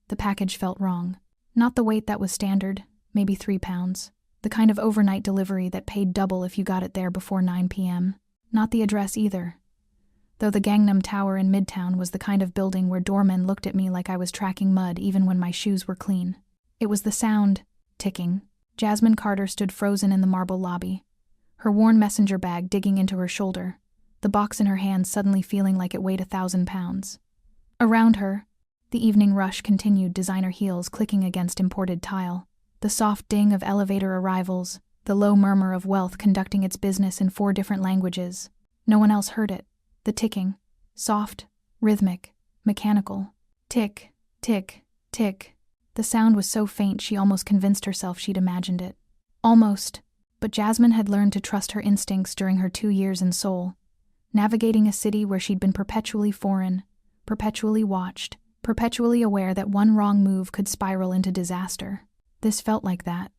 The package felt wrong. Not the weight that was standard, maybe 3 pounds. The kind of overnight delivery that paid double if you got it there before 9 p.m. Not the address either. Though the Gangnam Tower in Midtown was the kind of building where doormen looked at me like I was tracking mud even when my shoes were clean. It was the sound, ticking. Jasmine Carter stood frozen in the marble lobby, her worn messenger bag digging into her shoulder, the box in her hand suddenly feeling like it weighed 1,000 pounds. Around her, the evening rush continued, designer heels clicking against imported tile, the soft ding of elevator arrivals, the low murmur of wealth conducting its business in 4 different languages. No one else heard it. The ticking, soft, rhythmic, mechanical. Tick, tick, tick. The sound was so faint she almost convinced herself she'd imagined it. Almost, but Jasmine had learned to trust her instincts during her 2 years in Seoul, navigating a city where she'd been perpetually foreign, perpetually watched, perpetually aware that one wrong move could spiral into disaster. This felt like that,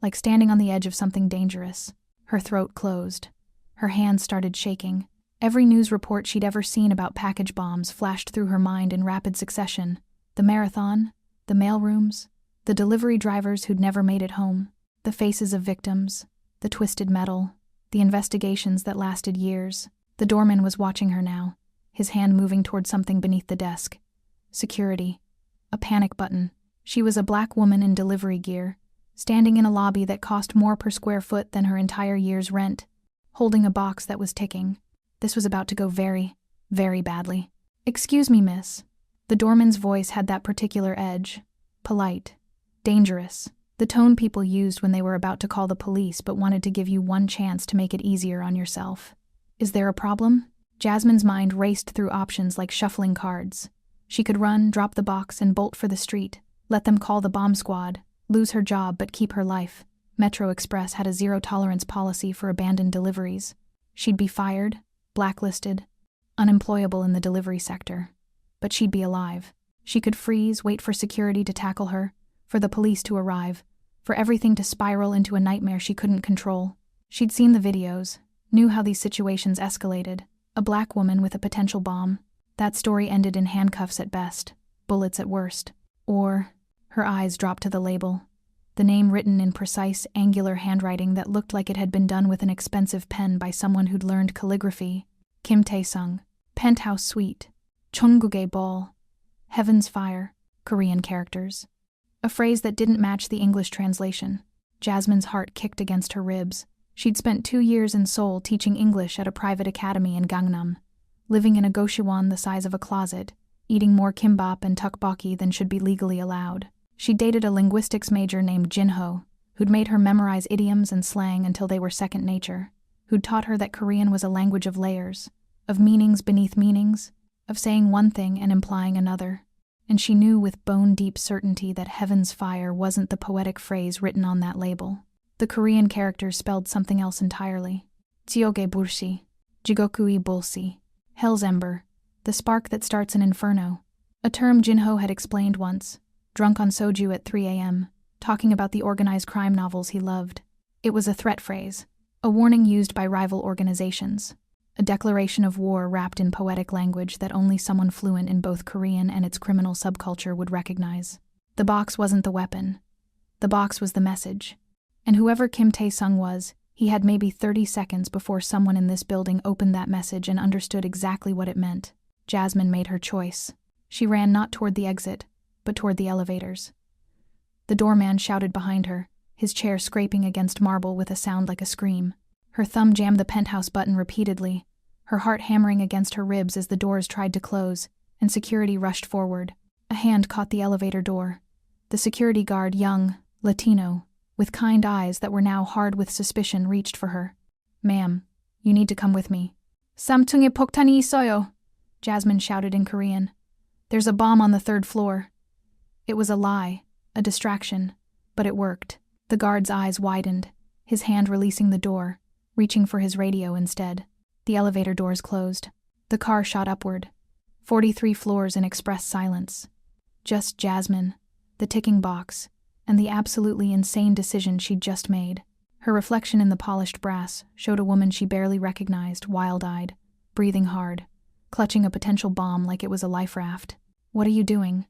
like standing on the edge of something dangerous. Her throat closed. Her hands started shaking. Every news report she'd ever seen about package bombs flashed through her mind in rapid succession. The marathon, the mailrooms, the delivery drivers who'd never made it home, the faces of victims, the twisted metal, the investigations that lasted years. The doorman was watching her now, his hand moving toward something beneath the desk. Security. A panic button. She was a black woman in delivery gear, standing in a lobby that cost more per square foot than her entire year's rent, holding a box that was ticking. This was about to go very, very badly. "Excuse me, miss." The doorman's voice had that particular edge. Polite. Dangerous. The tone people used when they were about to call the police but wanted to give you one chance to make it easier on yourself. "Is there a problem?" Jasmine's mind raced through options like shuffling cards. She could run, drop the box, and bolt for the street. Let them call the bomb squad, lose her job but keep her life. Metro Express had a zero-tolerance policy for abandoned deliveries. She'd be fired, blacklisted, unemployable in the delivery sector. But she'd be alive. She could freeze, wait for security to tackle her, for the police to arrive, for everything to spiral into a nightmare she couldn't control. She'd seen the videos, knew how these situations escalated. A black woman with a potential bomb. That story ended in handcuffs at best, bullets at worst. Or, her eyes dropped to the label. The name written in precise, angular handwriting that looked like it had been done with an expensive pen by someone who'd learned calligraphy. Kim Tae-sung. Penthouse Suite. Chonguge Ball. Heaven's Fire. Korean characters. A phrase that didn't match the English translation. Jasmine's heart kicked against her ribs. She'd spent 2 years in Seoul teaching English at a private academy in Gangnam, living in a goshiwon the size of a closet, eating more kimbap and tteokbokki than should be legally allowed. She dated a linguistics major named Jinho, who'd made her memorize idioms and slang until they were second nature, who'd taught her that Korean was a language of layers, of meanings beneath meanings, of saying one thing and implying another. And she knew with bone-deep certainty that Heaven's Fire wasn't the poetic phrase written on that label. The Korean characters spelled something else entirely. Tsioge Bursi, Jigokui Bulsi, Hell's Ember, the spark that starts an inferno. A term Jinho had explained once, drunk on soju at 3 a.m., talking about the organized crime novels he loved. It was a threat phrase, a warning used by rival organizations, a declaration of war wrapped in poetic language that only someone fluent in both Korean and its criminal subculture would recognize. The box wasn't the weapon. The box was the message. And whoever Kim Tae-sung was, he had maybe 30 seconds before someone in this building opened that message and understood exactly what it meant. Jasmine made her choice. She ran not toward the exit, but toward the elevators. The doorman shouted behind her, his chair scraping against marble with a sound like a scream. Her thumb jammed the penthouse button repeatedly, her heart hammering against her ribs as the doors tried to close, and security rushed forward. A hand caught the elevator door. The security guard, young, Latino, with kind eyes that were now hard with suspicion, reached for her. "Ma'am, you need to come with me." "삼층에 폭탄이 있어요," Jasmine shouted in Korean. "There's a bomb on the 3rd floor." It was a lie, a distraction, but it worked. The guard's eyes widened, his hand releasing the door, reaching for his radio instead. The elevator doors closed. The car shot upward. 43 floors in express silence. Just Jasmine, the ticking box, and the absolutely insane decision she'd just made. Her reflection in the polished brass showed a woman she barely recognized, wild-eyed, breathing hard, clutching a potential bomb like it was a life raft. "What are you doing?"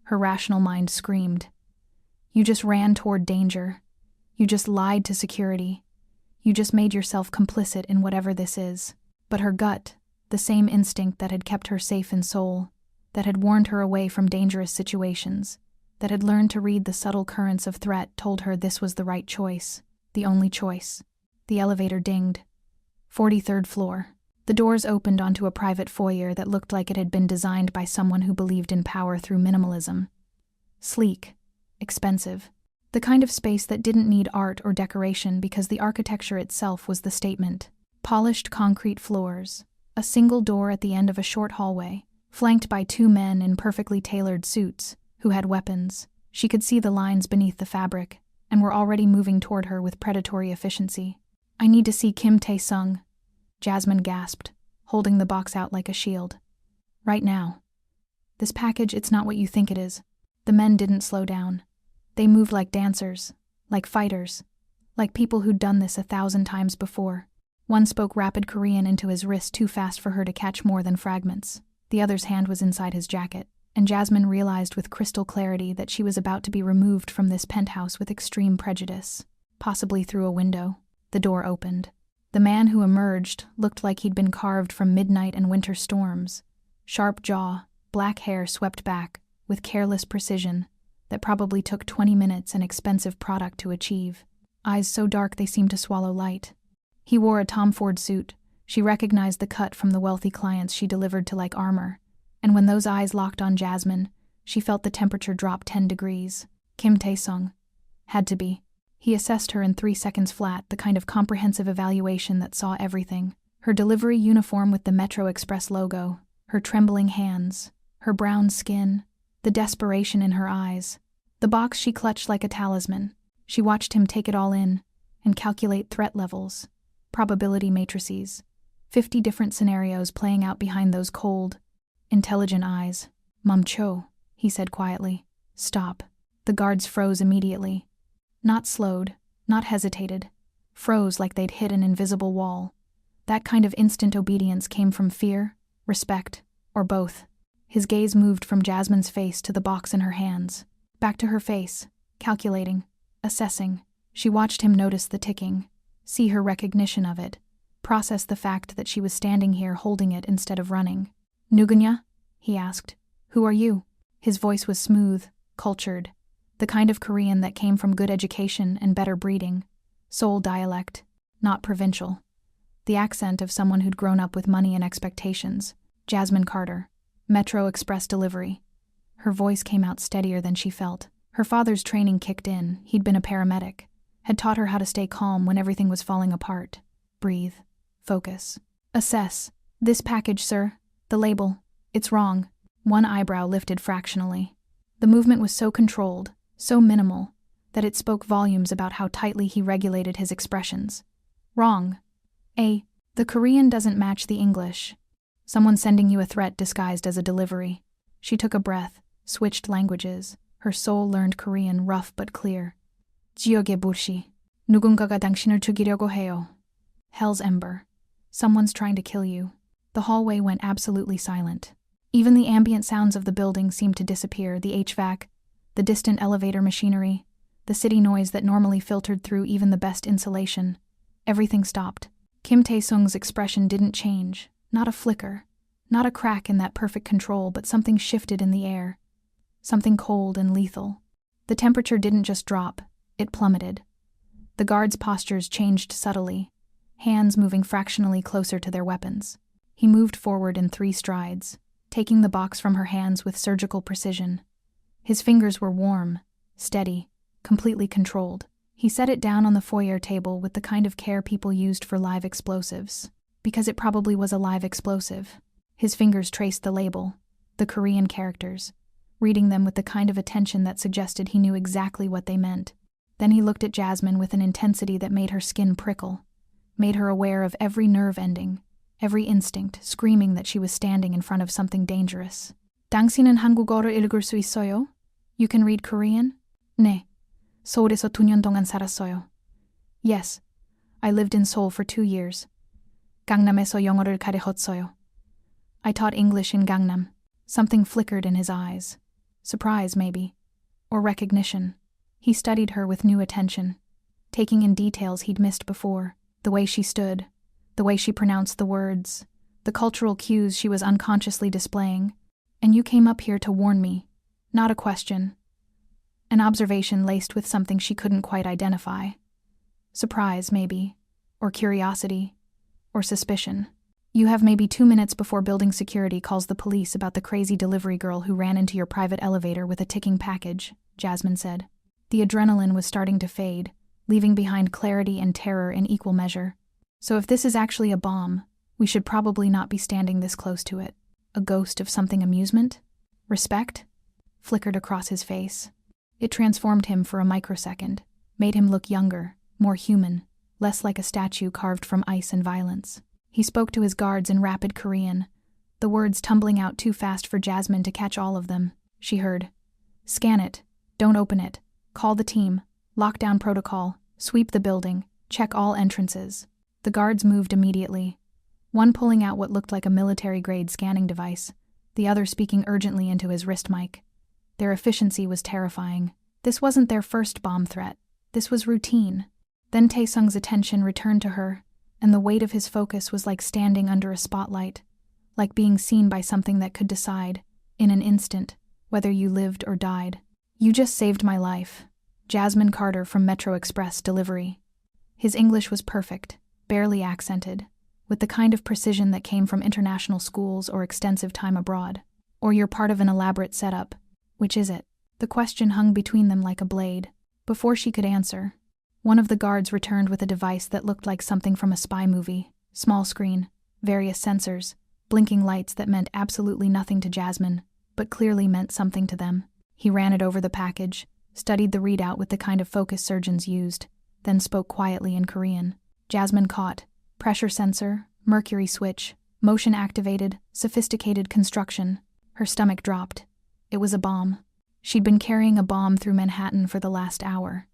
Her rational mind screamed. You just ran toward danger. You just lied to security. You just made yourself complicit in whatever this is. But her gut, the same instinct that had kept her safe in Seoul, that had warned her away from dangerous situations, that had learned to read the subtle currents of threat, told her this was the right choice, the only choice. The elevator dinged. 43rd floor. The doors opened onto a private foyer that looked like it had been designed by someone who believed in power through minimalism. Sleek, expensive, the kind of space that didn't need art or decoration because the architecture itself was the statement. Polished concrete floors, a single door at the end of a short hallway, flanked by 2 men in perfectly tailored suits, who had weapons. She could see the lines beneath the fabric, and were already moving toward her with predatory efficiency. I need to see Kim Tae-sung, Jasmine gasped, holding the box out like a shield. Right now. This package, it's not what you think it is. The men didn't slow down. They moved like dancers, like fighters, like people who'd done this 1,000 times before. One spoke rapid Korean into his wrist too fast for her to catch more than fragments. The other's hand was inside his jacket, and Jasmine realized with crystal clarity that she was about to be removed from this penthouse with extreme prejudice, possibly through a window. The door opened. The man who emerged looked like he'd been carved from midnight and winter storms. Sharp jaw, black hair swept back, with careless precision, that probably took 20 minutes and expensive product to achieve. Eyes so dark they seemed to swallow light. He wore a Tom Ford suit. She recognized the cut from the wealthy clients she delivered to like armor. And when those eyes locked on Jasmine, she felt the temperature drop 10 degrees. Kim Tae-sung. Had to be. He assessed her in 3 seconds flat, the kind of comprehensive evaluation that saw everything. Her delivery uniform with the Metro Express logo, her trembling hands, her brown skin, the desperation in her eyes. The box she clutched like a talisman. She watched him take it all in and calculate threat levels, probability matrices, 50 different scenarios playing out behind those cold, intelligent eyes. "Mumcho," he said quietly. "Stop." The guards froze immediately. Not slowed, not hesitated. Froze like they'd hit an invisible wall. That kind of instant obedience came from fear, respect, or both. His gaze moved from Jasmine's face to the box in her hands, back to her face, calculating, assessing. She watched him notice the ticking, see her recognition of it, process the fact that she was standing here holding it instead of running. "Nugunya?" he asked. "Who are you?" His voice was smooth, cultured, the kind of Korean that came from good education and better breeding. Seoul dialect, not provincial. The accent of someone who'd grown up with money and expectations. Jasmine Carter. Metro Express delivery. Her voice came out steadier than she felt. Her father's training kicked in. He'd been a paramedic. Had taught her how to stay calm when everything was falling apart. Breathe. Focus. Assess. "This package, sir. The label. It's wrong." One eyebrow lifted fractionally. The movement was so controlled, so minimal, that it spoke volumes about how tightly he regulated his expressions. "Wrong. The Korean doesn't match the English. Someone sending you a threat disguised as a delivery." She took a breath, switched languages. Her soul learned Korean rough but clear. "지옥의 불씨. 누군가가 당신을 죽이려고 해요." Hell's ember. Someone's trying to kill you. The hallway went absolutely silent. Even the ambient sounds of the building seemed to disappear, the HVAC, the distant elevator machinery, the city noise that normally filtered through even the best insulation. Everything stopped. Kim Tae-sung's expression didn't change, not a flicker, not a crack in that perfect control, but something shifted in the air, something cold and lethal. The temperature didn't just drop, it plummeted. The guards' postures changed subtly, hands moving fractionally closer to their weapons. He moved forward in 3 strides, taking the box from her hands with surgical precision. His fingers were warm, steady, completely controlled. He set it down on the foyer table with the kind of care people used for live explosives, because it probably was a live explosive. His fingers traced the label, the Korean characters, reading them with the kind of attention that suggested he knew exactly what they meant. Then he looked at Jasmine with an intensity that made her skin prickle, made her aware of every nerve ending, every instinct screaming that she was standing in front of something dangerous. "당신은 한국어를 읽을 수 있어요? You can read Korean?" "네. 서울에서 2년 동안 살았어요." "Yes. I lived in Seoul for 2 years. 강남에서 영어를 가르쳤어요." "I taught English in Gangnam." Something flickered in his eyes. Surprise, maybe. Or recognition. He studied her with new attention, taking in details he'd missed before. The way she stood, the way she pronounced the words, the cultural cues she was unconsciously displaying. And you came up here to warn me. Not a question. An observation laced with something she couldn't quite identify. Surprise, maybe. Or curiosity. Or suspicion. You have maybe 2 minutes before building security calls the police about the crazy delivery girl who ran into your private elevator with a ticking package, Jasmine said. The adrenaline was starting to fade, leaving behind clarity and terror in equal measure. So if this is actually a bomb, we should probably not be standing this close to it. A ghost of something amusement? Respect? Flickered across his face. It transformed him for a microsecond, made him look younger, more human, less like a statue carved from ice and violence. He spoke to his guards in rapid Korean, the words tumbling out too fast for Jasmine to catch all of them. She heard, "Scan it. Don't open it. Call the team. Lockdown protocol. Sweep the building. Check all entrances." The guards moved immediately, one pulling out what looked like a military-grade scanning device, the other speaking urgently into his wrist mic. Their efficiency was terrifying. This wasn't their first bomb threat. This was routine. Then Taesung's attention returned to her, and the weight of his focus was like standing under a spotlight, like being seen by something that could decide, in an instant, whether you lived or died. "You just saved my life." Jasmine Carter from Metro Express Delivery. His English was perfect, barely accented, with the kind of precision that came from international schools or extensive time abroad. Or you're part of an elaborate setup. Which is it? The question hung between them like a blade. Before she could answer, one of the guards returned with a device that looked like something from a spy movie. Small screen, various sensors, blinking lights that meant absolutely nothing to Jasmine, but clearly meant something to them. He ran it over the package, studied the readout with the kind of focus surgeons used, then spoke quietly in Korean. Jasmine caught. Pressure sensor, mercury switch, motion activated, sophisticated construction. Her stomach dropped. It was a bomb. She'd been carrying a bomb through Manhattan for the last hour,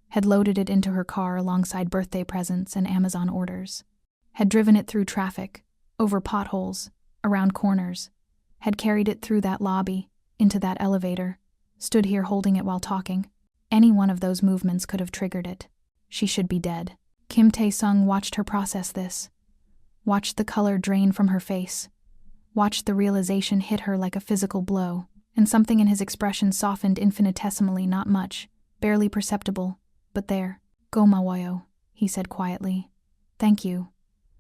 had loaded it into her car alongside birthday presents and Amazon orders, had driven it through traffic, over potholes, around corners, had carried it through that lobby, into that elevator, stood here holding it while talking. Any one of those movements could have triggered it. She should be dead. Kim Tae-sung watched her process this, watched the color drain from her face, watched the realization hit her like a physical blow, and something in his expression softened infinitesimally, not much, barely perceptible, but there. "Gomawayo," he said quietly. "Thank you."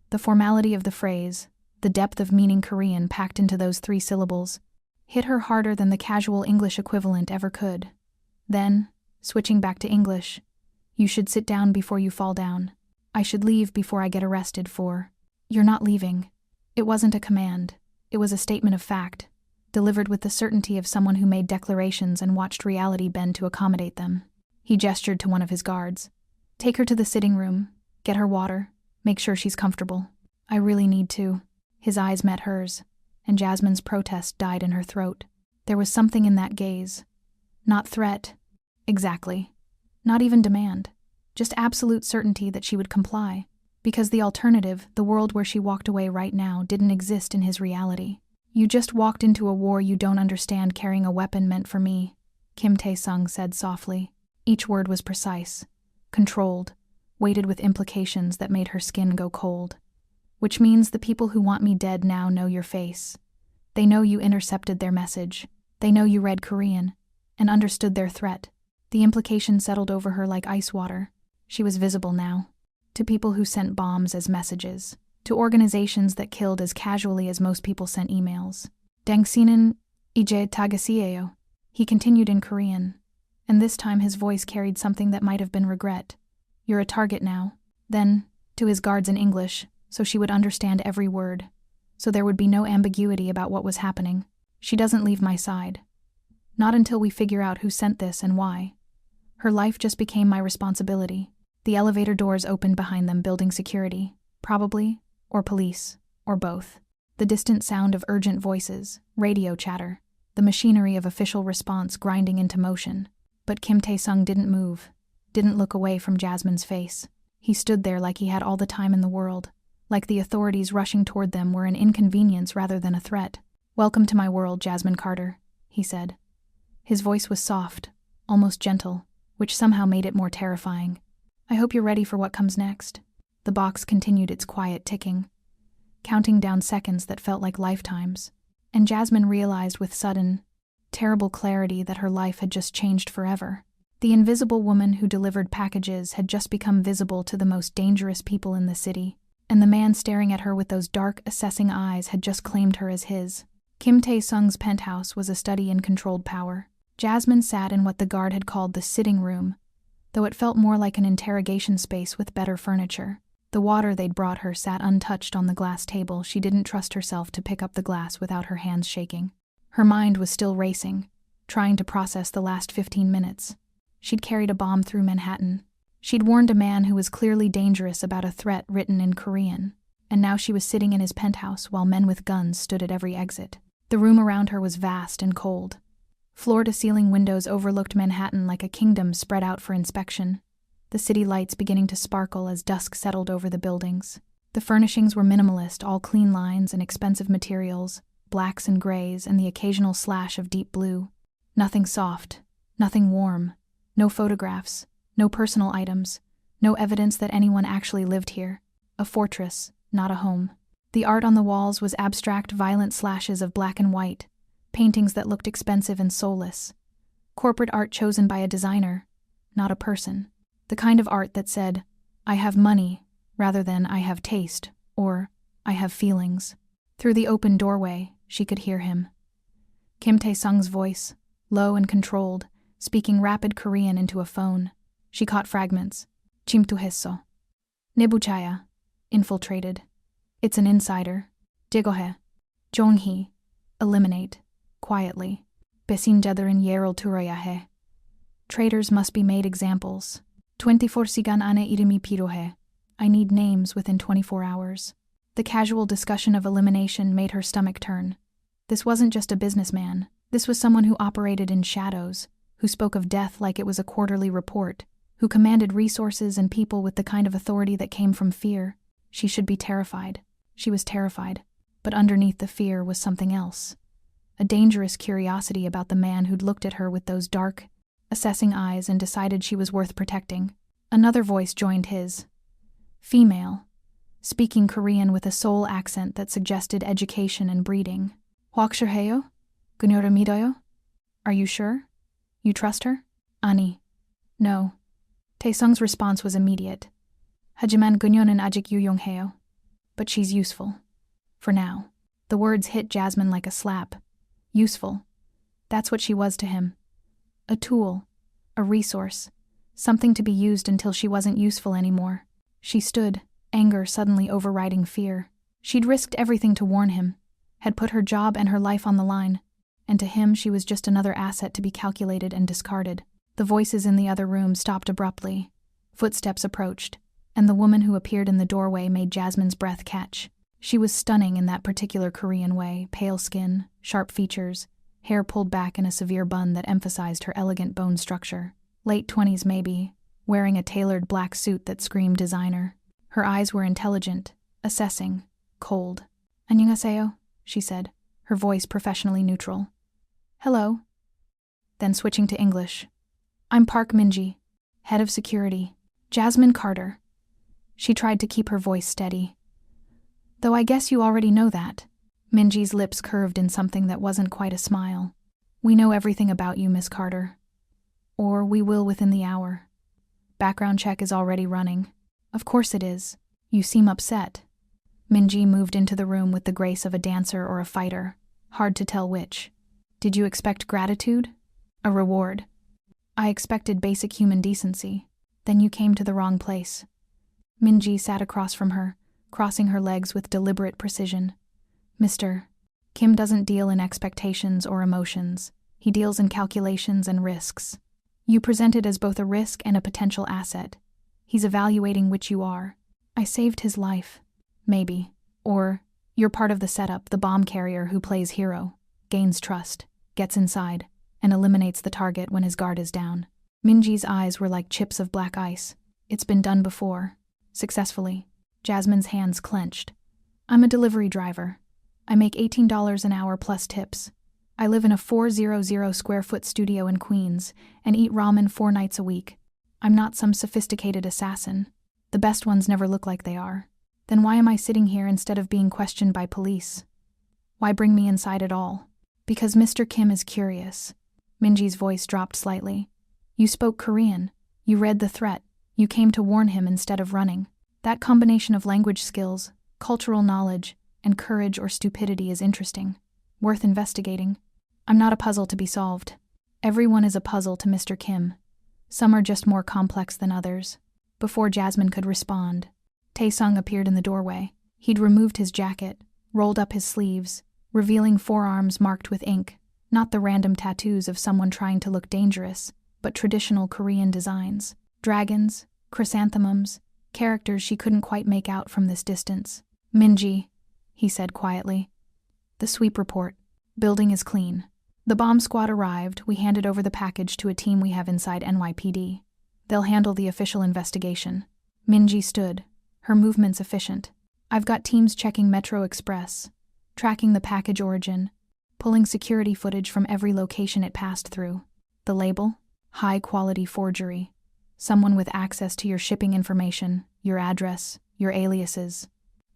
The formality of the phrase, the depth of meaning Korean packed into those 3 syllables, hit her harder than the casual English equivalent ever could. Then, switching back to English, "You should sit down before you fall down. I should leave before I get arrested for..." "You're not leaving." It wasn't a command. It was a statement of fact, delivered with the certainty of someone who made declarations and watched reality bend to accommodate them. He gestured to one of his guards. "Take her to the sitting room. Get her water. Make sure she's comfortable." "I really need to." His eyes met hers, and Jasmine's protest died in her throat. There was something in that gaze. Not threat. Exactly. Not even demand. Just absolute certainty that she would comply. Because the alternative, the world where she walked away right now, didn't exist in his reality. "You just walked into a war you don't understand carrying a weapon meant for me," Kim Tae-sung said softly. Each word was precise, controlled, weighted with implications that made her skin go cold. "Which means the people who want me dead now know your face. They know you intercepted their message. They know you read Korean, and understood their threat." The implication settled over her like ice water. She was visible now. To people who sent bombs as messages. To organizations that killed as casually as most people sent emails. "Dangsinen ije tagasieyo," he continued in Korean, and this time his voice carried something that might have been regret. "You're a target now." Then, to his guards in English, so she would understand every word, so there would be no ambiguity about what was happening. "She doesn't leave my side. Not until we figure out who sent this and why. Her life just became my responsibility." The elevator doors opened behind them, building security, probably, or police, or both. The distant sound of urgent voices, radio chatter, the machinery of official response grinding into motion. But Kim Tae-sung didn't move, didn't look away from Jasmine's face. He stood there like he had all the time in the world, like the authorities rushing toward them were an inconvenience rather than a threat. "Welcome to my world, Jasmine Carter," he said. His voice was soft, almost gentle, which somehow made it more terrifying. I hope you're ready for what comes next. The box continued its quiet ticking, counting down seconds that felt like lifetimes, and Jasmine realized with sudden, terrible clarity that her life had just changed forever. The invisible woman who delivered packages had just become visible to the most dangerous people in the city, and the man staring at her with those dark, assessing eyes had just claimed her as his. Kim Tae-sung's penthouse was a study in controlled power. Jasmine sat in what the guard had called the sitting room, though it felt more like an interrogation space with better furniture. The water they'd brought her sat untouched on the glass table. She didn't trust herself to pick up the glass without her hands shaking. Her mind was still racing, trying to process the last 15 minutes. She'd carried a bomb through Manhattan. She'd warned a man who was clearly dangerous about a threat written in Korean, and now she was sitting in his penthouse while men with guns stood at every exit. The room around her was vast and cold. Floor-to-ceiling windows overlooked Manhattan like a kingdom spread out for inspection, the city lights beginning to sparkle as dusk settled over the buildings. The furnishings were minimalist, all clean lines and expensive materials, blacks and grays, and the occasional slash of deep blue. Nothing soft, nothing warm, no photographs, no personal items, no evidence that anyone actually lived here. A fortress, not a home. The art on the walls was abstract, violent slashes of black and white, paintings that looked expensive and soulless. Corporate art chosen by a designer, not a person. The kind of art that said, I have money, rather than I have taste, or I have feelings. Through the open doorway, she could hear him. Kim Tae-sung's voice, low and controlled, speaking rapid Korean into a phone. She caught fragments. 침투했어. 내부자야. Infiltrated. It's an insider. 제거해. 종히. Eliminate. Quietly. 배신자들은 예를 들어야 해. Traitors must be made examples. 24시간 안에 이름이 필요해. I need names within 24 hours. The casual discussion of elimination made her stomach turn. This wasn't just a businessman. This was someone who operated in shadows, who spoke of death like it was a quarterly report, who commanded resources and people with the kind of authority that came from fear. She should be terrified. She was terrified. But underneath the fear was something else. A dangerous curiosity about the man who'd looked at her with those dark, assessing eyes and decided she was worth protecting. Another voice joined his. Female. Speaking Korean with a Seoul accent that suggested education and breeding. 확실해요? 그녀를 믿어요? Are you sure? You trust her? 아니. No. Tae-sung's response was immediate. 하지만 그녀는 아직 유용해요. But she's useful. For now. The words hit Jasmine like a slap. Useful. That's what she was to him. A tool. A resource. Something to be used until she wasn't useful anymore. She stood, anger suddenly overriding fear. She'd risked everything to warn him, had put her job and her life on the line, and to him she was just another asset to be calculated and discarded. The voices in the other room stopped abruptly. Footsteps approached, and the woman who appeared in the doorway made Jasmine's breath catch. She was stunning in that particular Korean way, pale skin, sharp features, hair pulled back in a severe bun that emphasized her elegant bone structure. Late 20s maybe, wearing a tailored black suit that screamed designer. Her eyes were intelligent, assessing, cold. 안녕하세요, she said, her voice professionally neutral. Hello. Then switching to English. I'm Park Min-ji, head of security. Jasmine Carter. She tried to keep her voice steady. Though I guess you already know that. Min-ji's lips curved in something that wasn't quite a smile. We know everything about you, Miss Carter. Or we will within the hour. Background check is already running. Of course it is. You seem upset. Min-ji moved into the room with the grace of a dancer or a fighter. Hard to tell which. Did you expect gratitude? A reward? I expected basic human decency. Then you came to the wrong place. Min-ji sat across from her, crossing her legs with deliberate precision. Mr. Kim doesn't deal in expectations or emotions. He deals in calculations and risks. You presented as both a risk and a potential asset. He's evaluating which you are. I saved his life. Maybe. Or, you're part of the setup, the bomb carrier who plays hero, gains trust, gets inside, and eliminates the target when his guard is down. Min-ji's eyes were like chips of black ice. It's been done before. Successfully. Jasmine's hands clenched. I'm a delivery driver. I make $18 an hour plus tips. I live in a 400 square foot studio in Queens and eat ramen 4 nights a week. I'm not some sophisticated assassin. The best ones never look like they are. Then why am I sitting here instead of being questioned by police? Why bring me inside at all? Because Mr. Kim is curious. Minji's voice dropped slightly. You spoke Korean. You read the threat. You came to warn him instead of running. That combination of language skills, cultural knowledge, and courage or stupidity is interesting. Worth investigating. I'm not a puzzle to be solved. Everyone is a puzzle to Mr. Kim. Some are just more complex than others. Before Jasmine could respond, Taesung appeared in the doorway. He'd removed his jacket, rolled up his sleeves, revealing forearms marked with ink, not the random tattoos of someone trying to look dangerous, but traditional Korean designs. Dragons, chrysanthemums, characters she couldn't quite make out from this distance. Minji, he said quietly. The sweep report. Building is clean. The bomb squad arrived. We handed over the package to a team we have inside NYPD. They'll handle the official investigation. Minji stood, her movements efficient. I've got teams checking Metro Express, tracking the package origin, pulling security footage from every location it passed through. The label? High-quality forgery. Someone with access to your shipping information, your address, your aliases.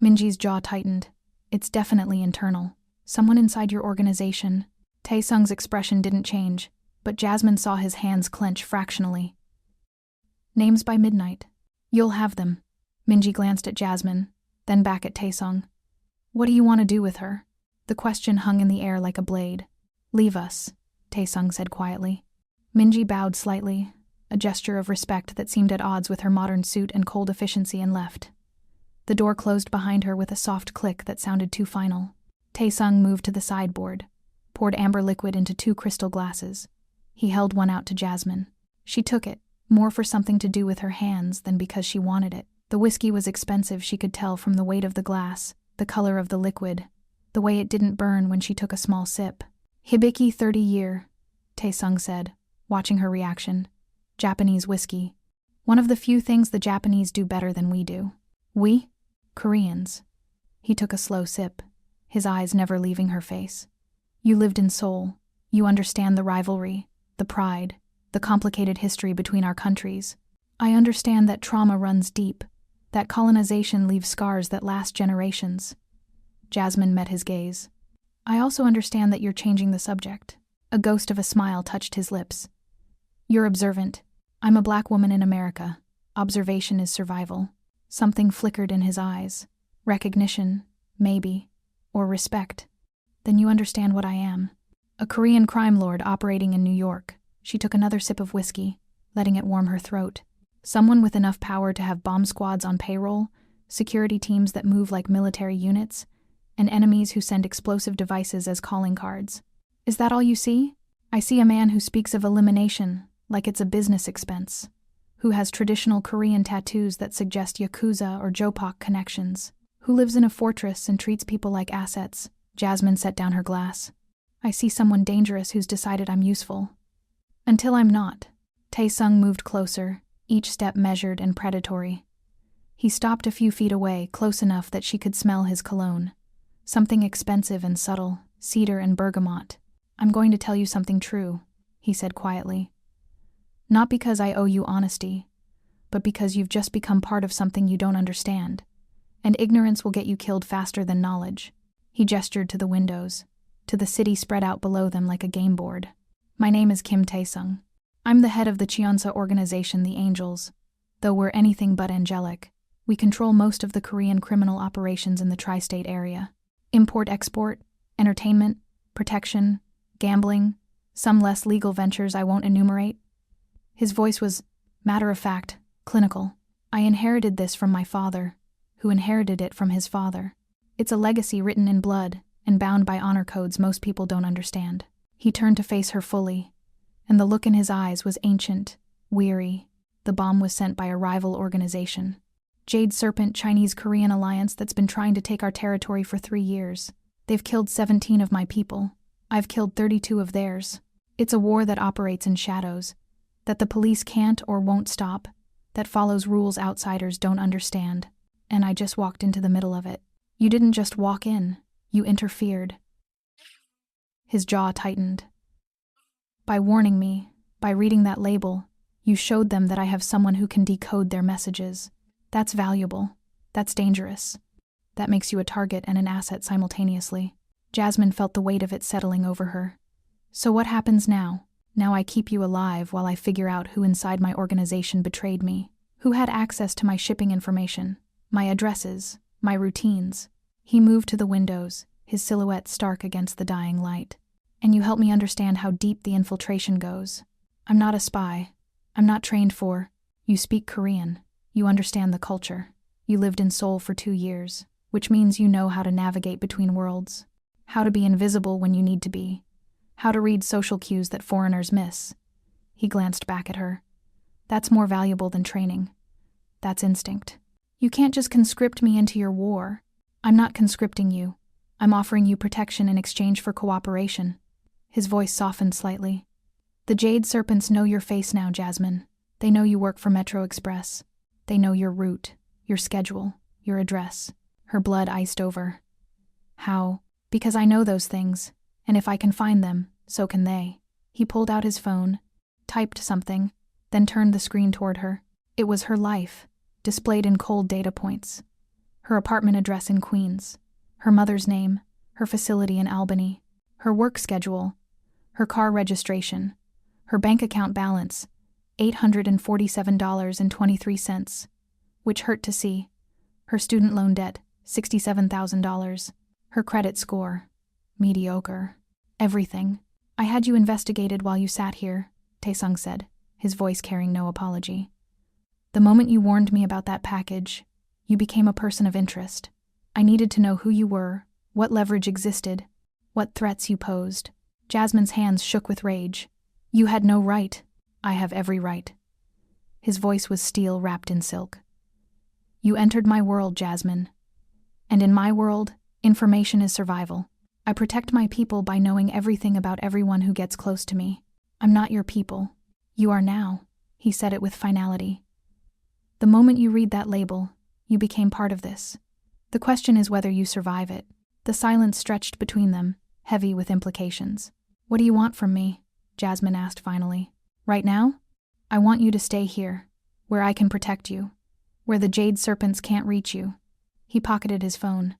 Minji's jaw tightened. It's definitely internal. Someone inside your organization. Taesung's expression didn't change, but Jasmine saw his hands clench fractionally. Names by midnight. You'll have them. Minji glanced at Jasmine, then back at Taesung. What do you want to do with her? The question hung in the air like a blade. Leave us, Taesung said quietly. Minji bowed slightly, a gesture of respect that seemed at odds with her modern suit and cold efficiency, and left. The door closed behind her with a soft click that sounded too final. Taesung moved to the sideboard, poured amber liquid into 2 crystal glasses. He held one out to Jasmine. She took it, more for something to do with her hands than because she wanted it. The whiskey was expensive, she could tell from the weight of the glass, the color of the liquid, the way it didn't burn when she took a small sip. Hibiki 30-year, Taesung said, watching her reaction. Japanese whiskey. One of the few things the Japanese do better than we do. We? Koreans. He took a slow sip, his eyes never leaving her face. You lived in Seoul. You understand the rivalry, the pride, the complicated history between our countries. I understand that trauma runs deep, that colonization leaves scars that last generations. Jasmine met his gaze. I also understand that you're changing the subject. A ghost of a smile touched his lips. You're observant. I'm a black woman in America. Observation is survival. Something flickered in his eyes. Recognition, maybe, or respect. Then you understand what I am. A Korean crime lord operating in New York. She took another sip of whiskey, letting it warm her throat. Someone with enough power to have bomb squads on payroll, security teams that move like military units, and enemies who send explosive devices as calling cards. Is that all you see? I see a man who speaks of elimination like it's a business expense, who has traditional Korean tattoos that suggest Yakuza or Jopak connections, who lives in a fortress and treats people like assets. Jasmine set down her glass. I see someone dangerous who's decided I'm useful. Until I'm not. Taesung moved closer, each step measured and predatory. He stopped a few feet away, close enough that she could smell his cologne. Something expensive and subtle, cedar and bergamot. I'm going to tell you something true, he said quietly. Not because I owe you honesty, but because you've just become part of something you don't understand, and ignorance will get you killed faster than knowledge. He gestured to the windows, to the city spread out below them like a game board. My name is Kim Taesung. I'm the head of the Cheonsa organization, the Angels. Though we're anything but angelic, we control most of the Korean criminal operations in the tri-state area. Import-export, entertainment, protection, gambling, some less legal ventures I won't enumerate. His voice was matter-of-fact, clinical. I inherited this from my father, who inherited it from his father. It's a legacy written in blood and bound by honor codes most people don't understand. He turned to face her fully, and the look in his eyes was ancient, weary. The bomb was sent by a rival organization. Jade Serpent Chinese-Korean alliance that's been trying to take our territory for 3 years. They've killed 17 of my people. I've killed 32 of theirs. It's a war that operates in shadows, that the police can't or won't stop, that follows rules outsiders don't understand. And I just walked into the middle of it. You didn't just walk in, you interfered. His jaw tightened. By warning me, by reading that label, you showed them that I have someone who can decode their messages. That's valuable. That's dangerous. That makes you a target and an asset simultaneously. Jasmine felt the weight of it settling over her. So what happens now? Now I keep you alive while I figure out who inside my organization betrayed me, who had access to my shipping information, my addresses, my routines. He moved to the windows, his silhouette stark against the dying light. And you help me understand how deep the infiltration goes. I'm not a spy. I'm not trained for. You speak Korean. You understand the culture. You lived in Seoul for 2 years, which means you know how to navigate between worlds, how to be invisible when you need to be, how to read social cues that foreigners miss. He glanced back at her. That's more valuable than training. That's instinct. You can't just conscript me into your war. I'm not conscripting you. I'm offering you protection in exchange for cooperation. His voice softened slightly. The Jade Serpents know your face now, Jasmine. They know you work for Metro Express. They know your route, your schedule, your address. Her blood iced over. How? Because I know those things, and if I can find them, so can they. He pulled out his phone, typed something, then turned the screen toward her. It was her life, displayed in cold data points. Her apartment address in Queens, her mother's name, her facility in Albany, her work schedule, her car registration, her bank account balance, $847.23, which hurt to see, her student loan debt, $67,000, her credit score, mediocre, everything. I had you investigated while you sat here, Taesung said, his voice carrying no apology. The moment you warned me about that package, you became a person of interest. I needed to know who you were, what leverage existed, what threats you posed. Jasmine's hands shook with rage. You had no right. I have every right. His voice was steel wrapped in silk. You entered my world, Jasmine. And in my world, information is survival. I protect my people by knowing everything about everyone who gets close to me. I'm not your people. You are now, he said it with finality. The moment you read that label, you became part of this. The question is whether you survive it. The silence stretched between them, heavy with implications. What do you want from me? Jasmine asked finally. Right now? I want you to stay here, where I can protect you, where the Jade Serpents can't reach you. He pocketed his phone.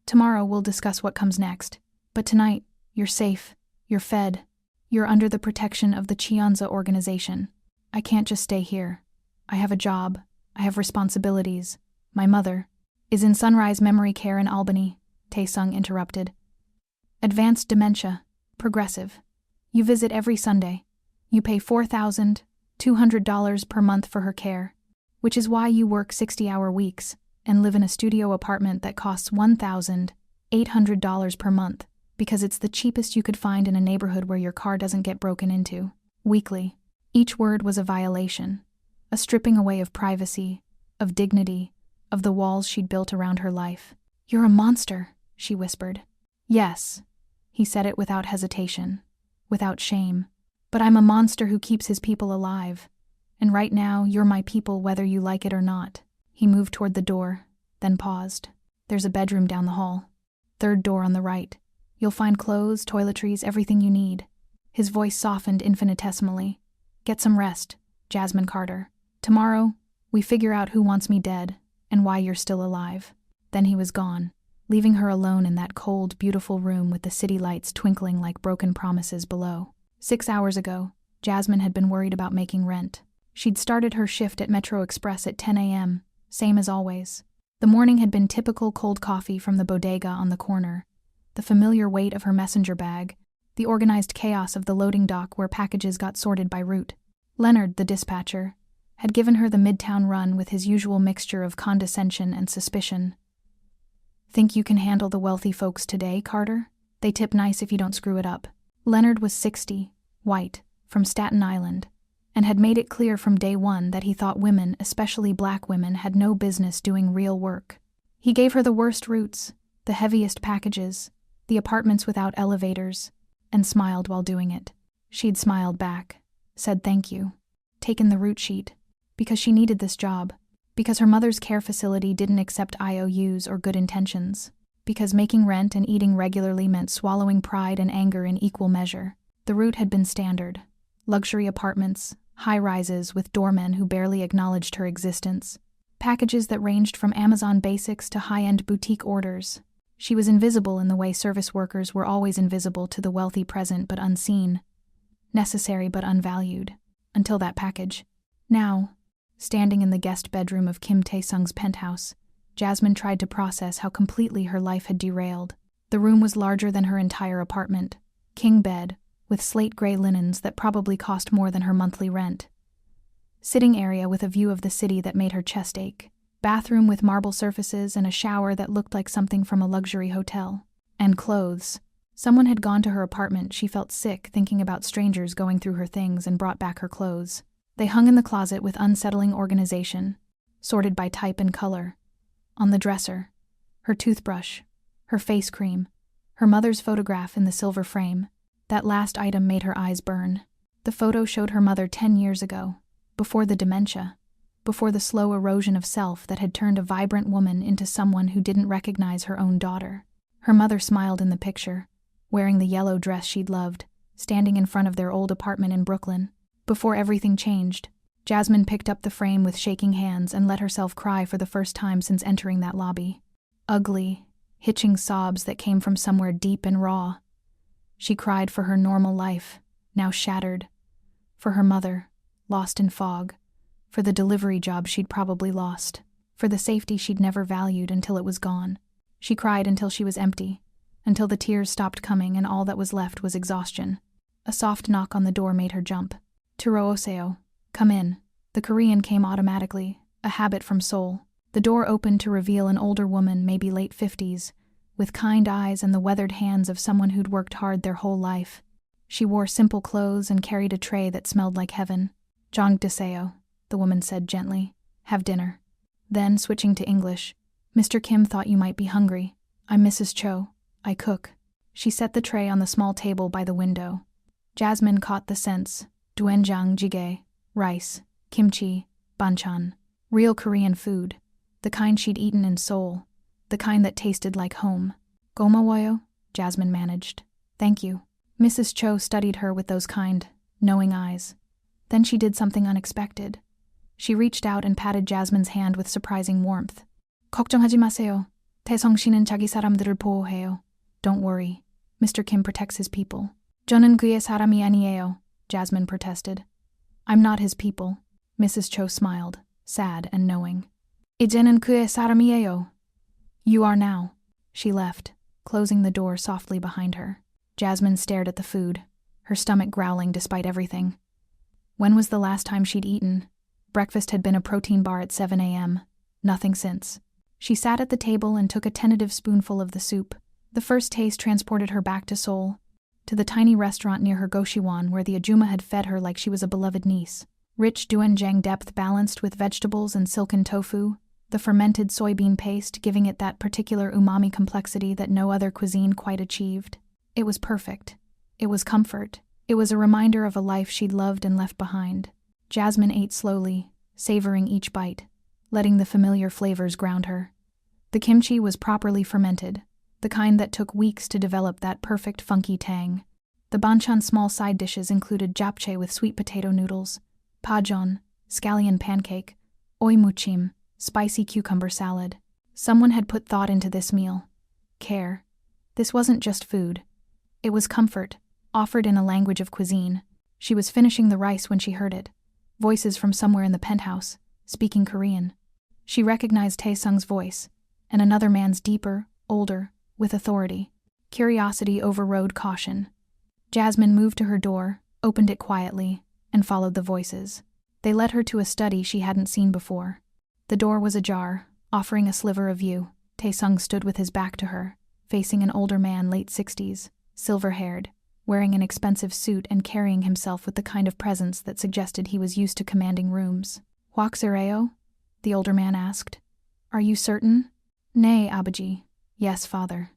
Tomorrow we'll discuss what comes next, but tonight, you're safe, you're fed, you're under the protection of the Cheonza organization. I can't just stay here. I have a job, I have responsibilities. My mother is in Sunrise Memory Care in Albany, Taesung interrupted. Advanced dementia, progressive. You visit every Sunday. You pay $4,200 per month for her care, which is why you work 60-hour weeks and live in a studio apartment that costs $1,800 per month, because it's the cheapest you could find in a neighborhood where your car doesn't get broken into. Weekly. Each word was a violation, a stripping away of privacy, of dignity, of the walls she'd built around her life. You're a monster, she whispered. Yes, he said it without hesitation, without shame. But I'm a monster who keeps his people alive. And right now, you're my people whether you like it or not. He moved toward the door, then paused. There's a bedroom down the hall. Third door on the right. You'll find clothes, toiletries, everything you need. His voice softened infinitesimally. Get some rest, Jasmine Carter. Tomorrow, we figure out who wants me dead and why you're still alive. Then he was gone, leaving her alone in that cold, beautiful room with the city lights twinkling like broken promises below. 6 hours ago, Jasmine had been worried about making rent. She'd started her shift at Metro Express at 10 a.m., same as always. The morning had been typical cold coffee from the bodega on the corner, the familiar weight of her messenger bag, the organized chaos of the loading dock where packages got sorted by route. Leonard, the dispatcher, had given her the Midtown run with his usual mixture of condescension and suspicion. Think you can handle the wealthy folks today, Carter? They tip nice if you don't screw it up. Leonard was 60, white, from Staten Island, and had made it clear from day one that he thought women, especially black women, had no business doing real work. He gave her the worst routes, the heaviest packages, the apartments without elevators, and smiled while doing it. She'd smiled back, said thank you, taken the route sheet, because she needed this job, because her mother's care facility didn't accept IOUs or good intentions. Because making rent and eating regularly meant swallowing pride and anger in equal measure. The route had been standard. Luxury apartments, high-rises with doormen who barely acknowledged her existence. Packages that ranged from Amazon basics to high-end boutique orders. She was invisible in the way service workers were always invisible to the wealthy present but unseen. Necessary but unvalued. Until that package. Now, standing in the guest bedroom of Kim Tae-sung's penthouse, Jasmine tried to process how completely her life had derailed. The room was larger than her entire apartment. King bed, with slate-gray linens that probably cost more than her monthly rent. Sitting area with a view of the city that made her chest ache. Bathroom with marble surfaces and a shower that looked like something from a luxury hotel. And clothes. Someone had gone to her apartment. She felt sick thinking about strangers going through her things and brought back her clothes. They hung in the closet with unsettling organization, sorted by type and color. On the dresser, her toothbrush, her face cream, her mother's photograph in the silver frame. That last item made her eyes burn. The photo showed her mother 10 years ago, before the dementia, before the slow erosion of self that had turned a vibrant woman into someone who didn't recognize her own daughter. Her mother smiled in the picture, wearing the yellow dress she'd loved, standing in front of their old apartment in Brooklyn. Before everything changed, Jasmine picked up the frame with shaking hands and let herself cry for the first time since entering that lobby. Ugly, hitching sobs that came from somewhere deep and raw. She cried for her normal life, now shattered. For her mother, lost in fog. For the delivery job she'd probably lost. For the safety she'd never valued until it was gone. She cried until she was empty, until the tears stopped coming and all that was left was exhaustion. A soft knock on the door made her jump. Turooseo, come in. The Korean came automatically, a habit from Seoul. The door opened to reveal an older woman, maybe late 50s, with kind eyes and the weathered hands of someone who'd worked hard their whole life. She wore simple clothes and carried a tray that smelled like heaven. Jong deseo, the woman said gently. Have dinner. Then, switching to English, Mr. Kim thought you might be hungry. I'm Mrs. Cho. I cook. She set the tray on the small table by the window. Jasmine caught the scents. Doenjang jjigae, rice, kimchi, banchan. Real Korean food. The kind she'd eaten in Seoul. The kind that tasted like home. Gomawoyo, Jasmine managed. Thank you. Mrs. Cho studied her with those kind, knowing eyes. Then she did something unexpected. She reached out and patted Jasmine's hand with surprising warmth. 걱정하지 마세요. 태성 씨는 자기 사람들을 보호해요. Don't worry. Mr. Kim protects his people. 저는 그의 사람이 아니에요, Jasmine protested. I'm not his people. Mrs. Cho smiled, sad and knowing. 이제는 그의 사람이에요. You are now. She left, closing the door softly behind her. Jasmine stared at the food, her stomach growling despite everything. When was the last time she'd eaten? Breakfast had been a protein bar at 7 a.m. Nothing since. She sat at the table and took a tentative spoonful of the soup. The first taste transported her back to Seoul, to the tiny restaurant near her Goshiwon where the Ajuma had fed her like she was a beloved niece. Rich doenjang depth balanced with vegetables and silken tofu, the fermented soybean paste giving it that particular umami complexity that no other cuisine quite achieved. It was perfect. It was comfort. It was a reminder of a life she'd loved and left behind. Jasmine ate slowly, savoring each bite, letting the familiar flavors ground her. The kimchi was properly fermented, the kind that took weeks to develop that perfect funky tang. The banchan small side dishes included japchae with sweet potato noodles, pajeon, scallion pancake, oimuchim, spicy cucumber salad. Someone had put thought into this meal. Care. This wasn't just food. It was comfort, offered in a language of cuisine. She was finishing the rice when she heard it. Voices from somewhere in the penthouse, speaking Korean. She recognized Tae-sung's voice, and another man's deeper, older, with authority. Curiosity overrode caution. Jasmine moved to her door, opened it quietly, and followed the voices. They led her to a study she hadn't seen before. The door was ajar, offering a sliver of view. Tae-sung stood with his back to her, facing an older man late 60s, silver-haired, wearing an expensive suit and carrying himself with the kind of presence that suggested he was used to commanding rooms. "Wak Sereo?" the older man asked. "Are you certain?" "Nay, Abaji. Yes, father."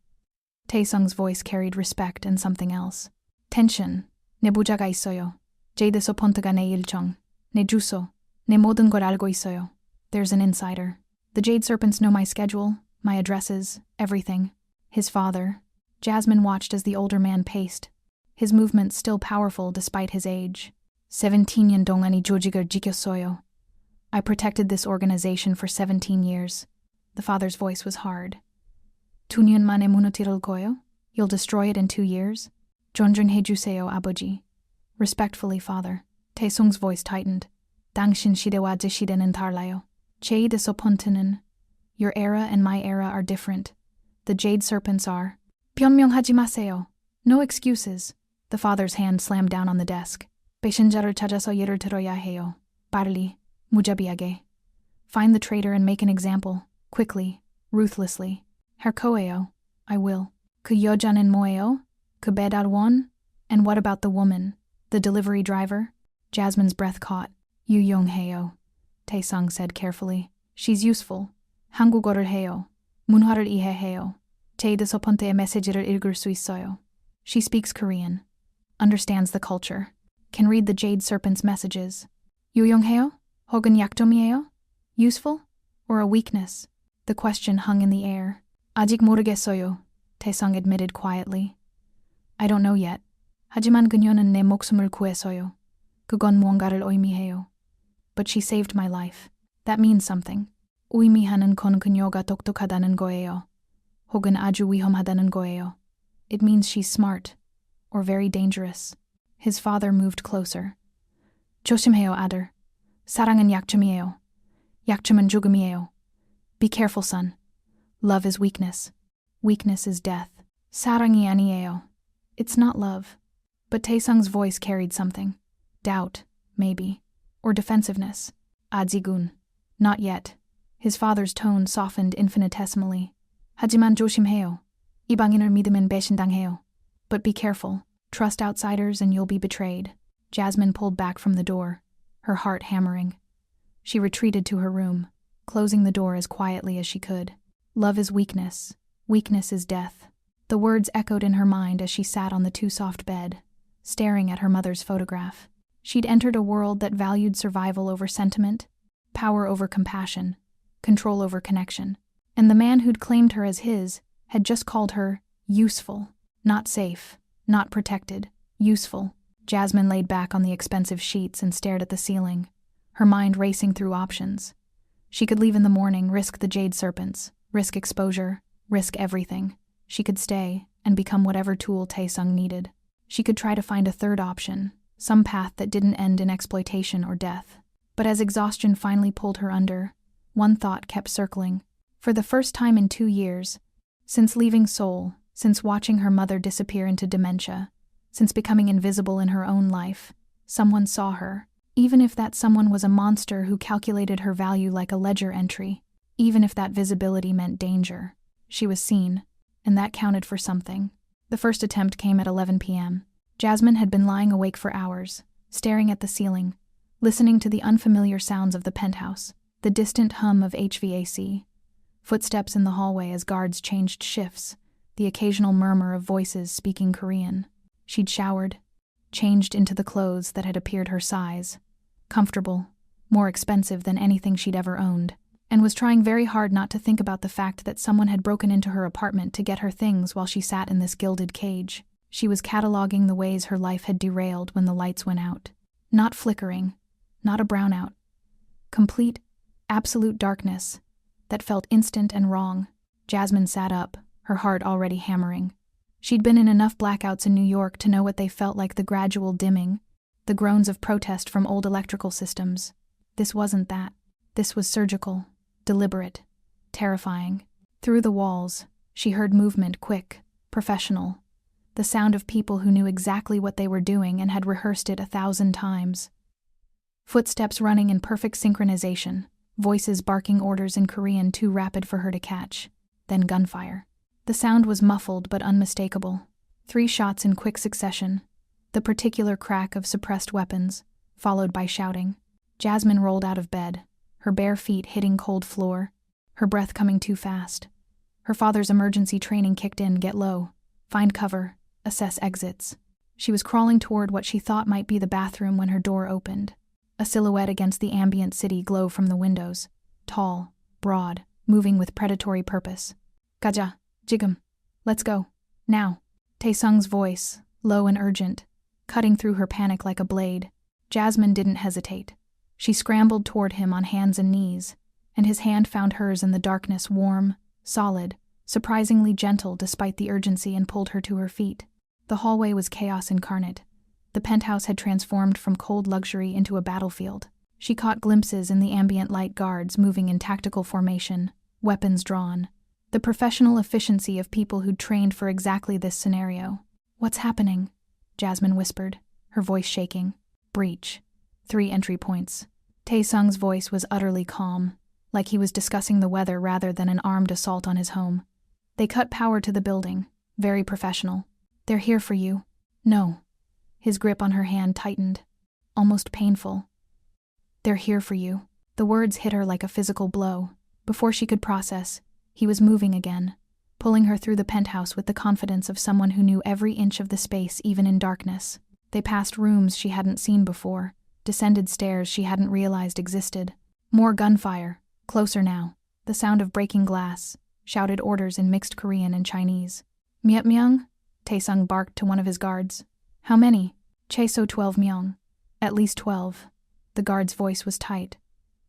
Tae-sung's voice carried respect and something else. "텐션. 내 부자가 있어요. 제이드서 폰트가 내 일정. 내 주소. 내 모든 걸 알고 있어요. There's an insider. The Jade Serpents know my schedule, my addresses, everything. His father. Jasmine watched as the older man paced, his movements still powerful despite his age. 17년 동안 이 조직을 지켰어요. I protected this organization for 17 years. The father's voice was hard. 2년 만에 무너뜨릴 거예요? You'll destroy it in 2 years? 존중해주세요, 아버지. Respectfully, father. Taesung's voice tightened. 당신 시대와 제 시대는 달라요. 제 disappoint는. Your era and my era are different. The jade serpents are. 변명하지 마세요. No excuses. The father's hand slammed down on the desk. 배신자를 찾아서 예를 들어야 해요. 빨리, 무자비하게. Find the traitor and make an example. Quickly, ruthlessly. 할 거예요. I will. 그 여자는 뭐예요? 그 배달원? And what about the woman? The delivery driver? Jasmine's breath caught. 유용해요. Taesung said carefully. She's useful. 한국어를 해요. 문화를 이해해요. 제 디서폰트의 메시지를 읽을 수 있어요. She speaks Korean. Understands the culture. Can read the jade serpent's messages. 유용해요? 혹은 약점이에요? Useful? Or a weakness? The question hung in the air. 아직 모르겠어요. Taesung admitted quietly. I don't know yet. 하지만 그녀는 내 목숨을 구했어요. 그건 뭔가를 의미해요. But she saved my life. That means something. 의미하는 건 그녀가 똑똑하다는 거예요. 혹은 아주 위험하다는 거예요. It means she's smart. Or very dangerous. His father moved closer. 조심해요, 아들. 사랑은 약점이에요. 약점은 죽음이에요. Be careful, son. Love is weakness. Weakness is death. 사랑이 아니에요. It's not love. But Taesung's voice carried something. Doubt, maybe. Or defensiveness. 아직은. Not yet. His father's tone softened infinitesimally. 하지만 조심해요. 이방인을 믿으면 배신당해요. But be careful. Trust outsiders and you'll be betrayed. Jasmine pulled back from the door, her heart hammering. She retreated to her room, closing the door as quietly as she could. Love is weakness. Weakness is death. The words echoed in her mind as she sat on the too-soft bed, staring at her mother's photograph. She'd entered a world that valued survival over sentiment, power over compassion, control over connection. And the man who'd claimed her as his had just called her useful, not safe, not protected, useful. Jasmine laid back on the expensive sheets and stared at the ceiling, her mind racing through options. She could leave in the morning, risk the jade serpents, risk exposure, risk everything. She could stay and become whatever tool Taesung needed. She could try to find a third option, some path that didn't end in exploitation or death. But as exhaustion finally pulled her under, one thought kept circling. For the first time in 2 years, since leaving Seoul, since watching her mother disappear into dementia, since becoming invisible in her own life, someone saw her, even if that someone was a monster who calculated her value like a ledger entry, even if that visibility meant danger. She was seen, and that counted for something. The first attempt came at 11 p.m. Jasmine had been lying awake for hours, staring at the ceiling, listening to the unfamiliar sounds of the penthouse, the distant hum of HVAC, footsteps in the hallway as guards changed shifts, the occasional murmur of voices speaking Korean. She'd showered, changed into the clothes that had appeared her size, comfortable, more expensive than anything she'd ever owned, and was trying very hard not to think about the fact that someone had broken into her apartment to get her things while she sat in this gilded cage. She was cataloging the ways her life had derailed when the lights went out. Not flickering, not a brownout. Complete, absolute darkness that felt instant and wrong. Jasmine sat up, her heart already hammering. She'd been in enough blackouts in New York to know what they felt like, the gradual dimming, the groans of protest from old electrical systems. This wasn't that. This was surgical, deliberate, terrifying. Through the walls, she heard movement, quick, professional, the sound of people who knew exactly what they were doing and had rehearsed it 1,000 times. Footsteps running in perfect synchronization, voices barking orders in Korean too rapid for her to catch. Then gunfire. The sound was muffled but unmistakable. 3 shots in quick succession, the particular crack of suppressed weapons, followed by shouting. Jasmine rolled out of bed, her bare feet hitting cold floor, her breath coming too fast. Her father's emergency training kicked in. Get low, find cover, assess exits. She was crawling toward what she thought might be the bathroom when her door opened. A silhouette against the ambient city glow from the windows, tall, broad, moving with predatory purpose. 가자, 지금. Let's go. Now. Taesung's voice, low and urgent, cutting through her panic like a blade. Jasmine didn't hesitate. She scrambled toward him on hands and knees, and his hand found hers in the darkness, warm, solid, surprisingly gentle despite the urgency, and pulled her to her feet. The hallway was chaos incarnate. The penthouse had transformed from cold luxury into a battlefield. She caught glimpses in the ambient light, guards moving in tactical formation, weapons drawn. The professional efficiency of people who'd trained for exactly this scenario. What's happening? Jasmine whispered, her voice shaking. Breach. 3 entry points. Taesung's voice was utterly calm, like he was discussing the weather rather than an armed assault on his home. They cut power to the building, very professional. They're here for you. No. His grip on her hand tightened, almost painful. They're here for you. The words hit her like a physical blow. Before she could process, he was moving again, pulling her through the penthouse with the confidence of someone who knew every inch of the space, even in darkness. They passed rooms she hadn't seen before, descended stairs she hadn't realized existed. More gunfire, closer now, the sound of breaking glass, shouted orders in mixed Korean and Chinese. Myet myung? Taesung barked to one of his guards. How many? Cheso 12 myung. At least 12. The guard's voice was tight.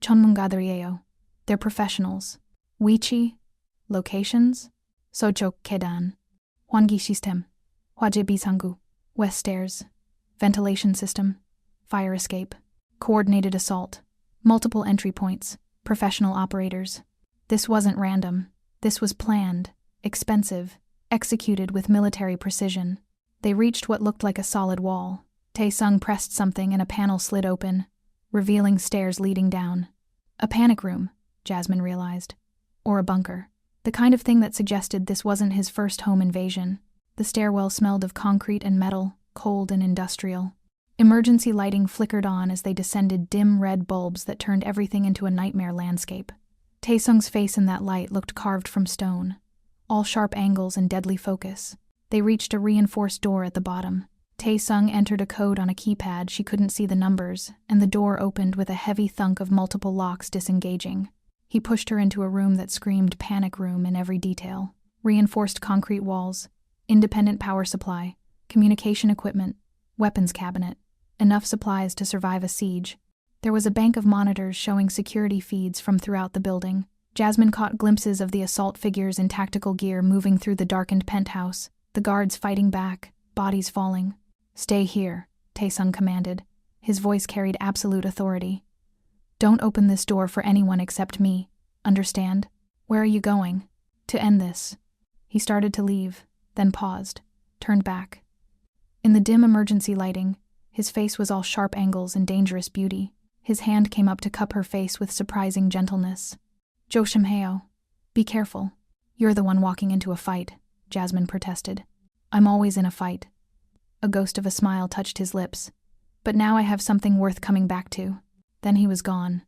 Chonmungadrieo. They're professionals. Wichi? Locations? Sochok Kedan. Hwangi System. Hwaje Bisangu. West Stairs. Ventilation system. Fire escape. Coordinated assault. Multiple entry points. Professional operators. This wasn't random. This was planned, expensive, executed with military precision. They reached what looked like a solid wall. Taesung pressed something and a panel slid open, revealing stairs leading down. A panic room, Jasmine realized. Or a bunker. The kind of thing that suggested this wasn't his first home invasion. The stairwell smelled of concrete and metal, cold and industrial. Emergency lighting flickered on as they descended, dim red bulbs that turned everything into a nightmare landscape. Taesung's face in that light looked carved from stone, all sharp angles and deadly focus. They reached a reinforced door at the bottom. Taesung entered a code on a keypad. She couldn't see the numbers, and the door opened with a heavy thunk of multiple locks disengaging. He pushed her into a room that screamed panic room in every detail. Reinforced concrete walls, independent power supply, communication equipment, weapons cabinet, enough supplies to survive a siege. There was a bank of monitors showing security feeds from throughout the building. Jasmine caught glimpses of the assault figures in tactical gear moving through the darkened penthouse, the guards fighting back, bodies falling. Stay here, Taesung commanded. His voice carried absolute authority. Don't open this door for anyone except me. Understand? Where are you going? To end this. He started to leave, then paused, turned back. In the dim emergency lighting, his face was all sharp angles and dangerous beauty. His hand came up to cup her face with surprising gentleness. Joshimheo, be careful. You're the one walking into a fight, Jasmine protested. I'm always in a fight. A ghost of a smile touched his lips. But now I have something worth coming back to. Then he was gone.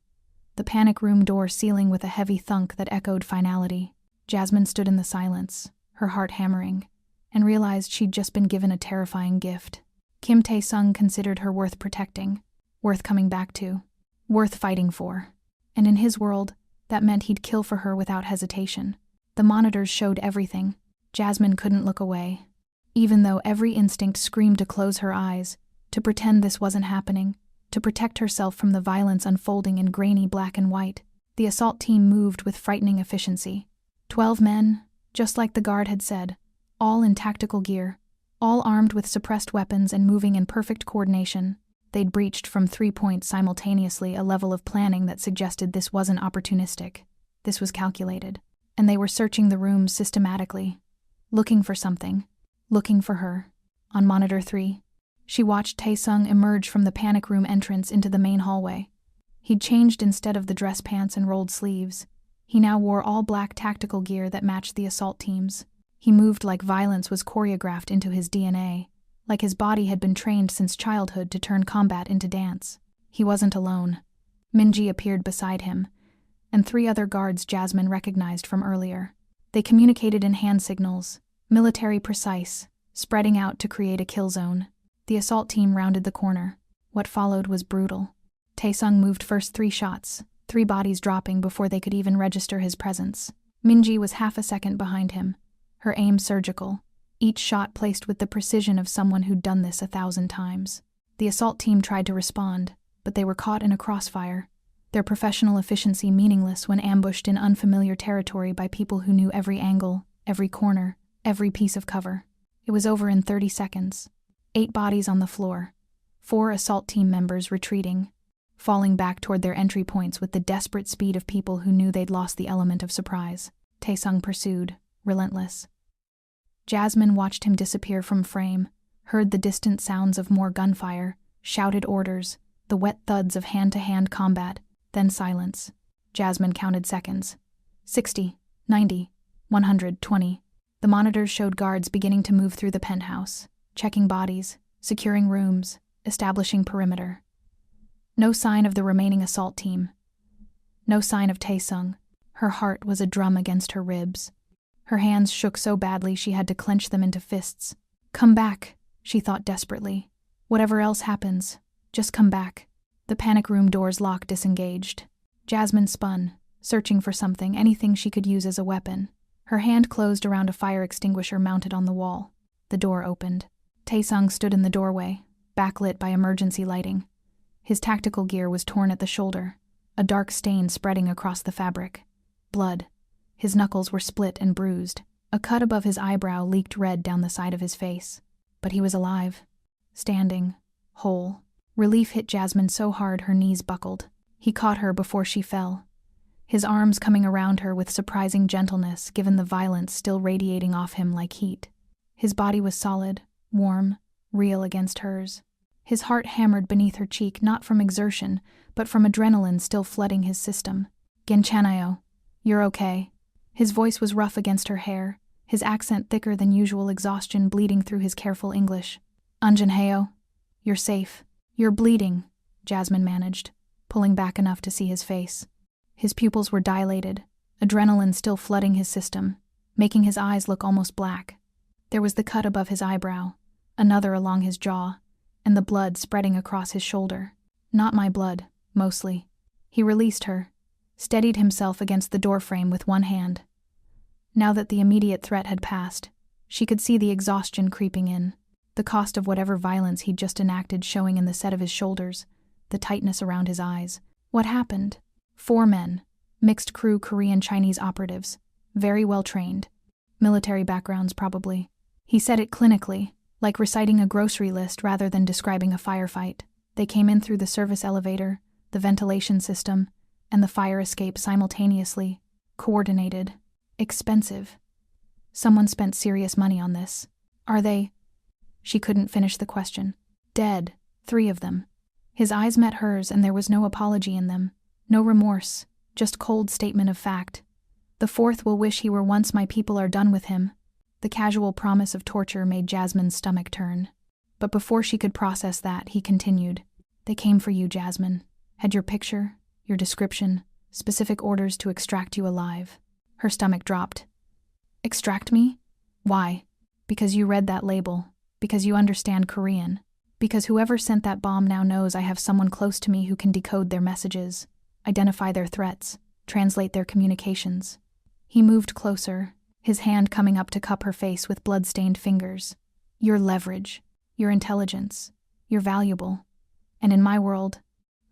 The panic room door sealing with a heavy thunk that echoed finality. Jasmine stood in the silence, her heart hammering, and realized she'd just been given a terrifying gift. Kim Taesung considered her worth protecting, worth coming back to, worth fighting for. And in his world, that meant he'd kill for her without hesitation. The monitors showed everything. Jasmine couldn't look away. Even though every instinct screamed to close her eyes, to pretend this wasn't happening, to protect herself from the violence unfolding in grainy black and white, the assault team moved with frightening efficiency. 12 men, just like the guard had said, all in tactical gear, all armed with suppressed weapons and moving in perfect coordination. They'd breached from 3 points simultaneously, a level of planning that suggested this wasn't opportunistic. This was calculated. And they were searching the rooms systematically, looking for something, looking for her. On monitor 3, she watched Taesung emerge from the panic room entrance into the main hallway. He'd changed. Instead of the dress pants and rolled sleeves, he now wore all black tactical gear that matched the assault team's. He moved like violence was choreographed into his DNA, like his body had been trained since childhood to turn combat into dance. He wasn't alone. Minji appeared beside him, and 3 other guards Jasmine recognized from earlier. They communicated in hand signals, military precise, spreading out to create a kill zone. The assault team rounded the corner. What followed was brutal. Taesung moved first 3 shots, 3 bodies dropping before they could even register his presence. Minji was half a second behind him, her aim surgical, each shot placed with the precision of someone who'd done this 1,000 times. The assault team tried to respond, but they were caught in a crossfire, their professional efficiency meaningless when ambushed in unfamiliar territory by people who knew every angle, every corner, every piece of cover. It was over in 30 seconds. 8 bodies on the floor, 4 assault team members retreating, falling back toward their entry points with the desperate speed of people who knew they'd lost the element of surprise. Taesung pursued, relentless. Jasmine watched him disappear from frame, heard the distant sounds of more gunfire, shouted orders, the wet thuds of hand-to-hand combat, then silence. Jasmine counted seconds. 60, 90, 120. The monitors showed guards beginning to move through the penthouse, checking bodies, securing rooms, establishing perimeter. No sign of the remaining assault team. No sign of Taesung. Her heart was a drum against her ribs. Her hands shook so badly she had to clench them into fists. Come back, she thought desperately. Whatever else happens, just come back. The panic room door's lock disengaged. Jasmine spun, searching for something, anything she could use as a weapon. Her hand closed around a fire extinguisher mounted on the wall. The door opened. Taesung stood in the doorway, backlit by emergency lighting. His tactical gear was torn at the shoulder, a dark stain spreading across the fabric. Blood. His knuckles were split and bruised. A cut above his eyebrow leaked red down the side of his face. But he was alive. Standing. Whole. Relief hit Jasmine so hard her knees buckled. He caught her before she fell, his arms coming around her with surprising gentleness given the violence still radiating off him like heat. His body was solid, warm, real against hers. His heart hammered beneath her cheek not from exertion, but from adrenaline still flooding his system. Genchanayo, you're okay. His voice was rough against her hair, his accent thicker than usual, exhaustion bleeding through his careful English. Anjanheo, you're safe. You're bleeding, Jasmine managed, pulling back enough to see his face. His pupils were dilated, adrenaline still flooding his system, making his eyes look almost black. There was the cut above his eyebrow, another along his jaw, and the blood spreading across his shoulder. Not my blood, mostly. He released her, steadied himself against the doorframe with one hand. Now that the immediate threat had passed, she could see the exhaustion creeping in, the cost of whatever violence he'd just enacted showing in the set of his shoulders, the tightness around his eyes. What happened? 4 men, mixed crew Korean-Chinese operatives, very well trained. Military backgrounds, probably. He said it clinically, like reciting a grocery list rather than describing a firefight. They came in through the service elevator, the ventilation system, and the fire escape simultaneously. Coordinated. Expensive. Someone spent serious money on this. Are they? She couldn't finish the question. Dead. 3 of them. His eyes met hers and there was no apology in them. No remorse. Just cold statement of fact. The 4th will wish he were once my people are done with him. The casual promise of torture made Jasmine's stomach turn. But before she could process that, he continued. They came for you, Jasmine. Had your picture, your description, specific orders to extract you alive. Her stomach dropped. Extract me? Why? Because you read that label. Because you understand Korean. Because whoever sent that bomb now knows I have someone close to me who can decode their messages, identify their threats, translate their communications. He moved closer, his hand coming up to cup her face with blood-stained fingers. Your leverage, your intelligence, you're valuable. And in my world,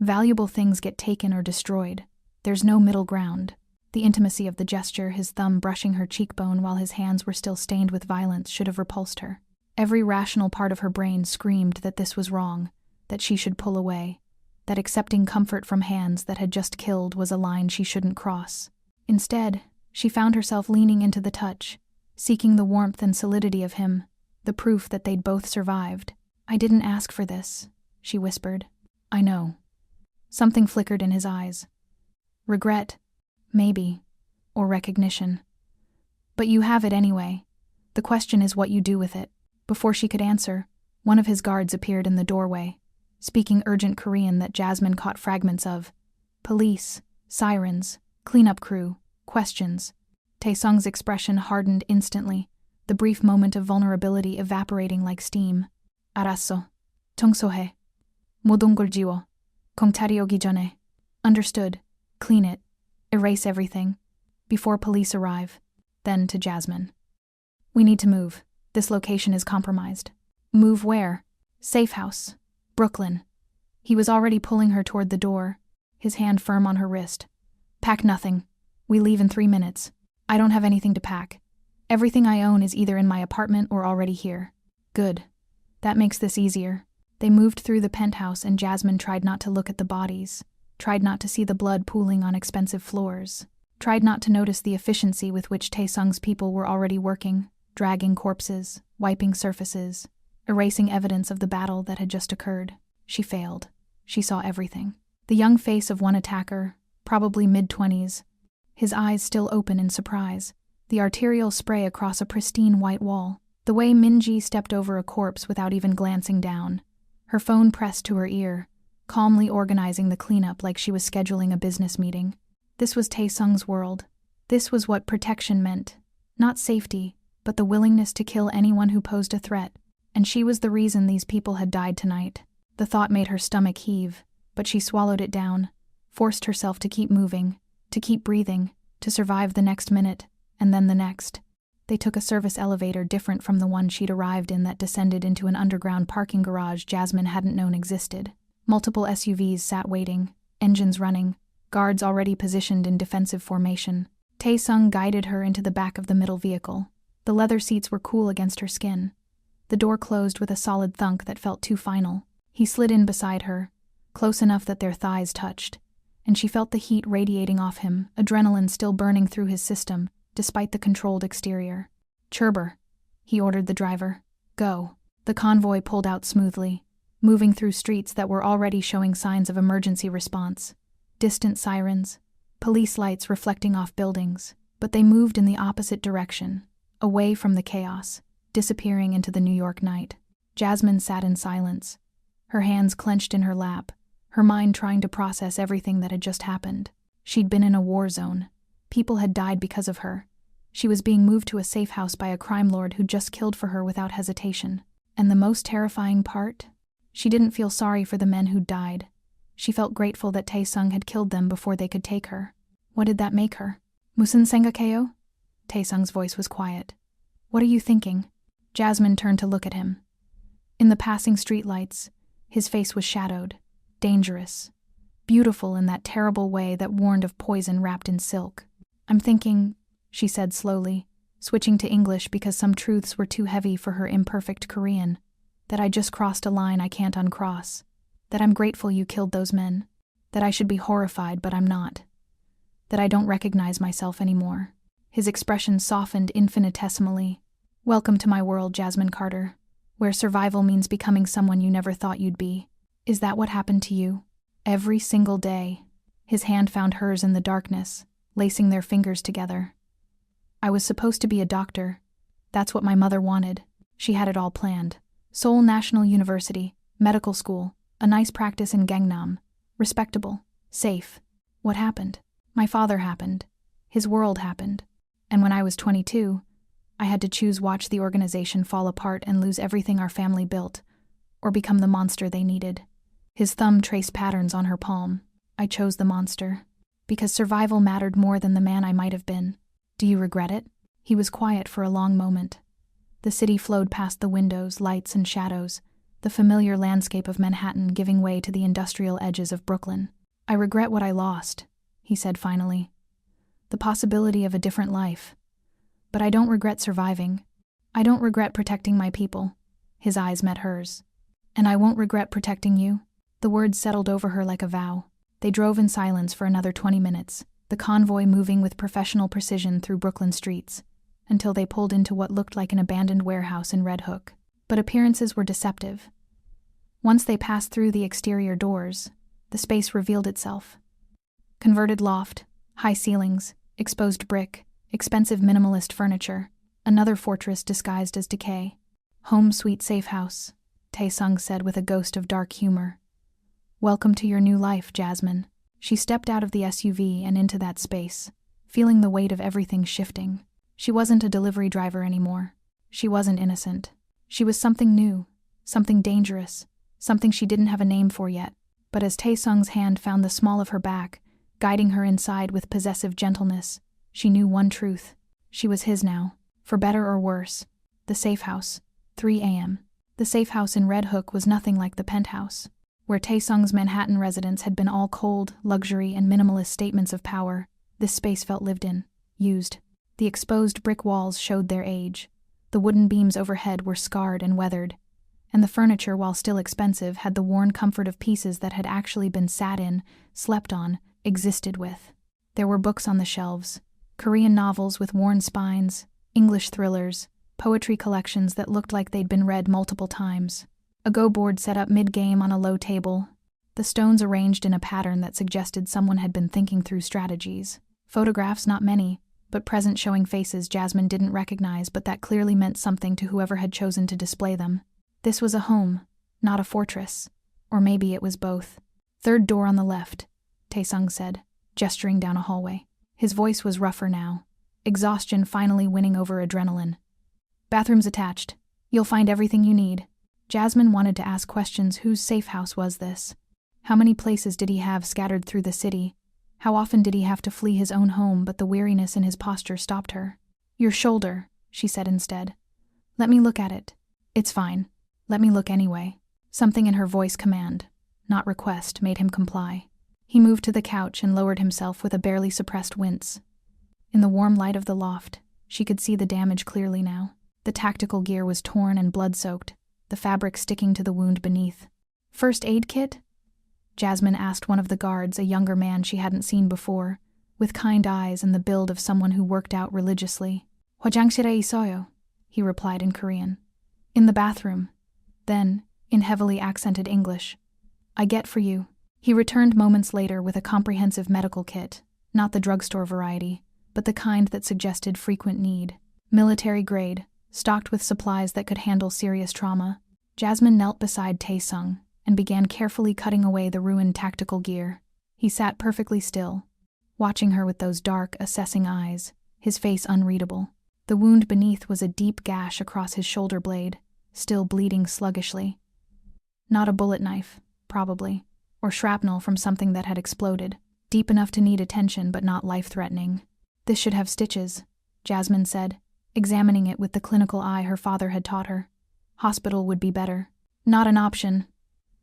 valuable things get taken or destroyed. There's no middle ground. The intimacy of the gesture, his thumb brushing her cheekbone while his hands were still stained with violence, should have repulsed her. Every rational part of her brain screamed that this was wrong, that she should pull away, that accepting comfort from hands that had just killed was a line she shouldn't cross. Instead, she found herself leaning into the touch, seeking the warmth and solidity of him, the proof that they'd both survived. I didn't ask for this, she whispered. I know. Something flickered in his eyes. Regret, maybe, or recognition. But you have it anyway. The question is what you do with it. Before she could answer, one of his guards appeared in the doorway, speaking urgent Korean that Jasmine caught fragments of. Police, sirens, cleanup crew, questions. Taesung's expression hardened instantly, the brief moment of vulnerability evaporating like steam. 알았어. 청소해. 모든 걸 지워. 경찰이 오기 전에. Understood. Clean it. Erase everything. Before police arrive. Then to Jasmine. We need to move. This location is compromised. Move where? Safe house. Brooklyn. He was already pulling her toward the door, his hand firm on her wrist. Pack nothing. We leave in 3 minutes. I don't have anything to pack. Everything I own is either in my apartment or already here. Good. That makes this easier. They moved through the penthouse and Jasmine tried not to look at the bodies, tried not to see the blood pooling on expensive floors, tried not to notice the efficiency with which Taesung's people were already working, dragging corpses, wiping surfaces, erasing evidence of the battle that had just occurred. She failed. She saw everything. The young face of one attacker, probably mid-20s, his eyes still open in surprise, the arterial spray across a pristine white wall, the way Minji stepped over a corpse without even glancing down, her phone pressed to her ear, calmly organizing the cleanup like she was scheduling a business meeting. This was Taesung's world. This was what protection meant. Not safety, but the willingness to kill anyone who posed a threat. And she was the reason these people had died tonight. The thought made her stomach heave, but she swallowed it down, forced herself to keep moving, to keep breathing, to survive the next minute, and then the next. They took a service elevator different from the one she'd arrived in that descended into an underground parking garage Jasmine hadn't known existed. Multiple SUVs sat waiting, engines running, guards already positioned in defensive formation. Taesung guided her into the back of the middle vehicle. The leather seats were cool against her skin. The door closed with a solid thunk that felt too final. He slid in beside her, close enough that their thighs touched, and she felt the heat radiating off him, adrenaline still burning through his system, despite the controlled exterior. "Cherber," he ordered the driver. "Go." The convoy pulled out smoothly, moving through streets that were already showing signs of emergency response. Distant sirens, police lights reflecting off buildings, but they moved in the opposite direction, away from the chaos, disappearing into the New York night. Jasmine sat in silence, her hands clenched in her lap, her mind trying to process everything that had just happened. She'd been in a war zone. People had died because of her. She was being moved to a safe house by a crime lord who just killed for her without hesitation. And the most terrifying part? She didn't feel sorry for the men who'd died. She felt grateful that Taesung had killed them before they could take her. What did that make her? "Musun 생각해요?" Taesung's voice was quiet. "What are you thinking?" Jasmine turned to look at him. In the passing streetlights, his face was shadowed, dangerous, beautiful in that terrible way that warned of poison wrapped in silk. "I'm thinking," she said slowly, switching to English because some truths were too heavy for her imperfect Korean, "that I just crossed a line I can't uncross, that I'm grateful you killed those men, that I should be horrified but I'm not, that I don't recognize myself anymore." His expression softened infinitesimally. "Welcome to my world, Jasmine Carter, where survival means becoming someone you never thought you'd be. Is that what happened to you? Every single day." His hand found hers in the darkness, lacing their fingers together. "I was supposed to be a doctor. That's what my mother wanted. She had it all planned. Seoul National University, medical school, a nice practice in Gangnam. Respectable, safe. What happened? My father happened. His world happened. And when I was 22, I had to choose watch the organization fall apart and lose everything our family built, or become the monster they needed." His thumb traced patterns on her palm. "I chose the monster, because survival mattered more than the man I might have been. Do you regret it?" He was quiet for a long moment. The city flowed past the windows, lights and shadows, the familiar landscape of Manhattan giving way to the industrial edges of Brooklyn. "I regret what I lost," he said finally. "The possibility of a different life. But I don't regret surviving. I don't regret protecting my people." His eyes met hers. "And I won't regret protecting you." The words settled over her like a vow. They drove in silence for another 20 minutes, the convoy moving with professional precision through Brooklyn streets, until they pulled into what looked like an abandoned warehouse in Red Hook. But appearances were deceptive. Once they passed through the exterior doors, the space revealed itself. Converted loft, high ceilings, exposed brick, expensive minimalist furniture, another fortress disguised as decay. "Home sweet safe house," Taesung said with a ghost of dark humor. "Welcome to your new life, Jasmine." She stepped out of the SUV and into that space, feeling the weight of everything shifting. She wasn't a delivery driver anymore. She wasn't innocent. She was something new, something dangerous, something she didn't have a name for yet. But as Taesung's hand found the small of her back, guiding her inside with possessive gentleness, she knew one truth. She was his now. For better or worse. The safe house. 3 a.m. The safe house in Red Hook was nothing like the penthouse, where Taesung's Manhattan residence had been all cold, luxury, and minimalist statements of power. This space felt lived in, used. The exposed brick walls showed their age. The wooden beams overhead were scarred and weathered, and the furniture, while still expensive, had the worn comfort of pieces that had actually been sat in, slept on, existed with. There were books on the shelves, Korean novels with worn spines, English thrillers, poetry collections that looked like they'd been read multiple times. A Go board set up mid-game on a low table, the stones arranged in a pattern that suggested someone had been thinking through strategies. Photographs, not many, but present, showing faces Jasmine didn't recognize, but that clearly meant something to whoever had chosen to display them. This was a home, not a fortress. Or maybe it was both. "Third door on the left," Taesung said, gesturing down a hallway. His voice was rougher now, exhaustion finally winning over adrenaline. "Bathrooms attached. You'll find everything you need." Jasmine wanted to ask questions. Whose safe house was this? How many places did he have scattered through the city? How often did he have to flee his own home? But the weariness in his posture stopped her. "Your shoulder," she said instead. "Let me look at it." "It's fine. Let me look anyway." Something in her voice, command, not request, made him comply. He moved to the couch and lowered himself with a barely suppressed wince. In the warm light of the loft, she could see the damage clearly now. The tactical gear was torn and blood-soaked, the fabric sticking to the wound beneath. "First aid kit?" Jasmine asked one of the guards, a younger man she hadn't seen before, with kind eyes and the build of someone who worked out religiously. "화장실에 있어요," he replied in Korean. "In the bathroom." Then, in heavily accented English, "I get for you." He returned moments later with a comprehensive medical kit, not the drugstore variety, but the kind that suggested frequent need. Military grade, stocked with supplies that could handle serious trauma. Jasmine knelt beside Taesung and began carefully cutting away the ruined tactical gear. He sat perfectly still, watching her with those dark, assessing eyes, his face unreadable. The wound beneath was a deep gash across his shoulder blade, still bleeding sluggishly. Not a bullet knife, probably, or shrapnel from something that had exploded, deep enough to need attention but not life-threatening. "This should have stitches," Jasmine said, examining it with the clinical eye her father had taught her. "Hospital would be better." "Not an option."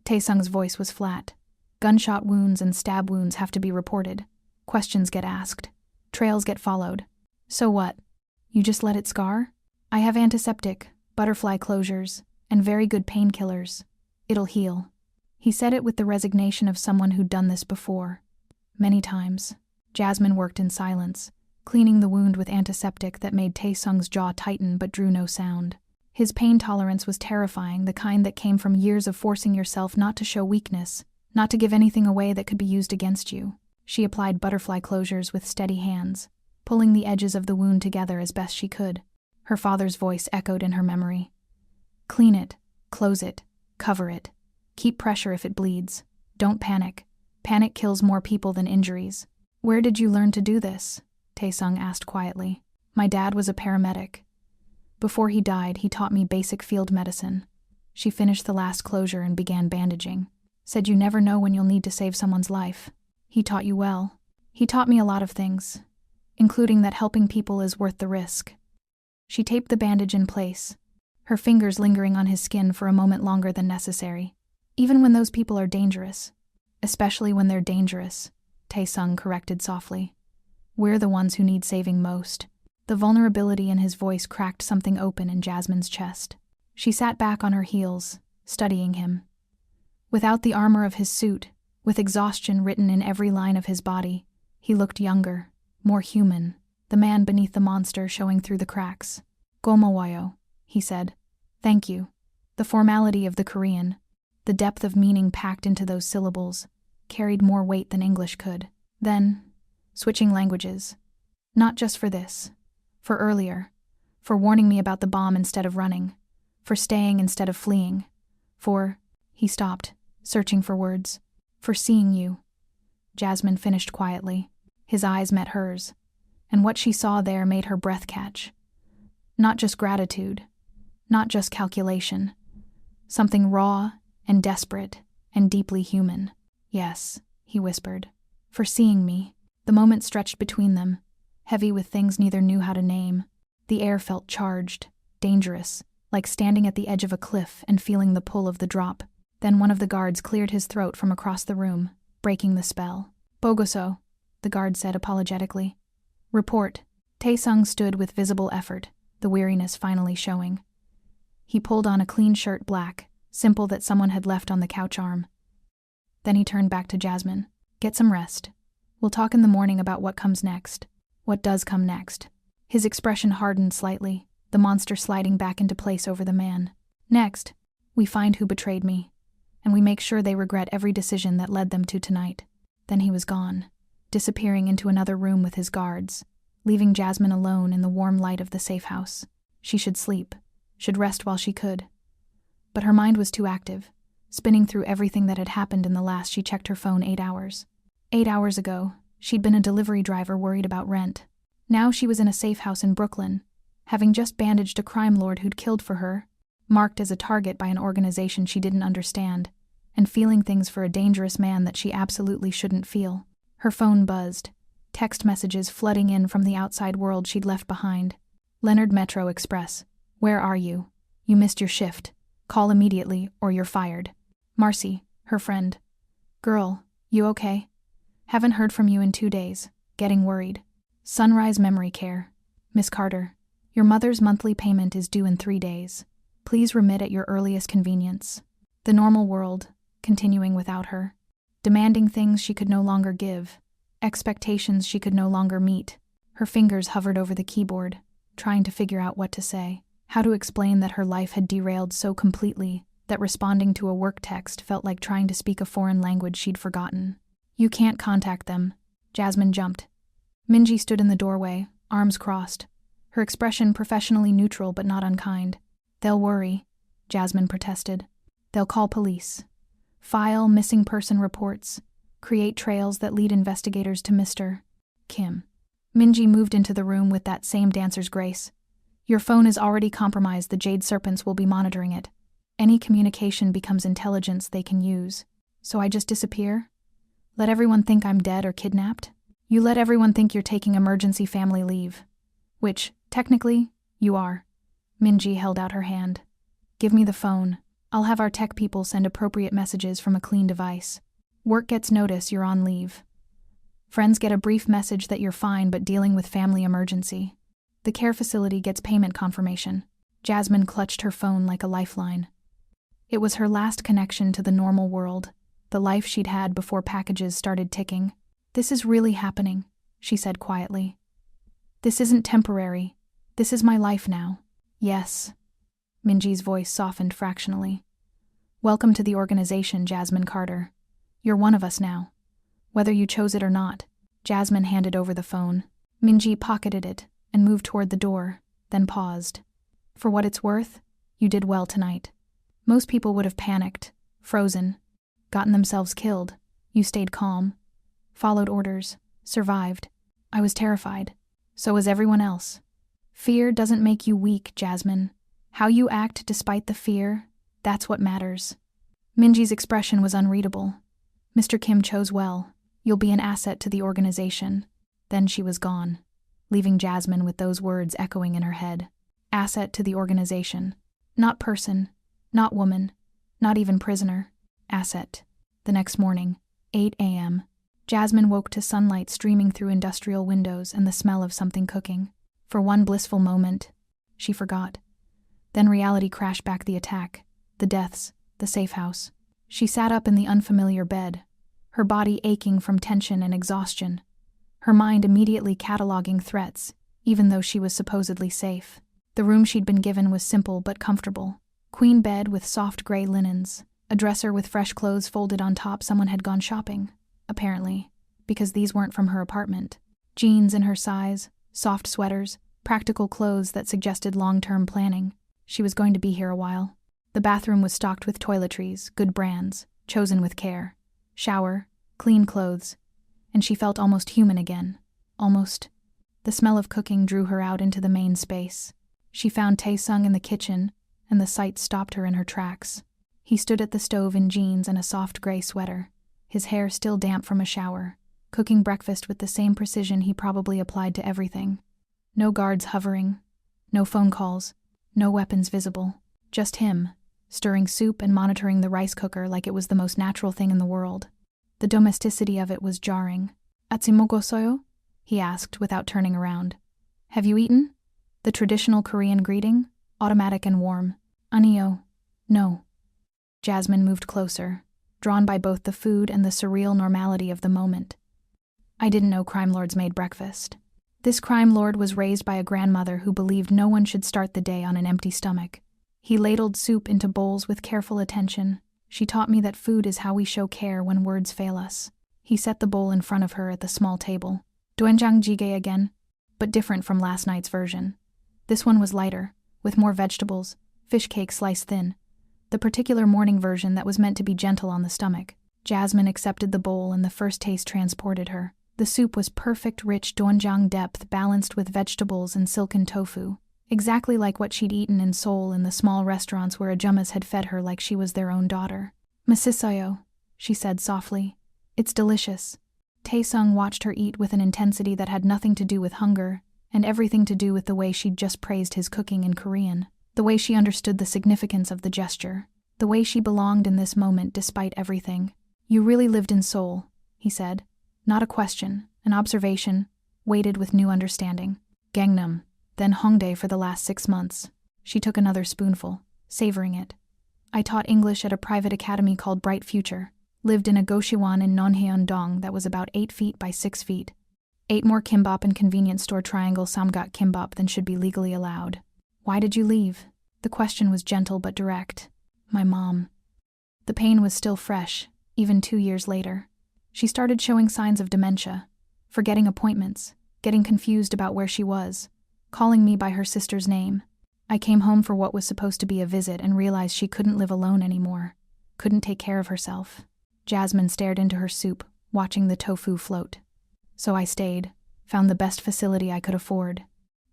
Taesung's voice was flat. "Gunshot wounds and stab wounds have to be reported. Questions get asked. Trails get followed. So what? You just let it scar? I have antiseptic, butterfly closures, and very good painkillers. It'll heal." He said it with the resignation of someone who'd done this before. Many times. Jasmine worked in silence, cleaning the wound with antiseptic that made Taesung's jaw tighten but drew no sound. His pain tolerance was terrifying, the kind that came from years of forcing yourself not to show weakness, not to give anything away that could be used against you. She applied butterfly closures with steady hands, pulling the edges of the wound together as best she could. Her father's voice echoed in her memory. "Clean it, close it, cover it. Keep pressure if it bleeds. Don't panic. Panic kills more people than injuries." "Where did you learn to do this?" Taesung asked quietly. "My dad was a paramedic. Before he died, he taught me basic field medicine." She finished the last closure and began bandaging. "Said you never know when you'll need to save someone's life. He taught you well. He taught me a lot of things, including that helping people is worth the risk." She taped the bandage in place, her fingers lingering on his skin for a moment longer than necessary. "Even when those people are dangerous. Especially when they're dangerous," Taesung corrected softly. "We're the ones who need saving most." The vulnerability in his voice cracked something open in Jasmine's chest. She sat back on her heels, studying him. Without the armor of his suit, with exhaustion written in every line of his body, he looked younger, more human, the man beneath the monster showing through the cracks. "Gomawayo," he said. "Thank you." The formality of the Korean, the depth of meaning packed into those syllables, carried more weight than English could. Then, switching languages. "Not just for this. For earlier. For warning me about the bomb instead of running. For staying instead of fleeing. For—" He stopped, searching for words. "For seeing you." Jasmine finished quietly. His eyes met hers, and what she saw there made her breath catch. Not just gratitude, not just calculation. Something raw and desperate and deeply human. "Yes," he whispered. "For seeing me." The moment stretched between them, heavy with things neither knew how to name. The air felt charged, dangerous, like standing at the edge of a cliff and feeling the pull of the drop. Then one of the guards cleared his throat from across the room, breaking the spell. "Bogoso," the guard said apologetically. "Report." Taesung stood with visible effort, the weariness finally showing. He pulled on a clean shirt, black, simple, that someone had left on the couch arm. Then he turned back to Jasmine. "Get some rest. We'll talk in the morning about what comes next. What does come next." His expression hardened slightly, the monster sliding back into place over the man. "Next, we find who betrayed me, and we make sure they regret every decision that led them to tonight." Then he was gone, disappearing into another room with his guards, leaving Jasmine alone in the warm light of the safe house. She should sleep, should rest while she could. But her mind was too active, spinning through everything that had happened in the last she checked her phone 8 hours. 8 hours ago, she'd been a delivery driver worried about rent. Now she was in a safe house in Brooklyn, having just bandaged a crime lord who'd killed for her, marked as a target by an organization she didn't understand, and feeling things for a dangerous man that she absolutely shouldn't feel. Her phone buzzed, text messages flooding in from the outside world she'd left behind. "Leonard Metro Express. Where are you? You missed your shift. Call immediately or you're fired. Marcy," her friend. "Girl, you okay? Haven't heard from you in 2 days. Getting worried. Sunrise Memory Care. Miss Carter, your mother's monthly payment is due in 3 days. Please remit at your earliest convenience." The normal world, continuing without her. Demanding things she could no longer give. Expectations she could no longer meet. Her fingers hovered over the keyboard, trying to figure out what to say, how to explain that her life had derailed so completely that responding to a work text felt like trying to speak a foreign language she'd forgotten. "You can't contact them." Jasmine jumped. Minji stood in the doorway, arms crossed, her expression professionally neutral but not unkind. "They'll worry," Jasmine protested. "They'll call police. File missing person reports. Create trails that lead investigators to Mr. Kim." Minji moved into the room with that same dancer's grace. "Your phone is already compromised. The Jade Serpents will be monitoring it. Any communication becomes intelligence they can use. So I just disappear? Let everyone think I'm dead or kidnapped? You let everyone think you're taking emergency family leave. Which, technically, you are." Minji held out her hand. "Give me the phone. I'll have our tech people send appropriate messages from a clean device. Work gets notice you're on leave. Friends get a brief message that you're fine but dealing with family emergency. The care facility gets payment confirmation." Jasmine clutched her phone like a lifeline. It was her last connection to the normal world, the life she'd had before packages started ticking. "This is really happening," she said quietly. "This isn't temporary. This is my life now." "Yes." Minji's voice softened fractionally. "Welcome to the organization, Jasmine Carter. You're one of us now. Whether you chose it or not." Jasmine handed over the phone. Minji pocketed it and moved toward the door, then paused. "For what it's worth, you did well tonight. Most people would have panicked, frozen, gotten themselves killed. You stayed calm, followed orders, survived. I was terrified. So was everyone else. Fear doesn't make you weak, Jasmine. How you act despite the fear, that's what matters." Minji's expression was unreadable. "Mr. Kim chose well. You'll be an asset to the organization." Then she was gone, leaving Jasmine with those words echoing in her head. Asset to the organization. Not person, not woman, not even prisoner. Asset. The next morning, 8 a.m., Jasmine woke to sunlight streaming through industrial windows and the smell of something cooking. For one blissful moment, she forgot. Then reality crashed back: the attack, the deaths, the safe house. She sat up in the unfamiliar bed, her body aching from tension and exhaustion, her mind immediately cataloging threats, even though she was supposedly safe. The room she'd been given was simple but comfortable. Queen bed with soft gray linens, a dresser with fresh clothes folded on top. Someone had gone shopping, apparently, because these weren't from her apartment. Jeans in her size, soft sweaters, practical clothes that suggested long-term planning. She was going to be here a while. The bathroom was stocked with toiletries, good brands, chosen with care. Shower, clean clothes, and she felt almost human again. Almost. The smell of cooking drew her out into the main space. She found Taesung in the kitchen, and the sight stopped her in her tracks. He stood at the stove in jeans and a soft gray sweater, his hair still damp from a shower, cooking breakfast with the same precision he probably applied to everything. No guards hovering, No phone calls, no weapons visible. Just him, stirring soup and monitoring the rice cooker like it was the most natural thing in the world. The domesticity of it was jarring. "Atsi mogosoyo?" he asked without turning around. "Have you eaten?" The traditional Korean greeting, automatic and warm. "Anio." "No." Jasmine moved closer, drawn by both the food and the surreal normality of the moment. "I didn't know crime lords made breakfast." This crime lord was raised by a grandmother who believed no one should start the day on an empty stomach. He ladled soup into bowls with careful attention. She taught me that food is how we show care when words fail us. He set the bowl in front of her at the small table. "Doenjang jjigae again," but different from last night's version. This one was lighter, with more vegetables, fish cake sliced thin. The particular morning version that was meant to be gentle on the stomach. Jasmine accepted the bowl and the first taste transported her. The soup was perfect, rich doenjang depth balanced with vegetables and silken tofu. Exactly like what she'd eaten in Seoul in the small restaurants where ajumas had fed her like she was their own daughter. "Masisayo," she said softly. "It's delicious." Taesung watched her eat with an intensity that had nothing to do with hunger, and everything to do with the way she'd just praised his cooking in Korean, the way she understood the significance of the gesture, the way she belonged in this moment despite everything. "You really lived in Seoul," he said. Not a question, an observation, weighted with new understanding. "Gangnam, then Hongdae for the last 6 months." She took another spoonful, savoring it. "I taught English at a private academy called Bright Future. Lived in a goshiwon in Nonhaeon-dong that was about 8 feet by 6 feet. Ate more kimbap and convenience store triangle samgak kimbap than should be legally allowed." "Why did you leave?" The question was gentle but direct. "My mom." The pain was still fresh, even 2 years later. She started showing signs of dementia, forgetting appointments, getting confused about where she was, calling me by her sister's name. I came home for what was supposed to be a visit and realized she couldn't live alone anymore, couldn't take care of herself. Jasmine stared into her soup, watching the tofu float. "So I stayed, found the best facility I could afford.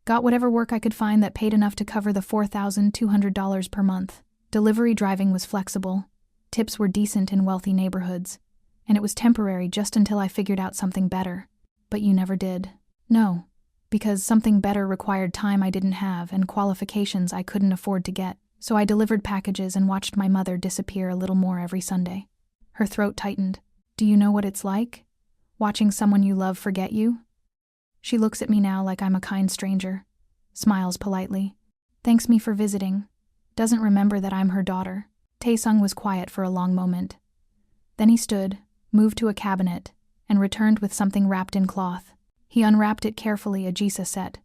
Got whatever work I could find that paid enough to cover the $4,200 per month. Delivery driving was flexible. Tips were decent in wealthy neighborhoods. And it was temporary just until I figured out something better." "But you never did." "No, because something better required time I didn't have and qualifications I couldn't afford to get. So I delivered packages and watched my mother disappear a little more every Sunday." Her throat tightened. "Do you know what it's like? Watching someone you love forget you?" She looks at me now like I'm a kind stranger, smiles politely, thanks me for visiting, doesn't remember that I'm her daughter. Taesung was quiet for a long moment. Then he stood, moved to a cabinet, and returned with something wrapped in cloth. He unwrapped it carefully, a jisa set.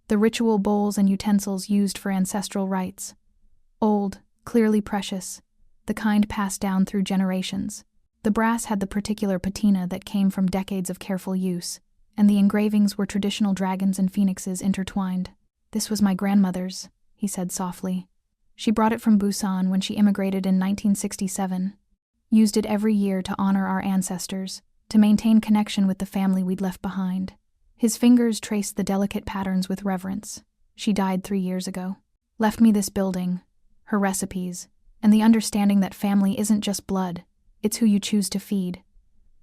The ritual bowls and utensils used for ancestral rites. Old, clearly precious, the kind passed down through generations. The brass had the particular patina that came from decades of careful use, and the engravings were traditional dragons and phoenixes intertwined. "This was my grandmother's," he said softly. "She brought it from Busan when she immigrated in 1967. Used it every year to honor our ancestors, to maintain connection with the family we'd left behind." His fingers traced the delicate patterns with reverence. "She died 3 years ago. Left me this building, her recipes, and the understanding that family isn't just blood, it's who you choose to feed,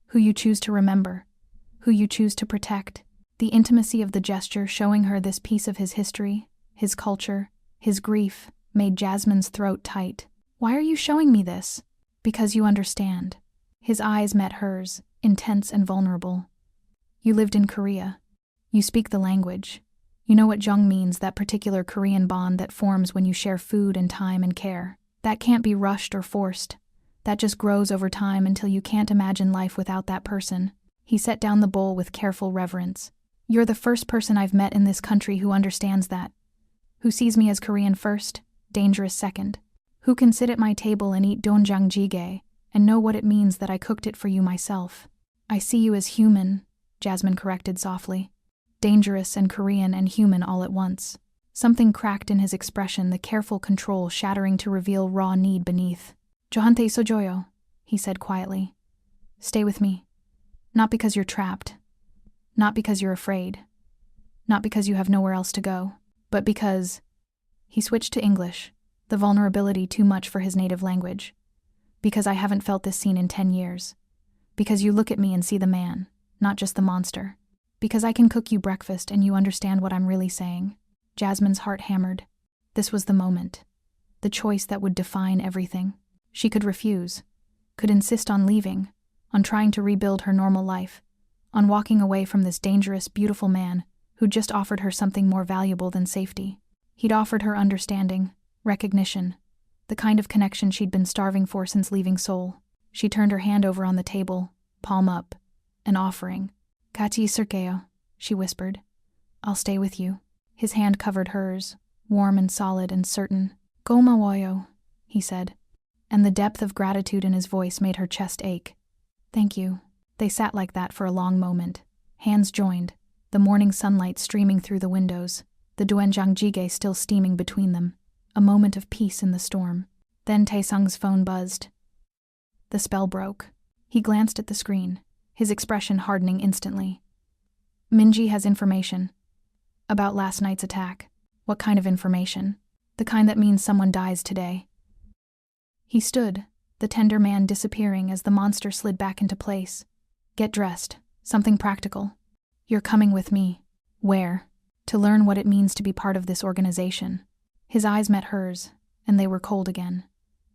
who you choose to remember, who you choose to protect." The intimacy of the gesture showing her this piece of his history, his culture, his grief, made Jasmine's throat tight. "Why are you showing me this?" "Because you understand." His eyes met hers, intense and vulnerable. "You lived in Korea. You speak the language. You know what jung means, that particular Korean bond that forms when you share food and time and care. That can't be rushed or forced. That just grows over time until you can't imagine life without that person." He set down the bowl with careful reverence. "You're the first person I've met in this country who understands that. Who sees me as Korean first, dangerous second. Who can sit at my table and eat doenjang jjigae and know what it means that I cooked it for you myself. I see you as human," Jasmine corrected softly. "Dangerous and Korean and human all at once." Something cracked in his expression, the careful control shattering to reveal raw need beneath. "Johante sojoyo," he said quietly. "Stay with me. Not because you're trapped. Not because you're afraid. Not because you have nowhere else to go. But because—" He switched to English, the vulnerability too much for his native language. "Because I haven't felt this scene in 10 years. Because you look at me and see the man, not just the monster. Because I can cook you breakfast and you understand what I'm really saying." Jasmine's heart hammered. This was the moment. The choice that would define everything. She could refuse, could insist on leaving, on trying to rebuild her normal life, on walking away from this dangerous, beautiful man who'd just offered her something more valuable than safety. He'd offered her understanding, recognition, the kind of connection she'd been starving for since leaving Seoul. She turned her hand over on the table, palm up, an offering. "같이 있을게요," she whispered. "I'll stay with you." His hand covered hers, warm and solid and certain. "고마워요," he said, and the depth of gratitude in his voice made her chest ache. "Thank you." They sat like that for a long moment, hands joined, the morning sunlight streaming through the windows, the doenjangjjigae still steaming between them, a moment of peace in the storm. Then Taesung's phone buzzed. The spell broke. He glanced at the screen, his expression hardening instantly. "Minji has information. About last night's attack." "What kind of information?" "The kind that means someone dies today." He stood, the tender man disappearing as the monster slid back into place. "Get dressed. Something practical. You're coming with me." "Where?" "To learn what it means to be part of this organization." His eyes met hers, and they were cold again,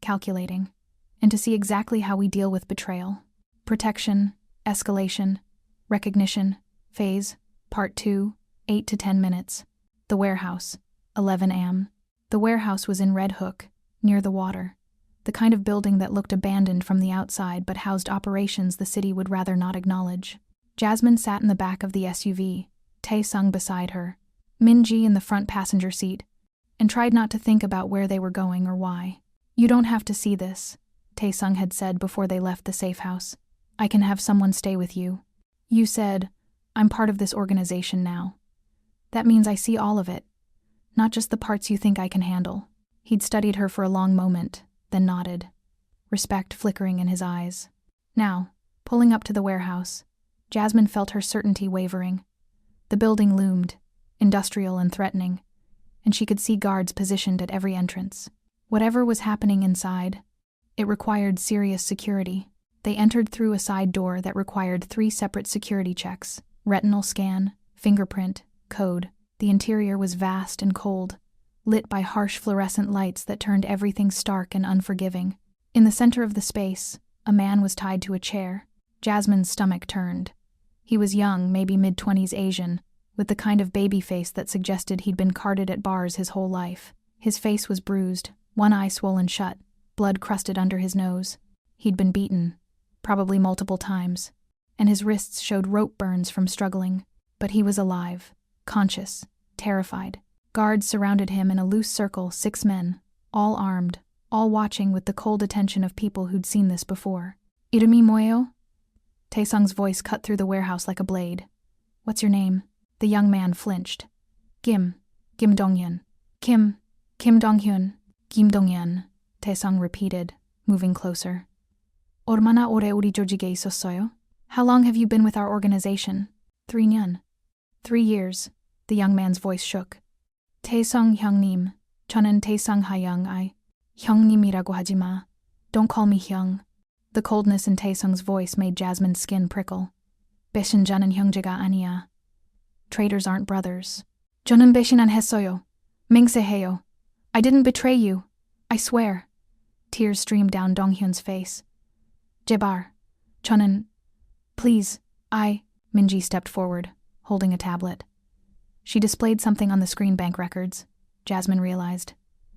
calculating, and to see exactly how we deal with betrayal. Protection, escalation, recognition, phase, part 2, 8 to 10 minutes. The warehouse, 11 am. The warehouse was in Red Hook, near the water. The kind of building that looked abandoned from the outside but housed operations the city would rather not acknowledge. Jasmine sat in the back of the SUV, Taesung beside her, Minji in the front passenger seat, and tried not to think about where they were going or why. "You don't have to see this," Taesung had said before they left the safe house. "I can have someone stay with you. You said, I'm part of this organization now. That means I see all of it, not just the parts you think I can handle." He'd studied her for a long moment, then nodded, respect flickering in his eyes. Now, pulling up to the warehouse, Jasmine felt her certainty wavering. The building loomed, industrial and threatening, and she could see guards positioned at every entrance. Whatever was happening inside, it required serious security. They entered through a side door that required 3 separate security checks: retinal scan, fingerprint, code. The interior was vast and cold, lit by harsh fluorescent lights that turned everything stark and unforgiving. In the center of the space, a man was tied to a chair. Jasmine's stomach turned. He was young, maybe mid-20s Asian, with the kind of baby face that suggested he'd been carted at bars his whole life. His face was bruised, one eye swollen shut, blood crusted under his nose. He'd been beaten, probably multiple times, and his wrists showed rope burns from struggling. But he was alive, conscious, terrified. Guards surrounded him in a loose circle, 6 men, all armed, all watching with the cold attention of people who'd seen this before. "Irumi Moyo?" Taesung's voice cut through the warehouse like a blade. "What's your name?" The young man flinched. Kim Donghyun. Kim Donghyun, Kim Donghyun," Taesung repeated, moving closer. "얼마나 오래 우리 조직에 있었어요?" "How long have you been with our organization?" 3년. 3 years. The young man's voice shook. "Taesung 형님, 저는 Taesung 하영. 형님이라고 하지 마. Don't call me hyung." The coldness in Taesung's voice made Jasmine's skin prickle. 배신자는 형제가 아니야. Traitors aren't brothers. 저는 배신 안 했어요. 맹세해요. I didn't betray you. I swear. Tears streamed down Donghyun's face. 제발. 저는. Please. Minji stepped forward, holding a tablet. She displayed something on the screen. Bank records, Jasmine realized.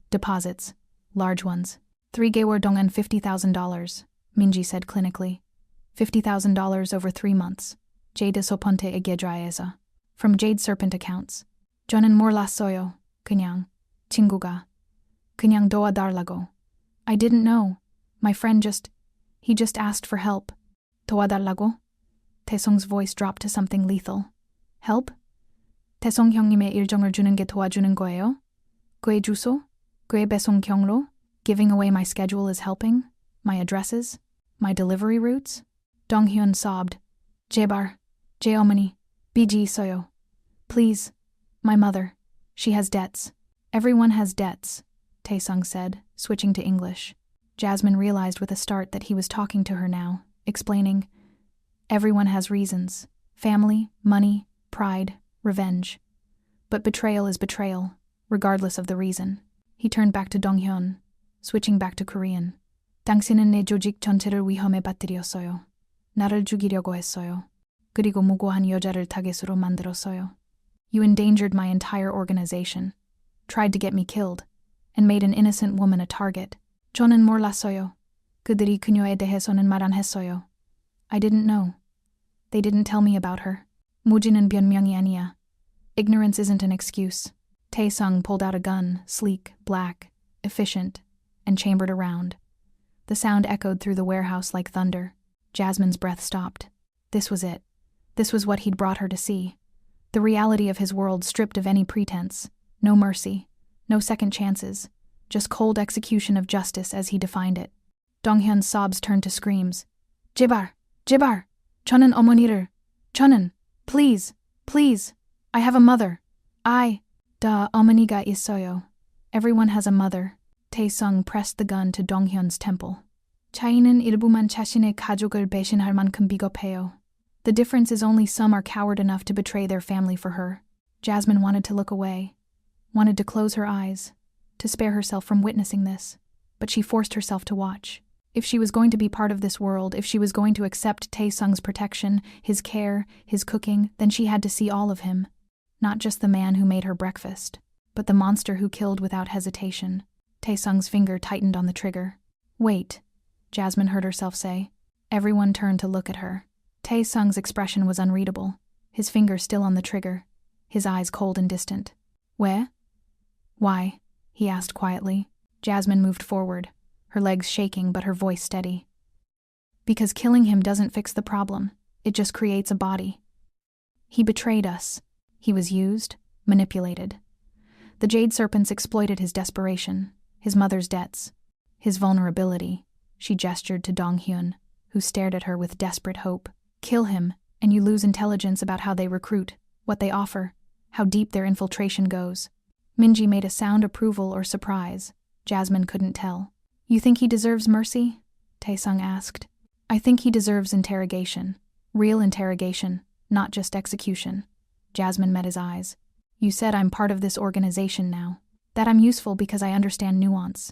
Deposits. Large ones. 3 개월 동안 $50,000, Minji said clinically. $50,000 over 3 months. Jade Soponte Egedraeza. From Jade Serpent accounts. 저는 몰랐어요. 그냥. 친구가. 그냥 도와달라고. I didn't know. My friend he just asked for help. 도와달라고? Taesung's voice dropped to something lethal. Help? 태송 형님의 일정을 주는 게 도와주는 거예요? 그의 주소? 그의 배송 경로? Giving away my schedule is helping? My addresses? My delivery routes? Donghyun sobbed. 제발, 제 어머니, 빚이 있어요. Please, my mother. She has debts. Everyone has debts, Taesung said, switching to English. Jasmine realized with a start that he was talking to her now, explaining, everyone has reasons. Family, money, pride, revenge. But betrayal is betrayal, regardless of the reason. He turned back to Donghyun, switching back to Korean. 당신은 내 조직 전체를 위험에 빠뜨렸어요. 나를 죽이려고 했어요. 그리고 무고한 여자를 타겟으로 만들었어요. You endangered my entire organization, tried to get me killed, and made an innocent woman a target. 저는 몰랐어요. 그들이 그녀에 대해서는 말 안 했어요. I didn't know. They didn't tell me about her. 무지는 변명이 아니야. Ignorance isn't an excuse. Taesung pulled out a gun, sleek, black, efficient, and chambered a round. The sound echoed through the warehouse like thunder. Jasmine's breath stopped. This was it. This was what he'd brought her to see. The reality of his world stripped of any pretense. No mercy. No second chances. Just cold execution of justice as he defined it. Donghyun's sobs turned to screams. 제발, 제발, 저는 어머니를, 저는, please, please, I have a mother. 다 어머니가 있어요. Everyone has a mother. Taesung pressed the gun to Donghyun's temple. 차이는 일부만 자신의 가족을 배신할 만큼 비겁해요. The difference is only some are coward enough to betray their family for her. Jasmine wanted to look away, wanted to close her eyes, to spare herself from witnessing this, but she forced herself to watch. If she was going to be part of this world, if she was going to accept Taesung's protection, his care, his cooking, then she had to see all of him. Not just the man who made her breakfast, but the monster who killed without hesitation. Taesung's finger tightened on the trigger. Wait, Jasmine heard herself say. Everyone turned to look at her. Taesung's expression was unreadable, his finger still on the trigger, his eyes cold and distant. Where? Why? He asked quietly. Jasmine moved forward, her legs shaking but her voice steady. Because killing him doesn't fix the problem, it just creates a body. He betrayed us. He was used, manipulated. The Jade Serpents exploited his desperation, his mother's debts, his vulnerability. She gestured to Donghyun, who stared at her with desperate hope. Kill him, and you lose intelligence about how they recruit, what they offer, how deep their infiltration goes. Minji made a sound approval or surprise. Jasmine couldn't tell. You think he deserves mercy? Taesung asked. I think he deserves interrogation. Real interrogation, not just execution. Jasmine met his eyes. You said I'm part of this organization now. That I'm useful because I understand nuance.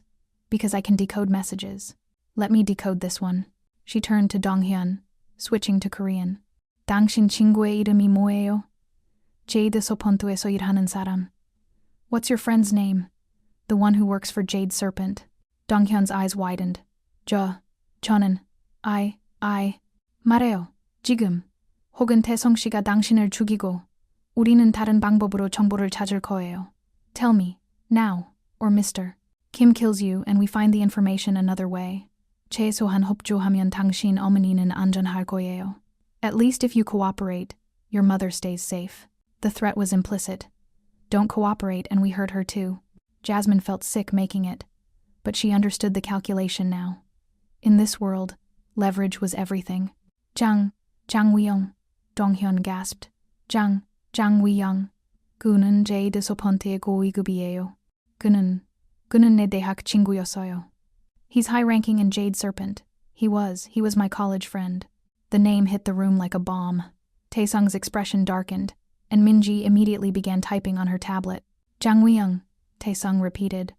Because I can decode messages. Let me decode this one. She turned to Donghyun, switching to Korean. 당신 친구의 이름이 뭐예요? 제이드 소폰트에서 일하는 사람. What's your friend's name? The one who works for Jade Serpent. Donghyun's eyes widened. 저는, 말해요. 지금. 혹은 태성 씨가 당신을 죽이고 우리는 다른 방법으로 정보를 찾을 거예요. Tell me, now, or Mr. Kim kills you and we find the information another way. 최소한 협조하면 당신 어머니는 안전할 거예요. At least if you cooperate, your mother stays safe. The threat was implicit. Don't cooperate and we hurt her too. Jasmine felt sick making it, but she understood the calculation now. In this world, leverage was everything. Jang Wi-young, Donghyun gasped. Jang Wi-young. 그는 제이드 소폰트의 고위급이에요. 그는 내 대학 친구였어요. He's high-ranking in Jade Serpent. He was my college friend. The name hit the room like a bomb. Taesung's expression darkened, and Minji immediately began typing on her tablet. Jang Wi-young, Taesung repeated.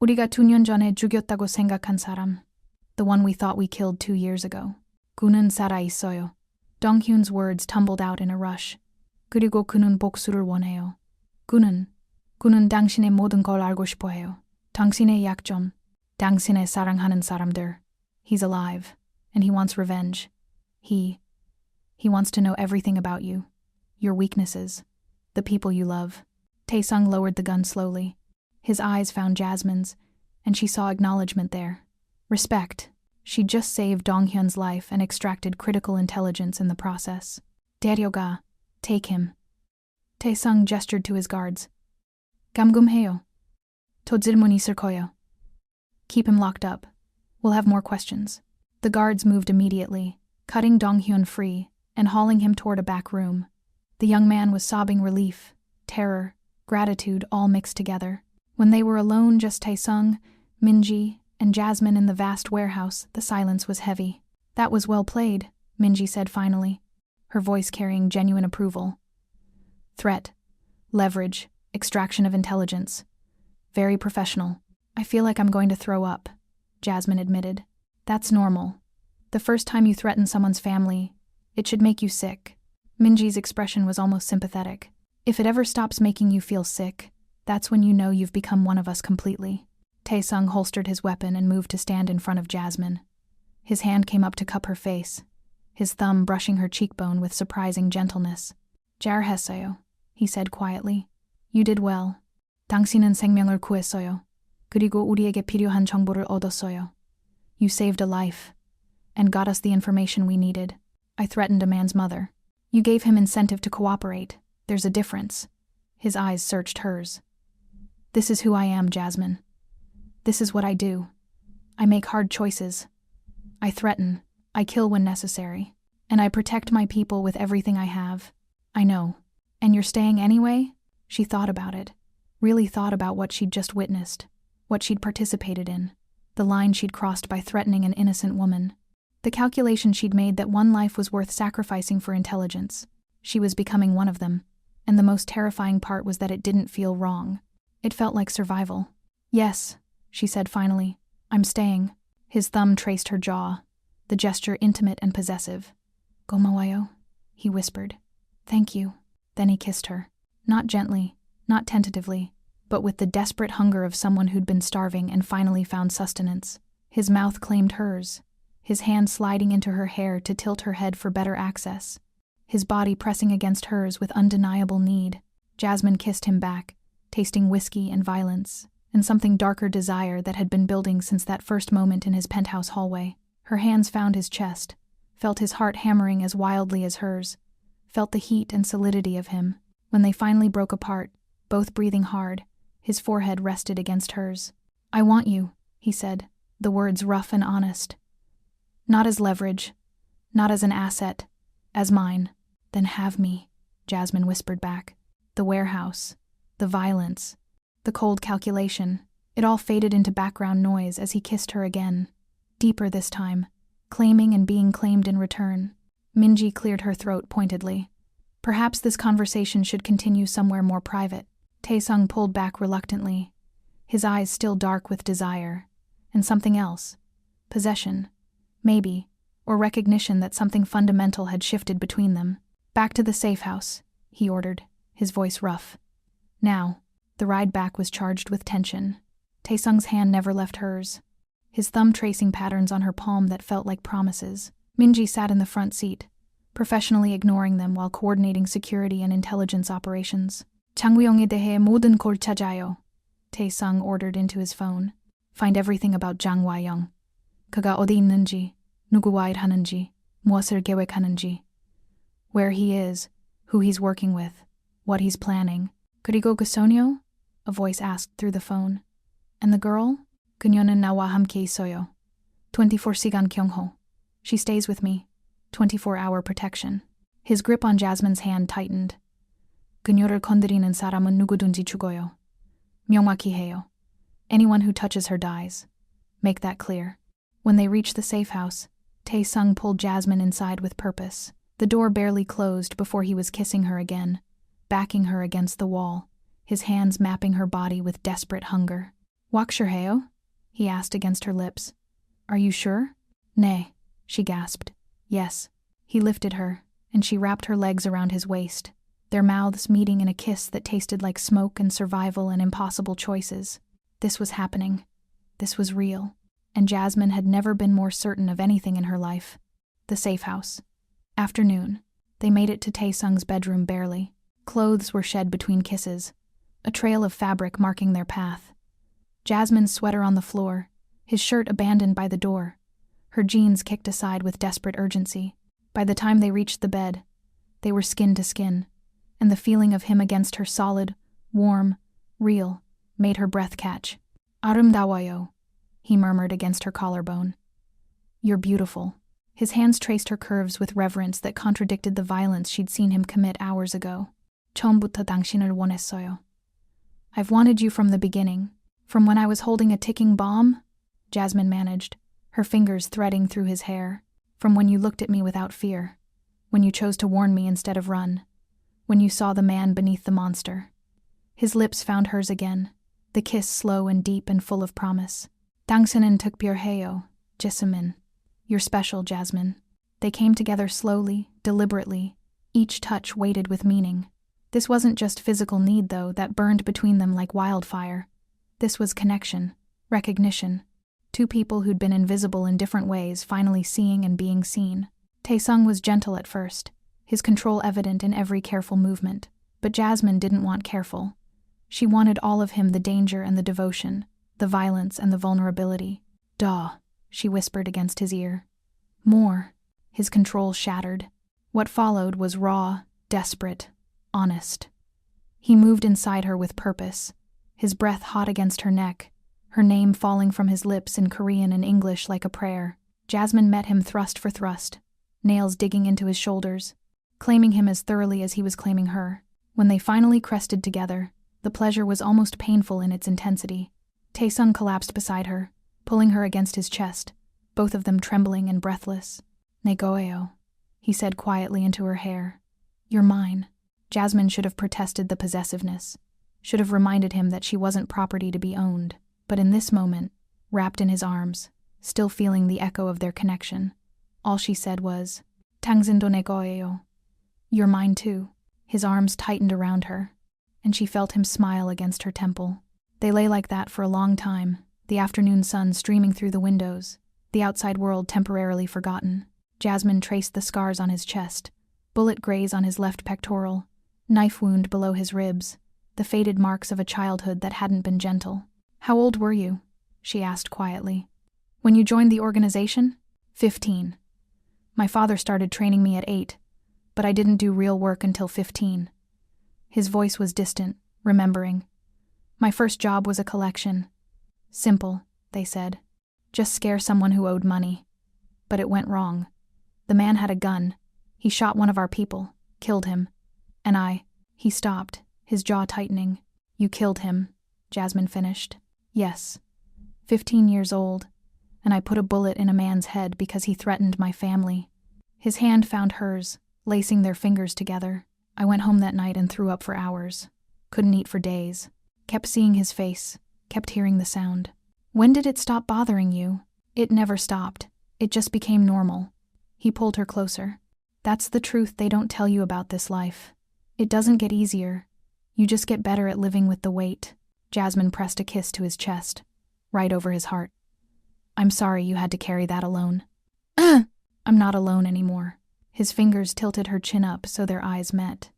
우리가 2년 전에 죽였다고 생각한 사람. The one we thought we killed 2 years ago. 그는 살아있어요. Donghyun's words tumbled out in a rush. 그리고 그는 복수를 원해요. 그는 당신의 모든 걸 알고 싶어해요. 당신의 약점, 당신의 사랑하는 사람들. He's alive, and he wants revenge. He wants to know everything about you, your weaknesses, the people you love. Taesung lowered the gun slowly. His eyes found Jasmine's, and she saw acknowledgement there. Respect. She'd just saved Donghyun's life and extracted critical intelligence in the process. 데려가. Take him. Taesung gestured to his guards. 감금해요. 더 질문 있을 거예요. Keep him locked up. We'll have more questions. The guards moved immediately, cutting Donghyun free and hauling him toward a back room. The young man was sobbing relief, terror, gratitude all mixed together. When they were alone, just Taesung, Minji, and Jasmine in the vast warehouse, the silence was heavy. That was well played, Minji said finally, her voice carrying genuine approval. Threat. Leverage, extraction of intelligence. Very professional. I feel like I'm going to throw up, Jasmine admitted. That's normal. The first time you threaten someone's family, it should make you sick. Minji's expression was almost sympathetic. If it ever stops making you feel sick, that's when you know you've become one of us completely. Taesung holstered his weapon and moved to stand in front of Jasmine. His hand came up to cup her face, his thumb brushing her cheekbone with surprising gentleness. 잘했어요, he said quietly. You did well. 당신은 생명을 구했어요. 그리고 우리에게 필요한 정보를 얻었어요. You saved a life, and got us the information we needed. I threatened a man's mother. You gave him incentive to cooperate. There's a difference. His eyes searched hers. This is who I am, Jasmine. This is what I do. I make hard choices. I threaten. I kill when necessary. And I protect my people with everything I have. I know. And you're staying anyway? She thought about it. Really thought about what she'd just witnessed. What she'd participated in. The line she'd crossed by threatening an innocent woman. The calculation she'd made that one life was worth sacrificing for intelligence. She was becoming one of them. And the most terrifying part was that it didn't feel wrong. It felt like survival. Yes, she said finally. I'm staying. His thumb traced her jaw, the gesture intimate and possessive. 고마워요, he whispered. Thank you. Then he kissed her. Not gently, not tentatively, but with the desperate hunger of someone who'd been starving and finally found sustenance. His mouth claimed hers, his hand sliding into her hair to tilt her head for better access. His body pressing against hers with undeniable need. Jasmine kissed him back, tasting whiskey and violence, and something darker desire that had been building since that first moment in his penthouse hallway. Her hands found his chest, felt his heart hammering as wildly as hers, felt the heat and solidity of him. When they finally broke apart, both breathing hard, his forehead rested against hers. I want you, he said, the words rough and honest. Not as leverage, not as an asset, as mine. Then have me, Jasmine whispered back. The warehouse, the violence, the cold calculation, it all faded into background noise as he kissed her again. Deeper this time, claiming and being claimed in return. Minji cleared her throat pointedly. Perhaps this conversation should continue somewhere more private. Taesung pulled back reluctantly, his eyes still dark with desire. And something else. Possession. Maybe. Or recognition that something fundamental had shifted between them. Back to the safe house, he ordered, his voice rough. Now, the ride back was charged with tension. Taesung's hand never left hers, his thumb tracing patterns on her palm that felt like promises. Minji sat in the front seat, professionally ignoring them while coordinating security and intelligence operations. 장우영에 대해 모든 걸 찾아요, Taesung ordered into his phone. Find everything about Jang Hwa-young. 그가 어디 있는지, 누구와 일하는지, 무엇을 계획하는지. Where he is, who he's working with, what he's planning. 그리고 그 소녀? A voice asked through the phone. And the girl? 그녀는 나와 함께 있어요. 24시간 경호. She stays with me. 24-hour protection. His grip on Jasmine's hand tightened. 그녀를 건드리는 사람은 누구든지 죽어요. 명확히 해요. Anyone who touches her dies. Make that clear. When they reached the safe house, Taesung pulled Jasmine inside with purpose. The door barely closed before he was kissing her again, backing her against the wall, his hands mapping her body with desperate hunger. 확실해요? He asked against her lips. Are you sure? 네, she gasped. Yes. He lifted her, and she wrapped her legs around his waist, their mouths meeting in a kiss that tasted like smoke and survival and impossible choices. This was happening. This was real. And Jasmine had never been more certain of anything in her life. The safe house. Afternoon. They made it to Taesung's bedroom barely. Clothes were shed between kisses, a trail of fabric marking their path. Jasmine's sweater on the floor, his shirt abandoned by the door, her jeans kicked aside with desperate urgency. By the time they reached the bed, they were skin to skin, and the feeling of him against her solid, warm, real, made her breath catch. 아름다워요, he murmured against her collarbone. You're beautiful. His hands traced her curves with reverence that contradicted the violence she'd seen him commit hours ago. 처음부터 당신을 원했어요. I've wanted you from the beginning. From when I was holding a ticking bomb? Jasmine managed, her fingers threading through his hair. From when you looked at me without fear. When you chose to warn me instead of run. When you saw the man beneath the monster. His lips found hers again, the kiss slow and deep and full of promise. 당신은 특별해요, Jasmine. You're special, Jasmine. They came together slowly, deliberately, each touch weighted with meaning. This wasn't just physical need, though, that burned between them like wildfire. This was connection, recognition. Two people who'd been invisible in different ways finally seeing and being seen. Taesung was gentle at first, his control evident in every careful movement. But Jasmine didn't want careful. She wanted all of him, the danger and the devotion, the violence and the vulnerability. Duh, she whispered against his ear. More. His control shattered. What followed was raw, desperate, honest. He moved inside her with purpose, his breath hot against her neck, her name falling from his lips in Korean and English like a prayer. Jasmine met him thrust for thrust, nails digging into his shoulders, claiming him as thoroughly as he was claiming her. When they finally crested together, the pleasure was almost painful in its intensity. Taesung collapsed beside her, pulling her against his chest, both of them trembling and breathless. Negoeo, he said quietly into her hair. You're mine. Jasmine should have protested the possessiveness, should have reminded him that she wasn't property to be owned. But in this moment, wrapped in his arms, still feeling the echo of their connection, all she said was, 당신도 내거예요. You're mine too. His arms tightened around her, and she felt him smile against her temple. They lay like that for a long time, the afternoon sun streaming through the windows, the outside world temporarily forgotten. Jasmine traced the scars on his chest, bullet graze on his left pectoral, knife wound below his ribs, the faded marks of a childhood that hadn't been gentle. How old were you? She asked quietly. When you joined the organization? 15. My father started training me at 8, but I didn't do real work until 15. His voice was distant, remembering. My first job was a collection. Simple, they said. Just scare someone who owed money. But it went wrong. The man had a gun. He shot one of our people, killed him. And he stopped, his jaw tightening. You killed him, Jasmine finished. Yes. 15 years old, and I put a bullet in a man's head because he threatened my family. His hand found hers, lacing their fingers together. I went home that night and threw up for hours. Couldn't eat for days. Kept seeing his face, kept hearing the sound. When did it stop bothering you? It never stopped. It just became normal. He pulled her closer. That's the truth they don't tell you about this life. It doesn't get easier. You just get better at living with the weight. Jasmine pressed a kiss to his chest, right over his heart. I'm sorry you had to carry that alone. I'm not alone anymore. His fingers tilted her chin up so their eyes met.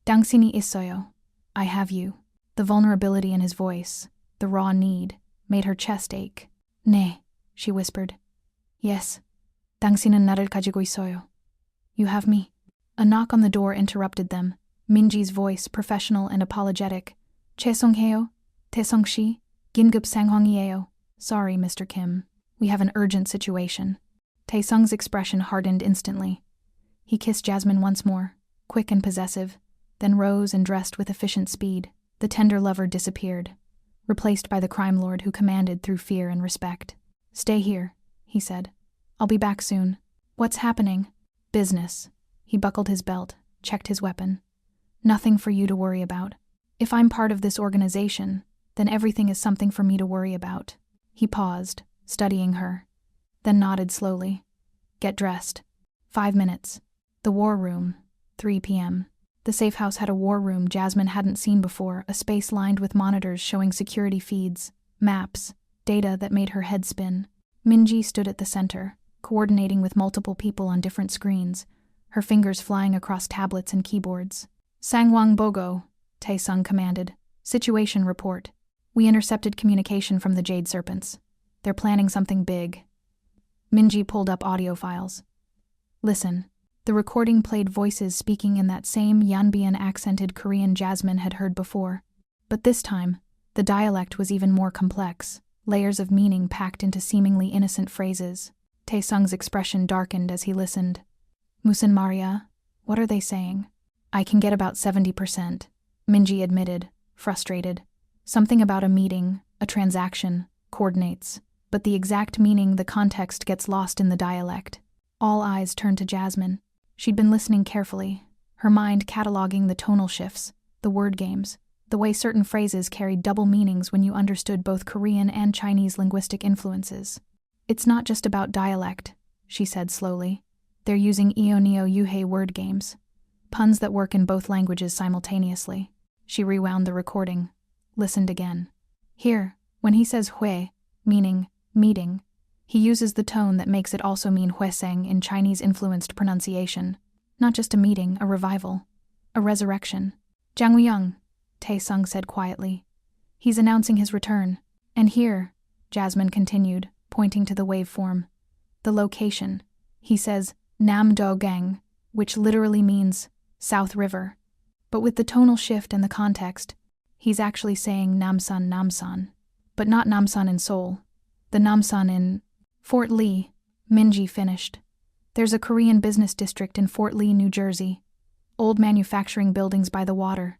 당신이 있어요. I have you. The vulnerability in his voice, the raw need, made her chest ache. 네, she whispered. Yes. 당신은 나를 가지고 있어요. You have me. A knock on the door interrupted them. Minji's voice, professional and apologetic. 죄송해요, 태성 씨. 긴급 상황이에요. Sorry, Mr. Kim. We have an urgent situation. Taesung's expression hardened instantly. He kissed Jasmine once more, quick and possessive, then rose and dressed with efficient speed. The tender lover disappeared, replaced by the crime lord who commanded through fear and respect. Stay here, he said. I'll be back soon. What's happening? Business. He buckled his belt, checked his weapon. Nothing for you to worry about. If I'm part of this organization, then everything is something for me to worry about. He paused, studying her, then nodded slowly. Get dressed. 5 minutes. The war room. 3 p.m. The safe house had a war room Jasmine hadn't seen before, a space lined with monitors showing security feeds, maps, data that made her head spin. Minji stood at the center, coordinating with multiple people on different screens, her fingers flying across tablets and keyboards. Sangwang Bogo, Taesung commanded. Situation report. We intercepted communication from the Jade Serpents. They're planning something big. Minji pulled up audio files. Listen. The recording played voices speaking in that same Yanbian-accented Korean Jasmine had heard before. But this time, the dialect was even more complex, layers of meaning packed into seemingly innocent phrases. Taesung's expression darkened as he listened. Musin Maria, what are they saying? I can get about 70%, Minji admitted, frustrated. Something about a meeting, a transaction, coordinates. But the exact meaning, the context gets lost in the dialect. All eyes turned to Jasmine. She'd been listening carefully, her mind cataloging the tonal shifts, the word games, The way certain phrases carried double meanings when you understood both Korean and Chinese linguistic influences. It's not just about dialect, she said slowly. They're using Eoneo Yuhei word games. Puns that work in both languages simultaneously. She rewound the recording. Listened again. Here, when he says hui, meaning meeting, he uses the tone that makes it also mean hueseng in Chinese-influenced pronunciation. Not just a meeting, a revival. A resurrection. Jiangyang, Tae-sung said quietly. He's announcing his return. And here, Jasmine continued, pointing to the waveform. The location. He says Nam-do-gang, which literally means South River. But with the tonal shift and the context, he's actually saying Namsan Namsan. But not Namsan in Seoul. The Namsan in Fort Lee, Minji finished. There's a Korean business district in Fort Lee, New Jersey. Old manufacturing buildings by the water.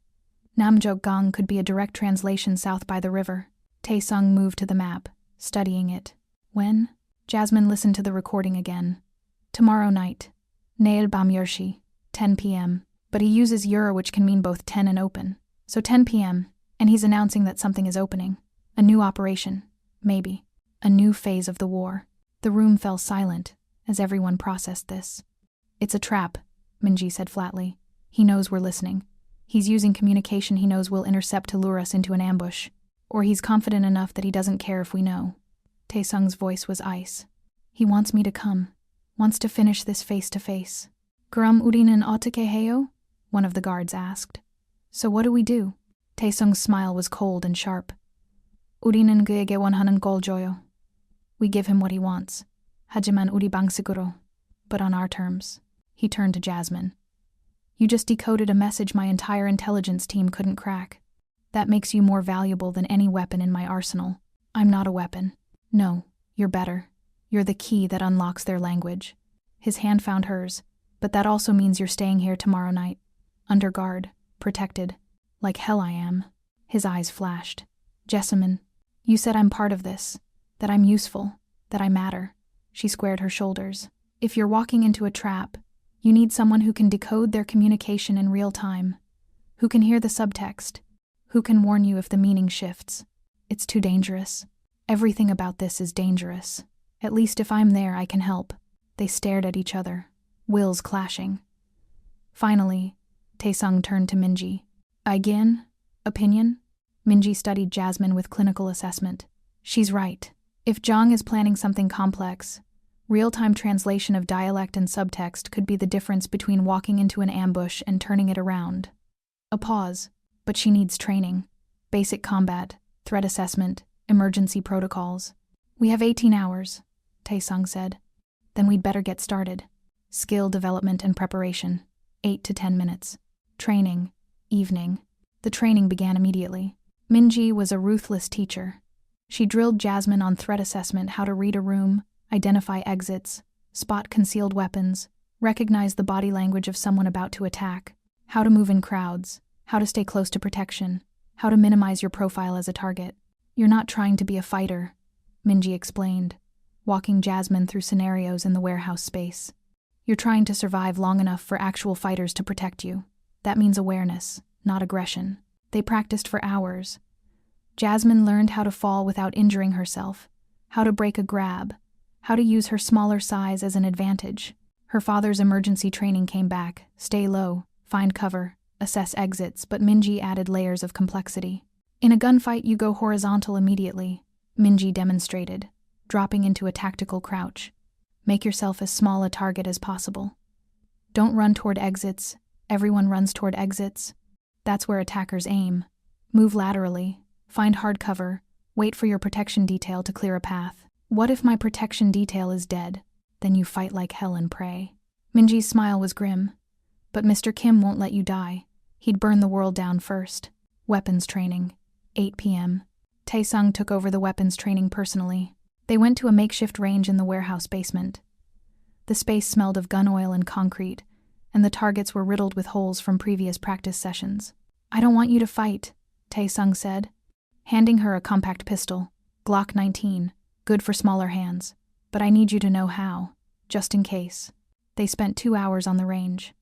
Namjok-gang could be a direct translation south by the river. Tae-sung moved to the map, studying it. When? Jasmine listened to the recording again. Tomorrow night. Neil bam yershi, 10 p.m. But he uses yur, which can mean both 10 and open. So 10 p.m., and he's announcing that something is opening. A new operation. Maybe. A new phase of the war. The room fell silent as everyone processed this. It's a trap, Minji said flatly. He knows we're listening. He's using communication he knows will intercept to lure us into an ambush. Or he's confident enough that he doesn't care if we know. Tae-sung's voice was ice. He wants me to come. Wants to finish this face-to-face. Grum urinen otake heyo? One of the guards asked. So what do we do? Tae-sung's smile was cold and sharp. Urinen 그에게 원하는 걸 줘요. We give him what he wants. 하지만 우리 방식으로. But on our terms. He turned to Jasmine. You just decoded a message my entire intelligence team couldn't crack. That makes you more valuable than any weapon in my arsenal. I'm not a weapon. No, you're better. You're the key that unlocks their language. His hand found hers, but that also means you're staying here tomorrow night. Under guard, protected. Like hell I am. His eyes flashed. Jessamine, you said I'm part of this. That I'm useful. That I matter. She squared her shoulders. If you're walking into a trap, you need someone who can decode their communication in real time. Who can hear the subtext. Who can warn you if the meaning shifts. It's too dangerous. Everything about this is dangerous. At least if I'm there, I can help. They stared at each other, wills clashing. Finally, Tae-sung turned to Minji. Again? Opinion? Minji studied Jasmine with clinical assessment. She's right. If Zhang is planning something complex, real-time translation of dialect and subtext could be the difference between walking into an ambush and turning it around. A pause, but she needs training. Basic combat, threat assessment, emergency protocols. We have 18 hours, Tae-sung said. Then we'd better get started. Skill development and preparation. 8 to 10 minutes. Training. Evening. The training began immediately. Minji was a ruthless teacher. She drilled Jasmine on threat assessment, how to read a room, identify exits, spot concealed weapons, recognize the body language of someone about to attack, how to move in crowds, how to stay close to protection, how to minimize your profile as a target. You're not trying to be a fighter, Minji explained, walking Jasmine through scenarios in the warehouse space. You're trying to survive long enough for actual fighters to protect you. That means awareness, not aggression. They practiced for hours. Jasmine learned how to fall without injuring herself, how to break a grab, how to use her smaller size as an advantage. Her father's emergency training came back, stay low, find cover, assess exits, but Minji added layers of complexity. In a gunfight, you go horizontal immediately, Minji demonstrated, dropping into a tactical crouch. Make yourself as small a target as possible. Don't run toward exits. Everyone runs toward exits. That's where attackers aim. Move laterally. Find hard cover. Wait for your protection detail to clear a path. What if my protection detail is dead? Then you fight like hell and pray. Minji's smile was grim. But Mr. Kim won't let you die. He'd burn the world down first. Weapons training. 8 p.m. Tae-sung took over the weapons training personally. They went to a makeshift range in the warehouse basement. The space smelled of gun oil and concrete, and the targets were riddled with holes from previous practice sessions. I don't want you to fight, Tae-sung said, handing her a compact pistol, Glock 19, good for smaller hands. But I need you to know how, just in case. They spent 2 hours on the range.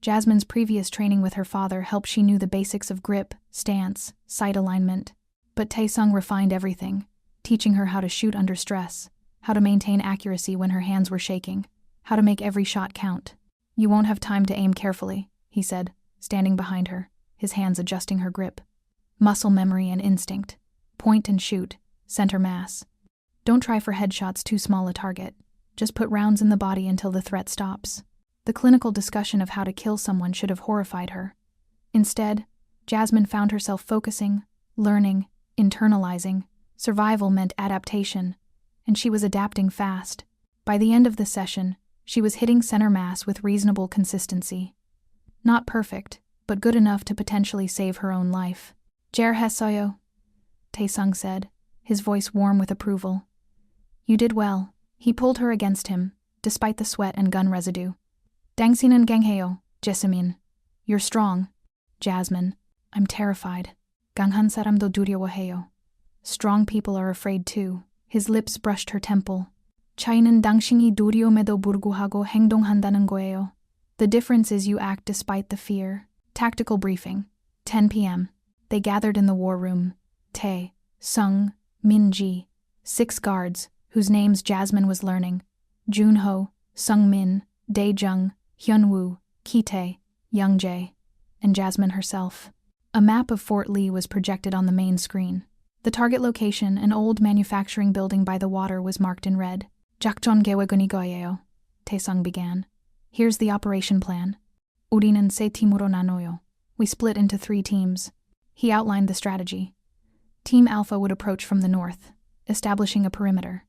Jasmine's previous training with her father helped she knew the basics of grip, stance, sight alignment. But Taesung refined everything, teaching her how to shoot under stress, how to maintain accuracy when her hands were shaking, how to make every shot count. "You won't have time to aim carefully," he said, standing behind her, his hands adjusting her grip. "Muscle memory and instinct. Point and shoot, center mass. Don't try for headshots too small a target. Just put rounds in the body until the threat stops." The clinical discussion of how to kill someone should have horrified her. Instead, Jasmine found herself focusing, learning, internalizing. Survival meant adaptation, and she was adapting fast. By the end of the session, she was hitting center mass with reasonable consistency. Not perfect, but good enough to potentially save her own life. "Jarhasoyo," Taesung said, his voice warm with approval. "You did well." He pulled her against him, despite the sweat and gun residue. "Dangsinan gangheo, Jasmine. You're strong." "Jasmine, I'm terrified." "Ganghan saramdo duryawaheo." "Strong people are afraid too." His lips brushed her temple. "Chainen dangshingi duryomedo burguhago 행동한다는 거예요. The difference is you act despite the fear." Tactical briefing. 10 p.m. They gathered in the war room. Tae, Sung, Min-ji. 6 guards, whose names Jasmine was learning. Junho, Sung-min, Dae-jung, Hyun-woo, Ki-tae, Young-jae, and Jasmine herself. A map of Fort Lee was projected on the main screen. The target location, an old manufacturing building by the water, was marked in red. "작전 계획은 이거예요," Taesung began. "Here's the operation plan. 우리는 세 팀으로 나눠요." We split into 3 teams. He outlined the strategy. Team Alpha would approach from the north, establishing a perimeter.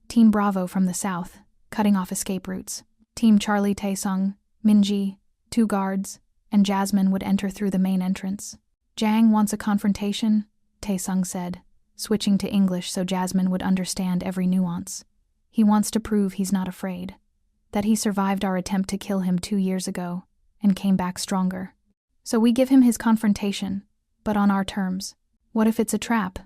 Team Bravo from the south, cutting off escape routes. Team Charlie, Taesung, Min-ji, 2 guards, and Jasmine would enter through the main entrance. "Jang wants a confrontation," Taesung said, switching to English so Jasmine would understand every nuance. "He wants to prove he's not afraid, that he survived our attempt to kill him 2 years ago and came back stronger. So we give him his confrontation, but on our terms." "What if it's a trap?"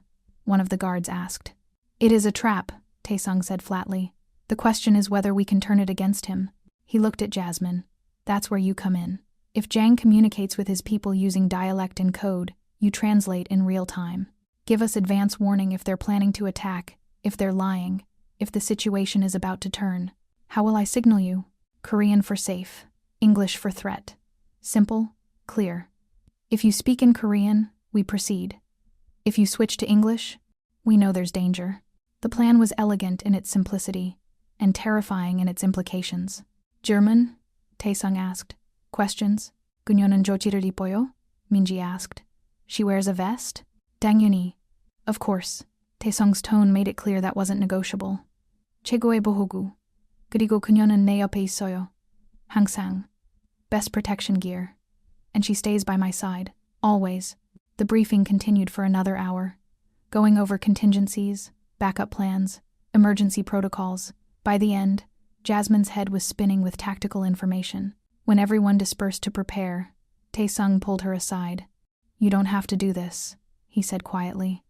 one of the guards asked. "It is a trap," Taesung said flatly. "The question is whether we can turn it against him." He looked at Jasmine. "That's where you come in. If Jang communicates with his people using dialect and code, you translate in real time. Give us advance warning if they're planning to attack, if they're lying, if the situation is about to turn. How will I signal you?" "Korean for safe, English for threat. Simple, clear. If you speak in Korean, we proceed. If you switch to English, we know there's danger." The plan was elegant in its simplicity, and terrifying in its implications. "German?" Taesung asked. "Questions?" "그녀는 조치를 입어요?" Min-ji asked. "She wears a vest?" "당연히." "Of course." Taesung's tone made it clear that wasn't negotiable. "최고의 보호구. 그리고 그녀는 내 옆에 있어요. 항상. Best protection gear. And she stays by my side. Always." The briefing continued for another hour, going over contingencies, backup plans, emergency protocols. By the end, Jasmine's head was spinning with tactical information. When everyone dispersed to prepare, Taesung pulled her aside. "You don't have to do this," he said quietly.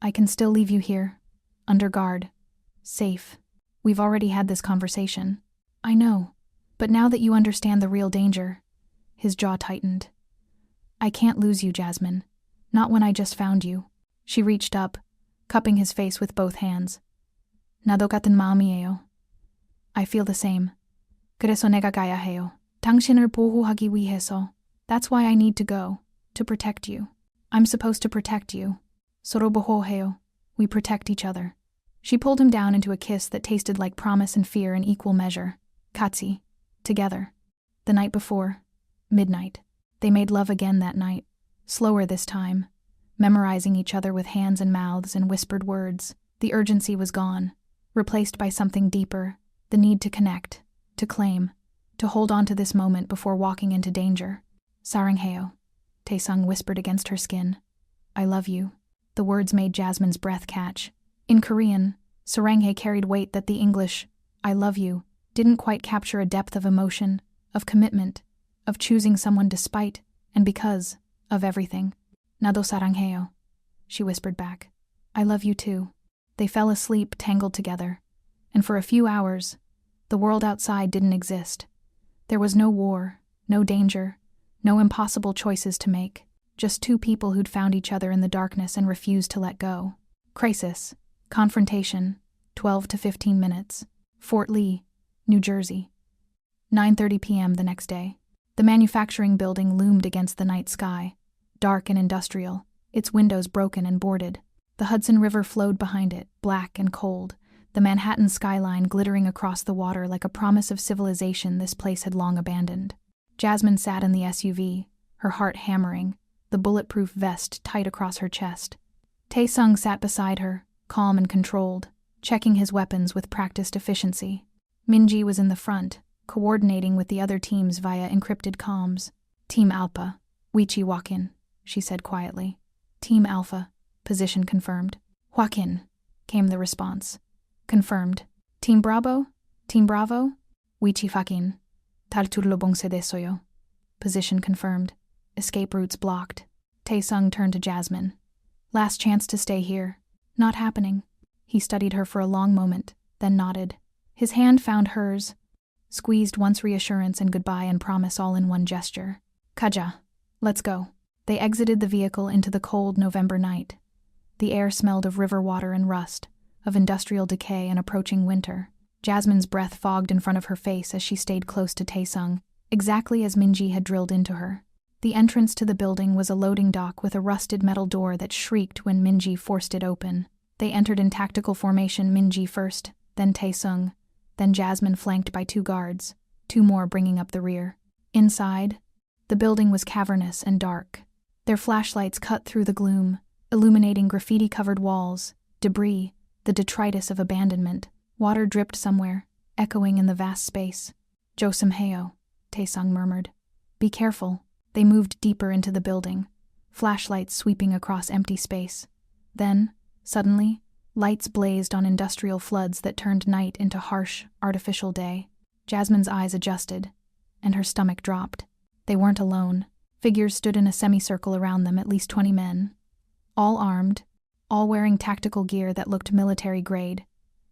"I can still leave you here, under guard, safe. We've already had this conversation." "I know, but now that you understand the real danger," his jaw tightened. "I can't lose you, Jasmine. Not when I just found you." She reached up, cupping his face with both hands. "나도 같은 마음이에요. I feel the same. 그래서 내가 가야 해요. 당신을 보호하기 위해서. That's why I need to go, to protect you. I'm supposed to protect you. 서로 보호해요. We protect each other." She pulled him down into a kiss that tasted like promise and fear in equal measure. Katsi. Together. The night before. Midnight. They made love again that night. Slower this time. Memorizing each other with hands and mouths and whispered words. The urgency was gone, replaced by something deeper, the need to connect, to claim, to hold on to this moment before walking into danger. "사랑해요," Taesung whispered against her skin. "I love you." The words made Jasmine's breath catch. In Korean, saranghae carried weight that the English, "I love you," didn't quite capture a depth of emotion, of commitment, of choosing someone despite, and because, of everything. "나도 사랑해요," she whispered back. "I love you too." They fell asleep, tangled together. And for a few hours, the world outside didn't exist. There was no war, No danger. No impossible choices to make. Just two people who'd found each other in the darkness and refused to let go. Crisis. Confrontation. 12 to 15 minutes. Fort Lee, New Jersey. 9:30 p.m. the next day. The manufacturing building loomed against the night sky, dark and industrial, its windows broken and boarded. The Hudson River flowed behind it, black and cold, the Manhattan skyline glittering across the water like a promise of civilization this place had long abandoned. Jasmine sat in the SUV, her heart hammering, the bulletproof vest tight across her chest. Tae-sung sat beside her, calm and controlled, checking his weapons with practiced efficiency. Minji was in the front, coordinating with the other teams via encrypted comms. Team Alpha, Wichi Wakin, she said quietly. Team Alpha, position confirmed. Wakin, came the response. Confirmed. Team Bravo? Team Bravo? Wichi Fakin. Tal turlo bongse desoyo. Position confirmed. Escape routes blocked. Tae-sung turned to Jasmine. Last chance to stay here. Not happening. He studied her for a long moment, then nodded. His hand found hers, squeezed once reassurance and goodbye and promise all in one gesture. Kaja, let's go. They exited the vehicle into the cold November night. The air smelled of river water and rust, of industrial decay and approaching winter. Jasmine's breath fogged in front of her face as she stayed close to Tae-sung, exactly as Minji had drilled into her. The entrance to the building was a loading dock with a rusted metal door that shrieked when Minji forced it open. They entered in tactical formation, Minji first, then Tae-sung, then Jasmine flanked by two guards, two more bringing up the rear. Inside, the building was cavernous and dark. Their flashlights cut through the gloom, illuminating graffiti-covered walls, debris, the detritus of abandonment. Water dripped somewhere, echoing in the vast space. Joseum-heo, Tae-sung murmured. Be careful. They moved deeper into the building, flashlights sweeping across empty space. Then, suddenly, lights blazed on industrial floods that turned night into harsh, artificial day. Jasmine's eyes adjusted, and her stomach dropped. They weren't alone. Figures stood in a semicircle around them, at least 20 men. All armed, all wearing tactical gear that looked military grade.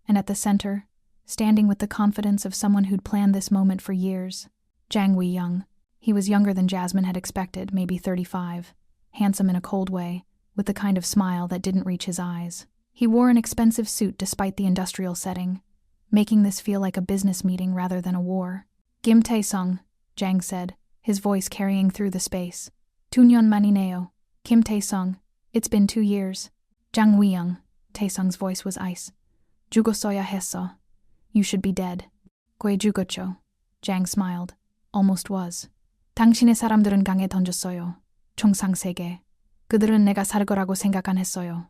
And at the center, standing with the confidence of someone who'd planned this moment for years, Jang Wei-young. He was younger than Jasmine had expected, maybe 35, handsome in a cold way, with the kind of smile that didn't reach his eyes. He wore an expensive suit despite the industrial setting, making this feel like a business meeting rather than a war. Kim Tae-sung, Jang said, his voice carrying through the space. Tunyon manineo, Kim Tae-sung, it's been 2 years. Jang Wei-young, Tae-sung's voice was ice. Jugosoya heso, you should be dead. Gue jugocho, Jang smiled, almost was. 당신의 사람들은 강에 던졌어요. 총상 3개. 그들은 내가 살 거라고 생각 안 했어요.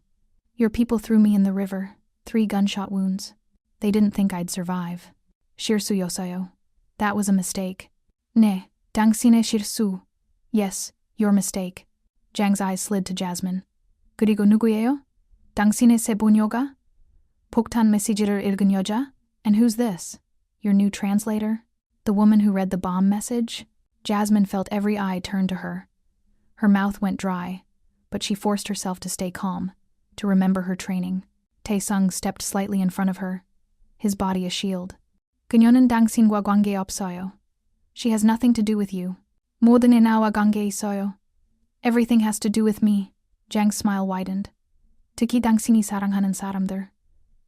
Your people threw me in the river, 3 gunshot wounds. They didn't think I'd survive. 실수였어요. That was a mistake. 네, 당신의 실수. Yes, your mistake. Jang's eyes slid to Jasmine. 그리고 누구예요? 당신의 새 부녀가? 폭탄 메시지를 읽은 여자? And who's this? Your new translator? The woman who read the bomb message? Jasmine felt every eye turn to her. Her mouth went dry, but she forced herself to stay calm, to remember her training. Tae-sung stepped slightly in front of her, his body a shield. 그녀는 당신과 관계 없어요. She has nothing to do with you. 모든 게 나와 관계 있어요. Everything has to do with me. Jang's smile widened. 특히 당신이 사랑하는 사람들.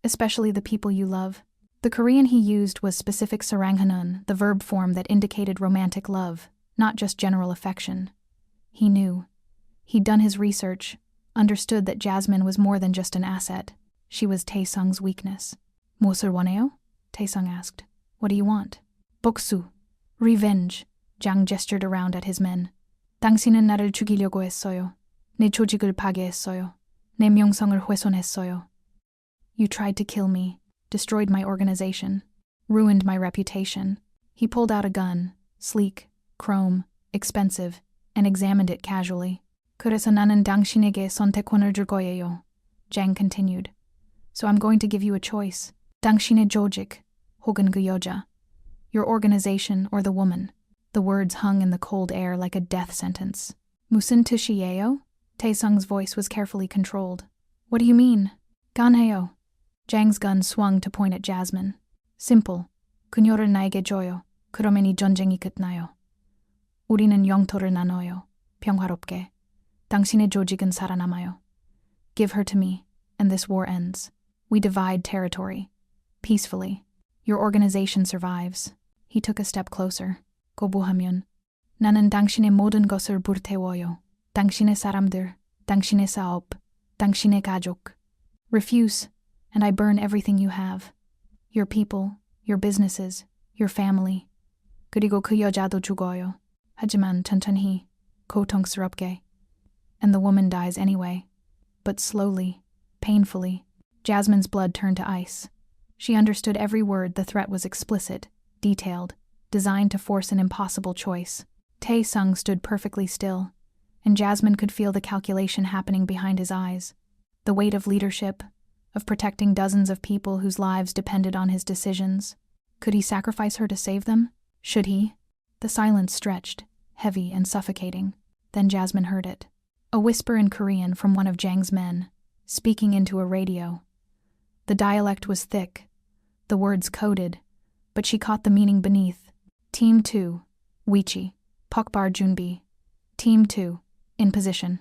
Especially the people you love. The Korean he used was specific saranghanon, the verb form that indicated romantic love, not just general affection. He knew. He'd done his research, understood that Jasmine was more than just an asset. She was Tae-sung's weakness. 무엇을 원해요? Tae-sung asked. What do you want? 복수. Revenge. Jang gestured around at his men. 당신은 나를 죽이려고 했어요. 내 조직을 파괴했어요. 내 명성을 훼손했어요. You tried to kill me. Destroyed my organization, ruined my reputation. He pulled out a gun, sleek, chrome, expensive, and examined it casually. 그래서 나는 당신에게 선택권을 줄 거예요. Jang continued. So I'm going to give you a choice. 당신의 조직, 혹은 그 여자. Your organization or the woman. The words hung in the cold air like a death sentence. 무슨 뜻이에요? Tae-sung's voice was carefully controlled. What do you mean? 간해요. Jang's gun swung to point at Jasmine. Simple. 그녀를 나에게 줘요. 그러면 이 전쟁이 끝나요. 우리는 영토를 나눠요. 평화롭게. 당신의 조직은 살아남아요. Give her to me, and this war ends. We divide territory. Peacefully. Your organization survives. He took a step closer. 거부하면 나는 당신의 모든 것을 불태워요. 당신의 사람들, 당신의 사업, 당신의 가족. Refuse, and I burn everything you have. Your people, your businesses, your family. 그리고 그 여자도 죽어요. 하지만 천천히, 고통스럽게. And the woman dies anyway. But slowly, painfully. Jasmine's blood turned to ice. She understood every word. The threat was explicit, detailed, designed to force an impossible choice. Tae-sung stood perfectly still, and Jasmine could feel the calculation happening behind his eyes. The weight of leadership, of protecting dozens of people whose lives depended on his decisions. Could he sacrifice her to save them? Should he? The silence stretched, heavy and suffocating. Then Jasmine heard it. A whisper in Korean from one of Jang's men, speaking into a radio. The dialect was thick, the words coded, but she caught the meaning beneath. Team 2, Wichi, Pokbar Junbi. Team 2, in position.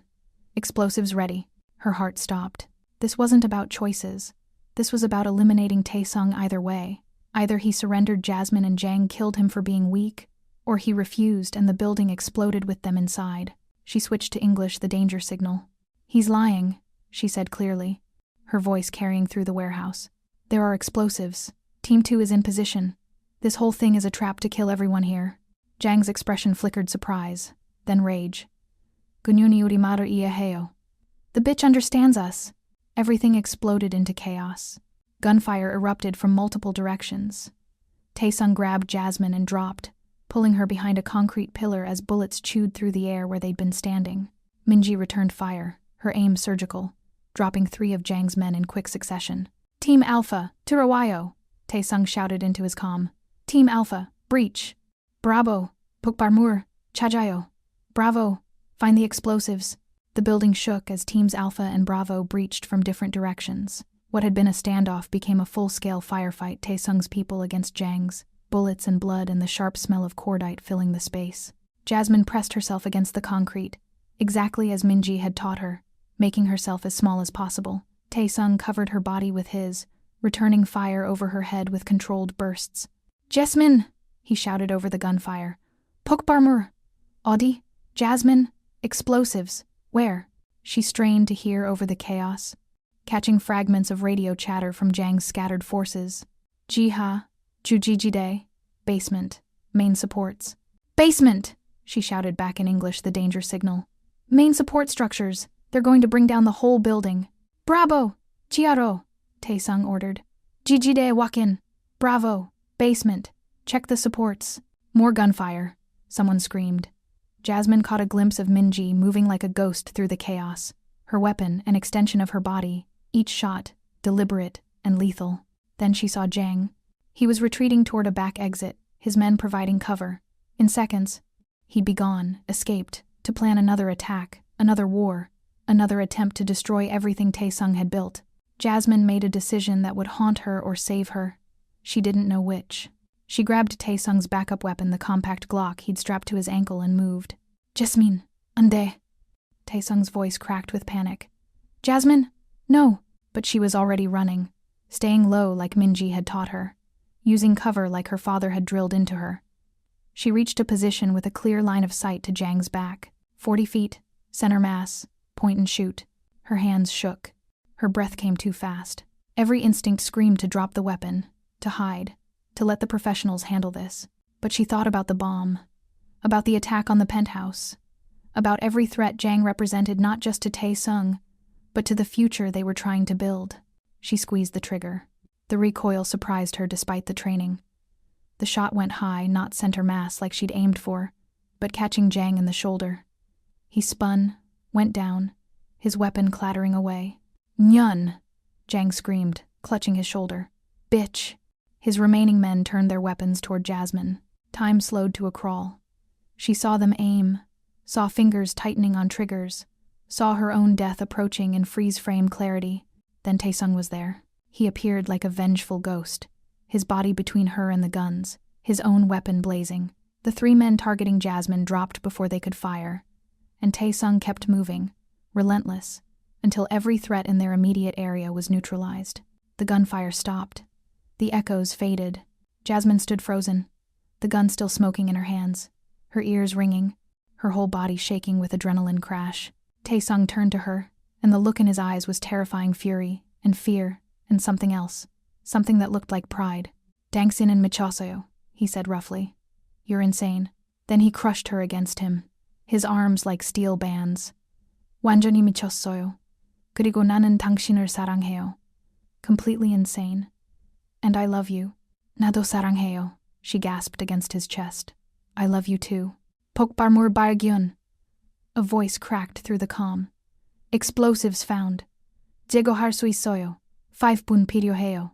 Explosives ready. Her heart stopped. This wasn't about choices. This was about eliminating Tae-sung either way. Either he surrendered Jasmine and Jang killed him for being weak, or he refused and the building exploded with them inside. She switched to English, the danger signal. He's lying, she said clearly, her voice carrying through the warehouse. There are explosives. Team 2 is in position. This whole thing is a trap to kill everyone here. Jang's expression flickered surprise, then rage. 그녀는 우리 말을 이해해요. The bitch understands us. Everything exploded into chaos. Gunfire erupted from multiple directions. Tae-sung grabbed Jasmine and dropped, pulling her behind a concrete pillar as bullets chewed through the air where they'd been standing. Minji returned fire, her aim surgical, dropping 3 of Jang's men in quick succession. Team Alpha, Turawayo, Tae-sung shouted into his comm. Team Alpha, breach. Bravo, Pukbarmur, Chajayo. Bravo, find the explosives. The building shook as Teams Alpha and Bravo breached from different directions. What had been a standoff became a full-scale firefight. Tae-sung's people against Jang's, bullets and blood and the sharp smell of cordite filling the space. Jasmine pressed herself against the concrete, exactly as Minji had taught her, making herself as small as possible. Tae-sung covered her body with his, returning fire over her head with controlled bursts. Jasmine, he shouted over the gunfire. Pokbarmur. Audi, Jasmine, explosives. Where? She strained to hear over the chaos, catching fragments of radio chatter from Jang's scattered forces. Jiha, Jujijide, basement, main supports. Basement! She shouted back in English the danger signal. Main support structures. They're going to bring down the whole building. Bravo! Chiaro! Tae-sung ordered. Jijide walk in. Bravo! Basement. Check the supports. More gunfire. Someone screamed. Jasmine caught a glimpse of Minji moving like a ghost through the chaos, her weapon an extension of her body, each shot deliberate and lethal. Then she saw Jang. He was retreating toward a back exit, his men providing cover. In seconds, he'd be gone, escaped, to plan another attack, another war, another attempt to destroy everything Tae-sung had built. Jasmine made a decision that would haunt her or save her. She didn't know which. She grabbed Tae-sung's backup weapon, the compact Glock he'd strapped to his ankle, and moved. Jasmine, ande. Tae-sung's voice cracked with panic. Jasmine, no. But she was already running, staying low like Minji had taught her, using cover like her father had drilled into her. She reached a position with a clear line of sight to Jang's back. 40 feet, center mass, point and shoot. Her hands shook. Her breath came too fast. Every instinct screamed to drop the weapon, to hide, to let the professionals handle this. But she thought about the bomb, about the attack on the penthouse, about every threat Jang represented not just to Tae-sung, but to the future they were trying to build. She squeezed the trigger. The recoil surprised her despite the training. The shot went high, not center mass like she'd aimed for, but catching Jang in the shoulder. He spun, went down, his weapon clattering away. Nyun! Jang screamed, clutching his shoulder. Bitch! His remaining men turned their weapons toward Jasmine. Time slowed to a crawl. She saw them aim, saw fingers tightening on triggers, saw her own death approaching in freeze-frame clarity. Then Tae-sung was there. He appeared like a vengeful ghost, his body between her and the guns, his own weapon blazing. The 3 men targeting Jasmine dropped before they could fire, and Taesung kept moving, relentless, until every threat in their immediate area was neutralized. The gunfire stopped. The echoes faded. Jasmine stood frozen, the gun still smoking in her hands, her ears ringing, her whole body shaking with adrenaline crash. Taesung turned to her, and the look in his eyes was terrifying fury and fear and something else, something that looked like pride. "Dangsin and michosoyo," he said roughly. "You're insane." Then he crushed her against him, his arms like steel bands. "완전히 미쳤어요. 그리고 나는 당신을 사랑해요." Completely insane. "And I love you." "나도 사랑해요," she gasped against his chest. "I love you too." 폭발물 발견. A voice cracked through the calm. "Explosives found. 제거할 수 있어요. 5분 필요해요.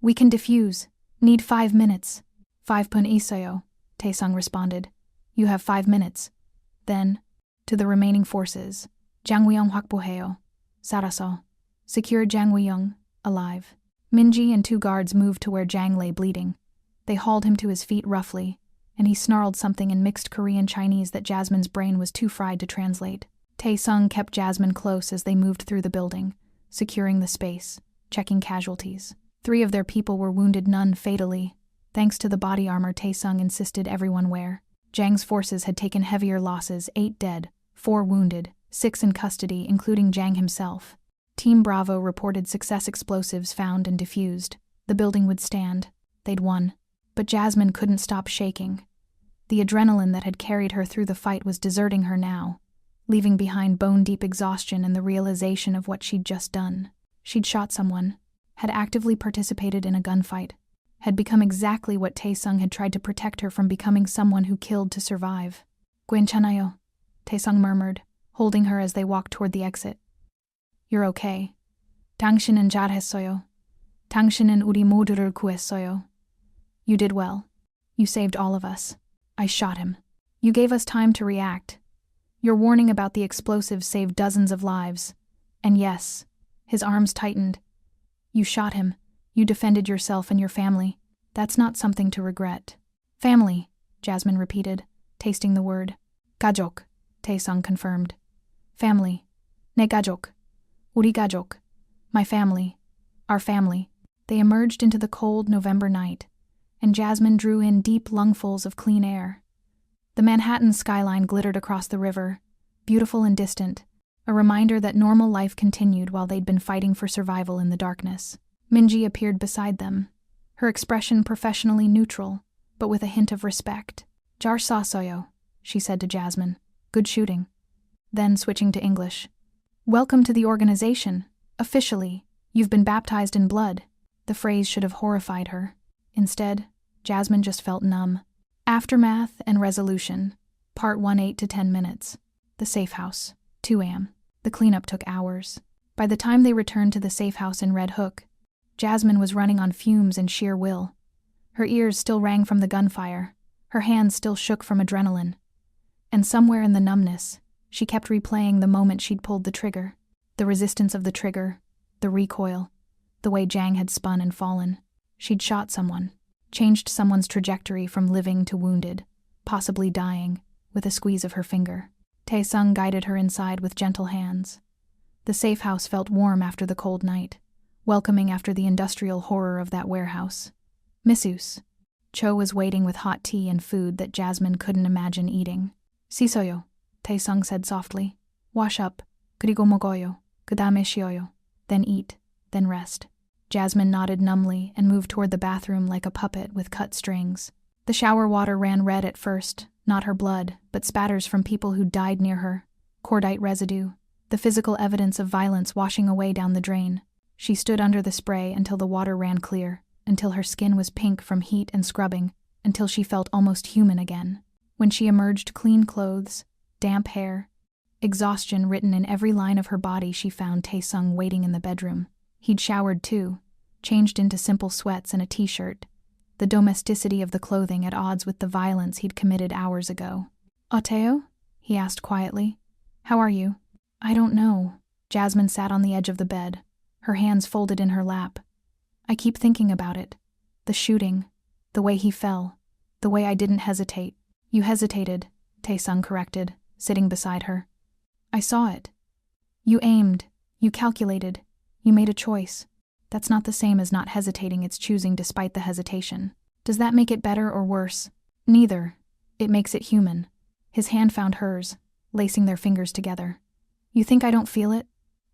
We can defuse. Need 5 minutes. 5분 있어요," Taesung responded. "You have 5 minutes." Then, to the remaining forces, 장위영 확보해요. 살아서. Secure Jang Wi-young, alive. Minji and 2 guards moved to where Jang lay bleeding. They hauled him to his feet roughly, and he snarled something in mixed Korean-Chinese that Jasmine's brain was too fried to translate. Taesung kept Jasmine close as they moved through the building, securing the space, checking casualties. 3 of their people were wounded, none fatally, thanks to the body armor Taesung insisted everyone wear. Jang's forces had taken heavier losses, 8 dead, 4 wounded, 6 in custody, including Jang himself. Team Bravo reported success explosives found and defused. The building would stand. They'd won. But Jasmine couldn't stop shaking. The adrenaline that had carried her through the fight was deserting her now, leaving behind bone-deep exhaustion and the realization of what she'd just done. She'd shot someone, had actively participated in a gunfight, had become exactly what Taesung had tried to protect her from becoming, someone who killed to survive. "괜찮아요," Taesung murmured, holding her as they walked toward the exit. "You're okay. 당신은 잘했어요. 당신은 우리 모두를 구했어요. You did well. You saved all of us. I shot him. You gave us time to react. Your warning about the explosives saved dozens of lives. And yes," his arms tightened, "you shot him. You defended yourself and your family. That's not something to regret." "Family," Jasmine repeated, tasting the word. "가족," Taesung confirmed. "Family. 내 가족. 우리 가족. My family. Our family." They emerged into the cold November night, and Jasmine drew in deep lungfuls of clean air. The Manhattan skyline glittered across the river, beautiful and distant, a reminder that normal life continued while they'd been fighting for survival in the darkness. Minji appeared beside them, her expression professionally neutral, but with a hint of respect. "잘 쐈어요," she said to Jasmine. "Good shooting." Then, switching to English, "Welcome to the organization. Officially, you've been baptized in blood." The phrase should have horrified her. Instead, Jasmine just felt numb. Aftermath and Resolution, Part 1, 8 to 10 minutes. The safe house, 2 a.m. The cleanup took hours. By the time they returned to the safe house in Red Hook, Jasmine was running on fumes and sheer will. Her ears still rang from the gunfire, her hands still shook from adrenaline. And somewhere in the numbness, she kept replaying the moment she'd pulled the trigger, the resistance of the trigger, the recoil, the way Jang had spun and fallen. She'd shot someone, changed someone's trajectory from living to wounded, possibly dying, with a squeeze of her finger. Taesung guided her inside with gentle hands. The safe house felt warm after the cold night, welcoming after the industrial horror of that warehouse. "Missus." Cho was waiting with hot tea and food that Jasmine couldn't imagine eating. "씻어요," Taesung said softly. "Wash up. 그리고 먹어요. 그다음에 쉬어요. Then eat. Then rest." Jasmine nodded numbly and moved toward the bathroom like a puppet with cut strings. The shower water ran red at first, not her blood, but spatters from people who died near her, cordite residue, the physical evidence of violence washing away down the drain. She stood under the spray until the water ran clear, until her skin was pink from heat and scrubbing, until she felt almost human again. When she emerged, clean clothes, damp hair, exhaustion written in every line of her body, she found Taesung waiting in the bedroom. He'd showered too, changed into simple sweats and a t-shirt, the domesticity of the clothing at odds with the violence he'd committed hours ago. "어때요?" he asked quietly. "How are you?" "I don't know." Jasmine sat on the edge of the bed, her hands folded in her lap. "I keep thinking about it. The shooting, the way he fell, the way I didn't hesitate." You hesitated, Taesung corrected, sitting beside her. I saw it. You aimed, you calculated, you made a choice. That's not the same as not hesitating, it's choosing despite the hesitation. Does that make it better or worse? Neither. It makes it human. His hand found hers, lacing their fingers together. You think I don't feel it?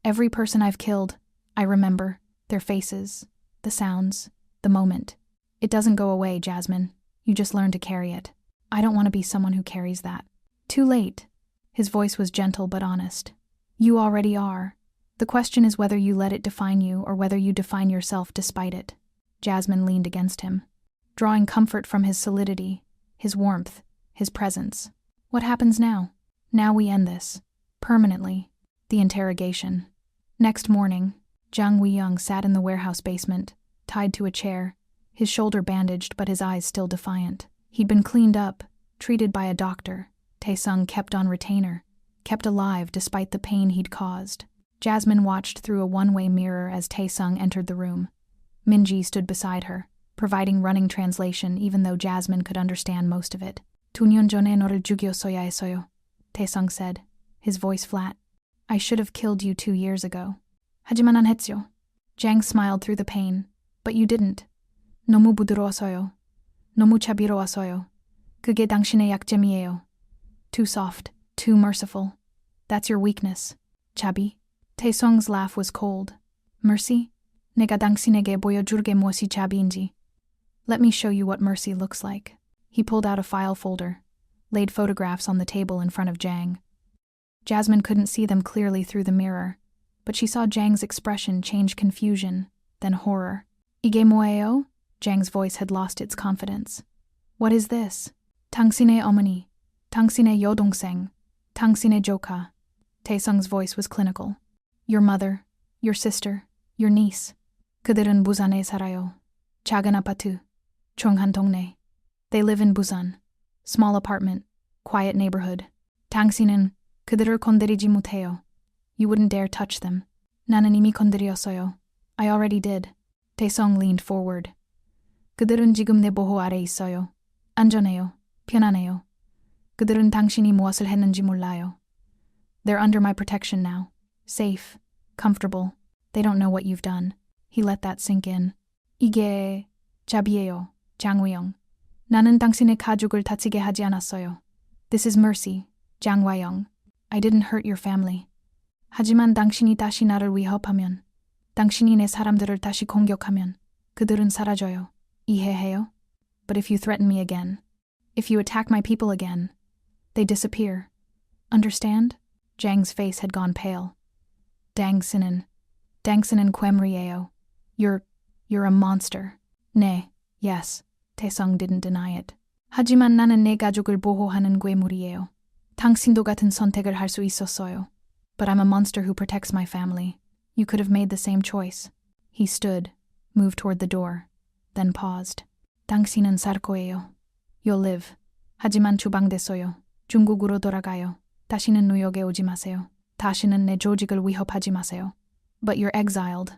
Every person I've killed, I remember, their faces, the sounds, the moment. It doesn't go away, Jasmine. You just learn to carry it. I don't want to be someone who carries that. Too late. His voice was gentle but honest. You already are. The question is whether you let it define you or whether you define yourself despite it. Jasmine leaned against him, drawing comfort from his solidity, his warmth, his presence. What happens now? Now we end this. Permanently. The interrogation. Next morning, Jang Wee-young sat in the warehouse basement, tied to a chair, his shoulder bandaged but his eyes still defiant. He'd been cleaned up, treated by a doctor. Taesung kept on retainer, kept alive despite the pain he'd caused. Jasmine watched through a one-way mirror as Taesung entered the room. Minji stood beside her, providing running translation even though Jasmine could understand most of it. 2년 전에 너를 죽였어야 했어요, Taesung said, his voice flat. I should have killed you 2 years ago. 하지만 안 했죠. Jang smiled through the pain. But you didn't. 너무 부드러웠어요. 너무 자비로웠어요. 그게 당신의 약점이에요. Too soft, too merciful. That's your weakness. 자비. Taesung's laugh was cold. Mercy? 내가 당신에게 보여줄 게 무엇이 자비인지. Let me show you what mercy looks like. He pulled out a file folder, laid photographs on the table in front of Jang. Jasmine couldn't see them clearly through the mirror, but she saw Jang's expression change confusion, then horror. 이게 뭐예요? Jang's voice had lost its confidence. What is this? 당신의 어머니, 당신의 여동생, 당신의 조카. Taesung's voice was clinical. Your mother, your sister, your niece. 그들은 부산에 살아요. 작은 아파트, 조용한 동네. They live in Busan. Small apartment, quiet neighborhood. 당신은 그들을 건드리지 못해요. You wouldn't dare touch them. 나는 이미 건드렸어요. I already did. Taesung leaned forward. 그들은 지금 내 보호 아래 있어요. 안전해요. 편안해요. 그들은 당신이 무엇을 했는지 몰라요. They're under my protection now. Safe. Comfortable. They don't know what you've done. He let that sink in. 이게 자비예요, 장위영. 나는 당신의 가족을 다치게 하지 않았어요. This is mercy, Jang Woo-young. I didn't hurt your family. 하지만 당신이 다시 나를 위협하면, 당신이 내 사람들을 다시 공격하면, 그들은 사라져요. 이해해요? But if you threaten me again, if you attack my people again, they disappear. Understand? Jang's face had gone pale. 당신은 괴물이에요. You're a monster. 네, yes. Taesung didn't deny it. 하지만 나는 내 가족을 보호하는 괴물이에요. 당신도 같은 선택을 할 수 있었어요. But I'm a monster who protects my family. You could have made the same choice. He stood, moved toward the door, then paused. 당신은 살 거예요. You'll live. 하지만 추방됐어요. 중국으로 돌아가요. 다시는 뉴욕에 오지 마세요. 다시는 내 조직을 위협하지 마세요. But you're exiled.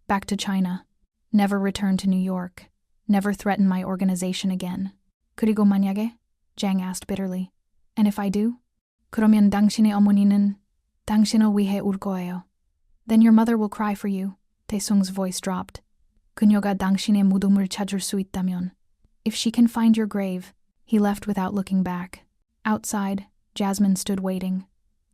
Back to China. Never return to New York. Never threaten my organization again. 그리고 만약에? Jang asked bitterly. And if I do? 그러면 당신의 어머니는 당신을 위해 울 거예요. Then your mother will cry for you. Taesung's voice dropped. 그녀가 당신의 무덤을 찾을 수 있다면. If she can find your grave. He left without looking back. Outside, Jasmine stood waiting.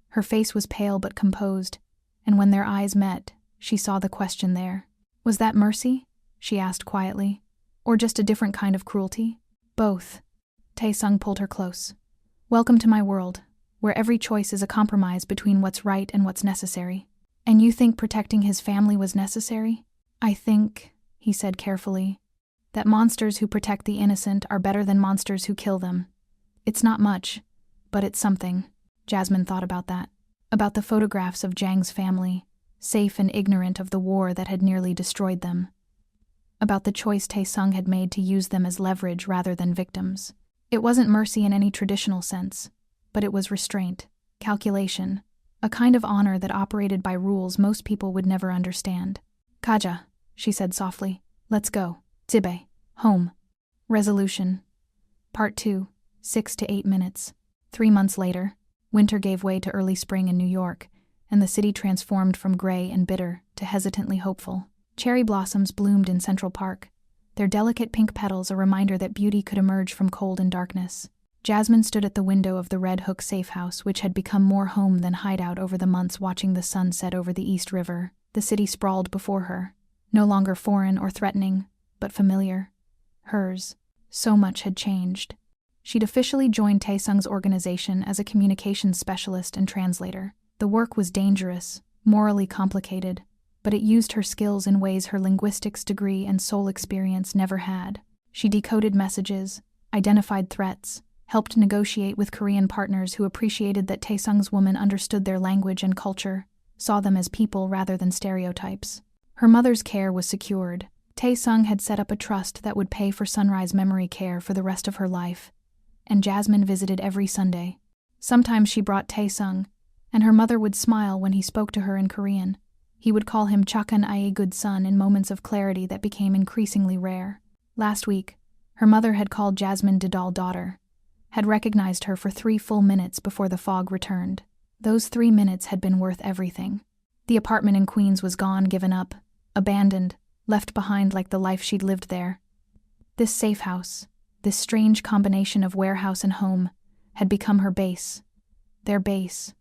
Her face was pale but composed, and when their eyes met, she saw the question there. Was that mercy? She asked quietly. Or just a different kind of cruelty? Both. Taesung pulled her close. Welcome to my world, where every choice is a compromise between what's right and what's necessary. And you think protecting his family was necessary? I think, he said carefully, that monsters who protect the innocent are better than monsters who kill them. It's not much, but it's something. Jasmine thought about that. About the photographs of Jang's family, safe and ignorant of the war that had nearly destroyed them. About the choice Taesung had made to use them as leverage rather than victims. It wasn't mercy in any traditional sense, but it was restraint, calculation, a kind of honor that operated by rules most people would never understand. 가자, she said softly. Let's go. 집에. Home. Resolution. Part 2. 6 to 8 minutes. 3 months later, winter gave way to early spring in New York, and the city transformed from gray and bitter to hesitantly hopeful. Cherry blossoms bloomed in Central Park, their delicate pink petals a reminder that beauty could emerge from cold and darkness. Jasmine stood at the window of the Red Hook safe house, which had become more home than hideout over the months, watching the sun set over the East River. The city sprawled before her, no longer foreign or threatening, but familiar. Hers. So much had changed. She'd officially joined Taesung's organization as a communications specialist and translator. The work was dangerous, morally complicated, but it used her skills in ways her linguistics degree and Seoul experience never had. She decoded messages, identified threats, helped negotiate with Korean partners who appreciated that Taesung's woman understood their language and culture, saw them as people rather than stereotypes. Her mother's care was secured. Taesung had set up a trust that would pay for Sunrise memory care for the rest of her life, and Jasmine visited every Sunday. Sometimes she brought Taesung, and her mother would smile when he spoke to her in Korean. He would call him Chakan Aye, good son, in moments of clarity that became increasingly rare. Last week, her mother had called Jasmine Didal daughter, had recognized her for 3 full minutes before the fog returned. Those 3 minutes had been worth everything. The apartment in Queens was gone, given up, abandoned, left behind like the life she'd lived there. This safe house, this strange combination of warehouse and home, had become her base. Their base.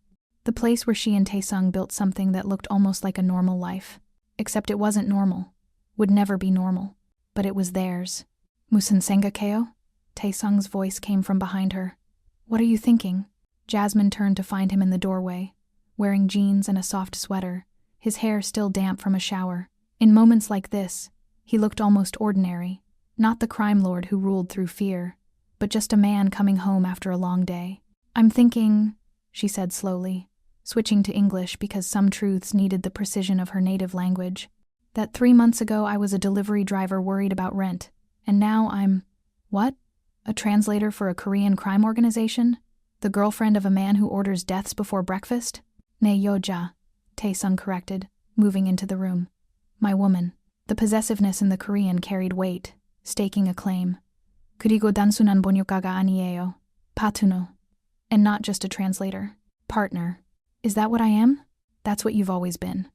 The place where she and Taesung built something that looked almost like a normal life. Except it wasn't normal. Would never be normal. But it was theirs. Musun Sengakeo? Taesung's voice came from behind her. What are you thinking? Jasmine turned to find him in the doorway, wearing jeans and a soft sweater, his hair still damp from a shower. In moments like this, he looked almost ordinary. Not the crime lord who ruled through fear, but just a man coming home after a long day. I'm thinking, she said slowly, switching to English because some truths needed the precision of her native language, that 3 months ago I was a delivery driver worried about rent, and now I'm… What? A translator for a Korean crime organization? The girlfriend of a man who orders deaths before breakfast? Ne yoja, Taesung corrected, moving into the room. My woman. The possessiveness in the Korean carried weight, staking a claim. 그리고 단순한 번역가가 아니에요. 파트너. And not just a translator. Partner. Is that what I am? That's what you've always been.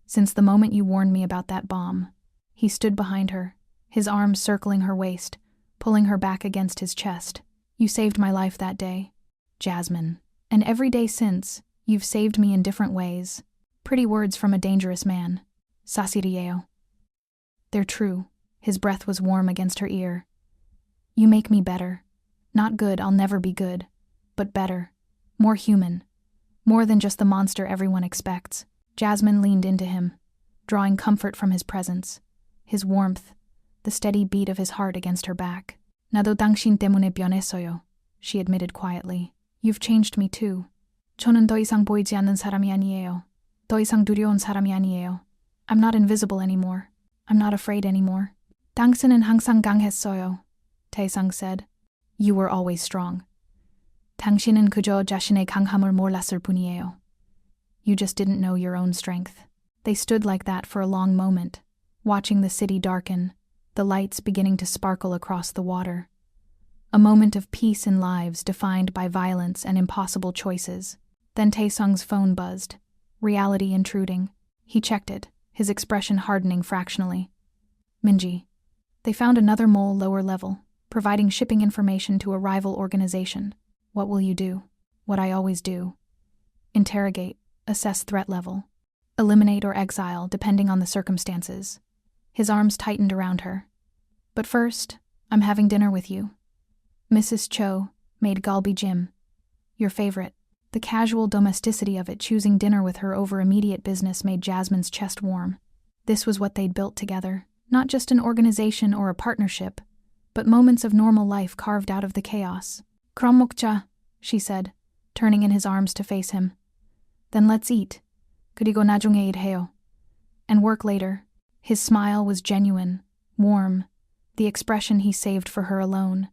Since the moment you warned me about that bomb. He stood behind her, his arms circling her waist, pulling her back against his chest. You saved my life that day, Jasmine. And every day since, you've saved me in different ways. Pretty words from a dangerous man. Sasirieo. They're true. His breath was warm against her ear. You make me better. Not good, I'll never be good. But better. More human. More than just the monster everyone expects. Jasmine leaned into him, drawing comfort from his presence, his warmth, the steady beat of his heart against her back. 나도 당신 때문에 변했어요, she admitted quietly. You've changed me too. 저는 더 이상 보이지 않는 사람이 아니에요. 더 이상 두려운 사람이 아니에요. I'm not invisible anymore. I'm not afraid anymore. 당신은 항상 강했어요, Taesung said. You were always strong. 당신은 그저 자신의 강함을 몰랐을 뿐이에요. You just didn't know your own strength. They stood like that for a long moment, watching the city darken, the lights beginning to sparkle across the water. A moment of peace in lives defined by violence and impossible choices. Then Taesung's phone buzzed, reality intruding. He checked it, his expression hardening fractionally. Minji. They found another mole lower level, providing shipping information to a rival organization. What will you do? What I always do. Interrogate, assess threat level. Eliminate or exile, depending on the circumstances. His arms tightened around her. But first, I'm having dinner with you. Mrs. Cho made galbi jim. Your favorite. The casual domesticity of it, choosing dinner with her over immediate business, made Jasmine's chest warm. This was what they'd built together. Not just an organization or a partnership, but moments of normal life carved out of the chaos. 그럼 먹자, she said, turning in his arms to face him. Then let's eat. 그리고 나중에 일해요. And work later. His smile was genuine, warm, the expression he saved for her alone.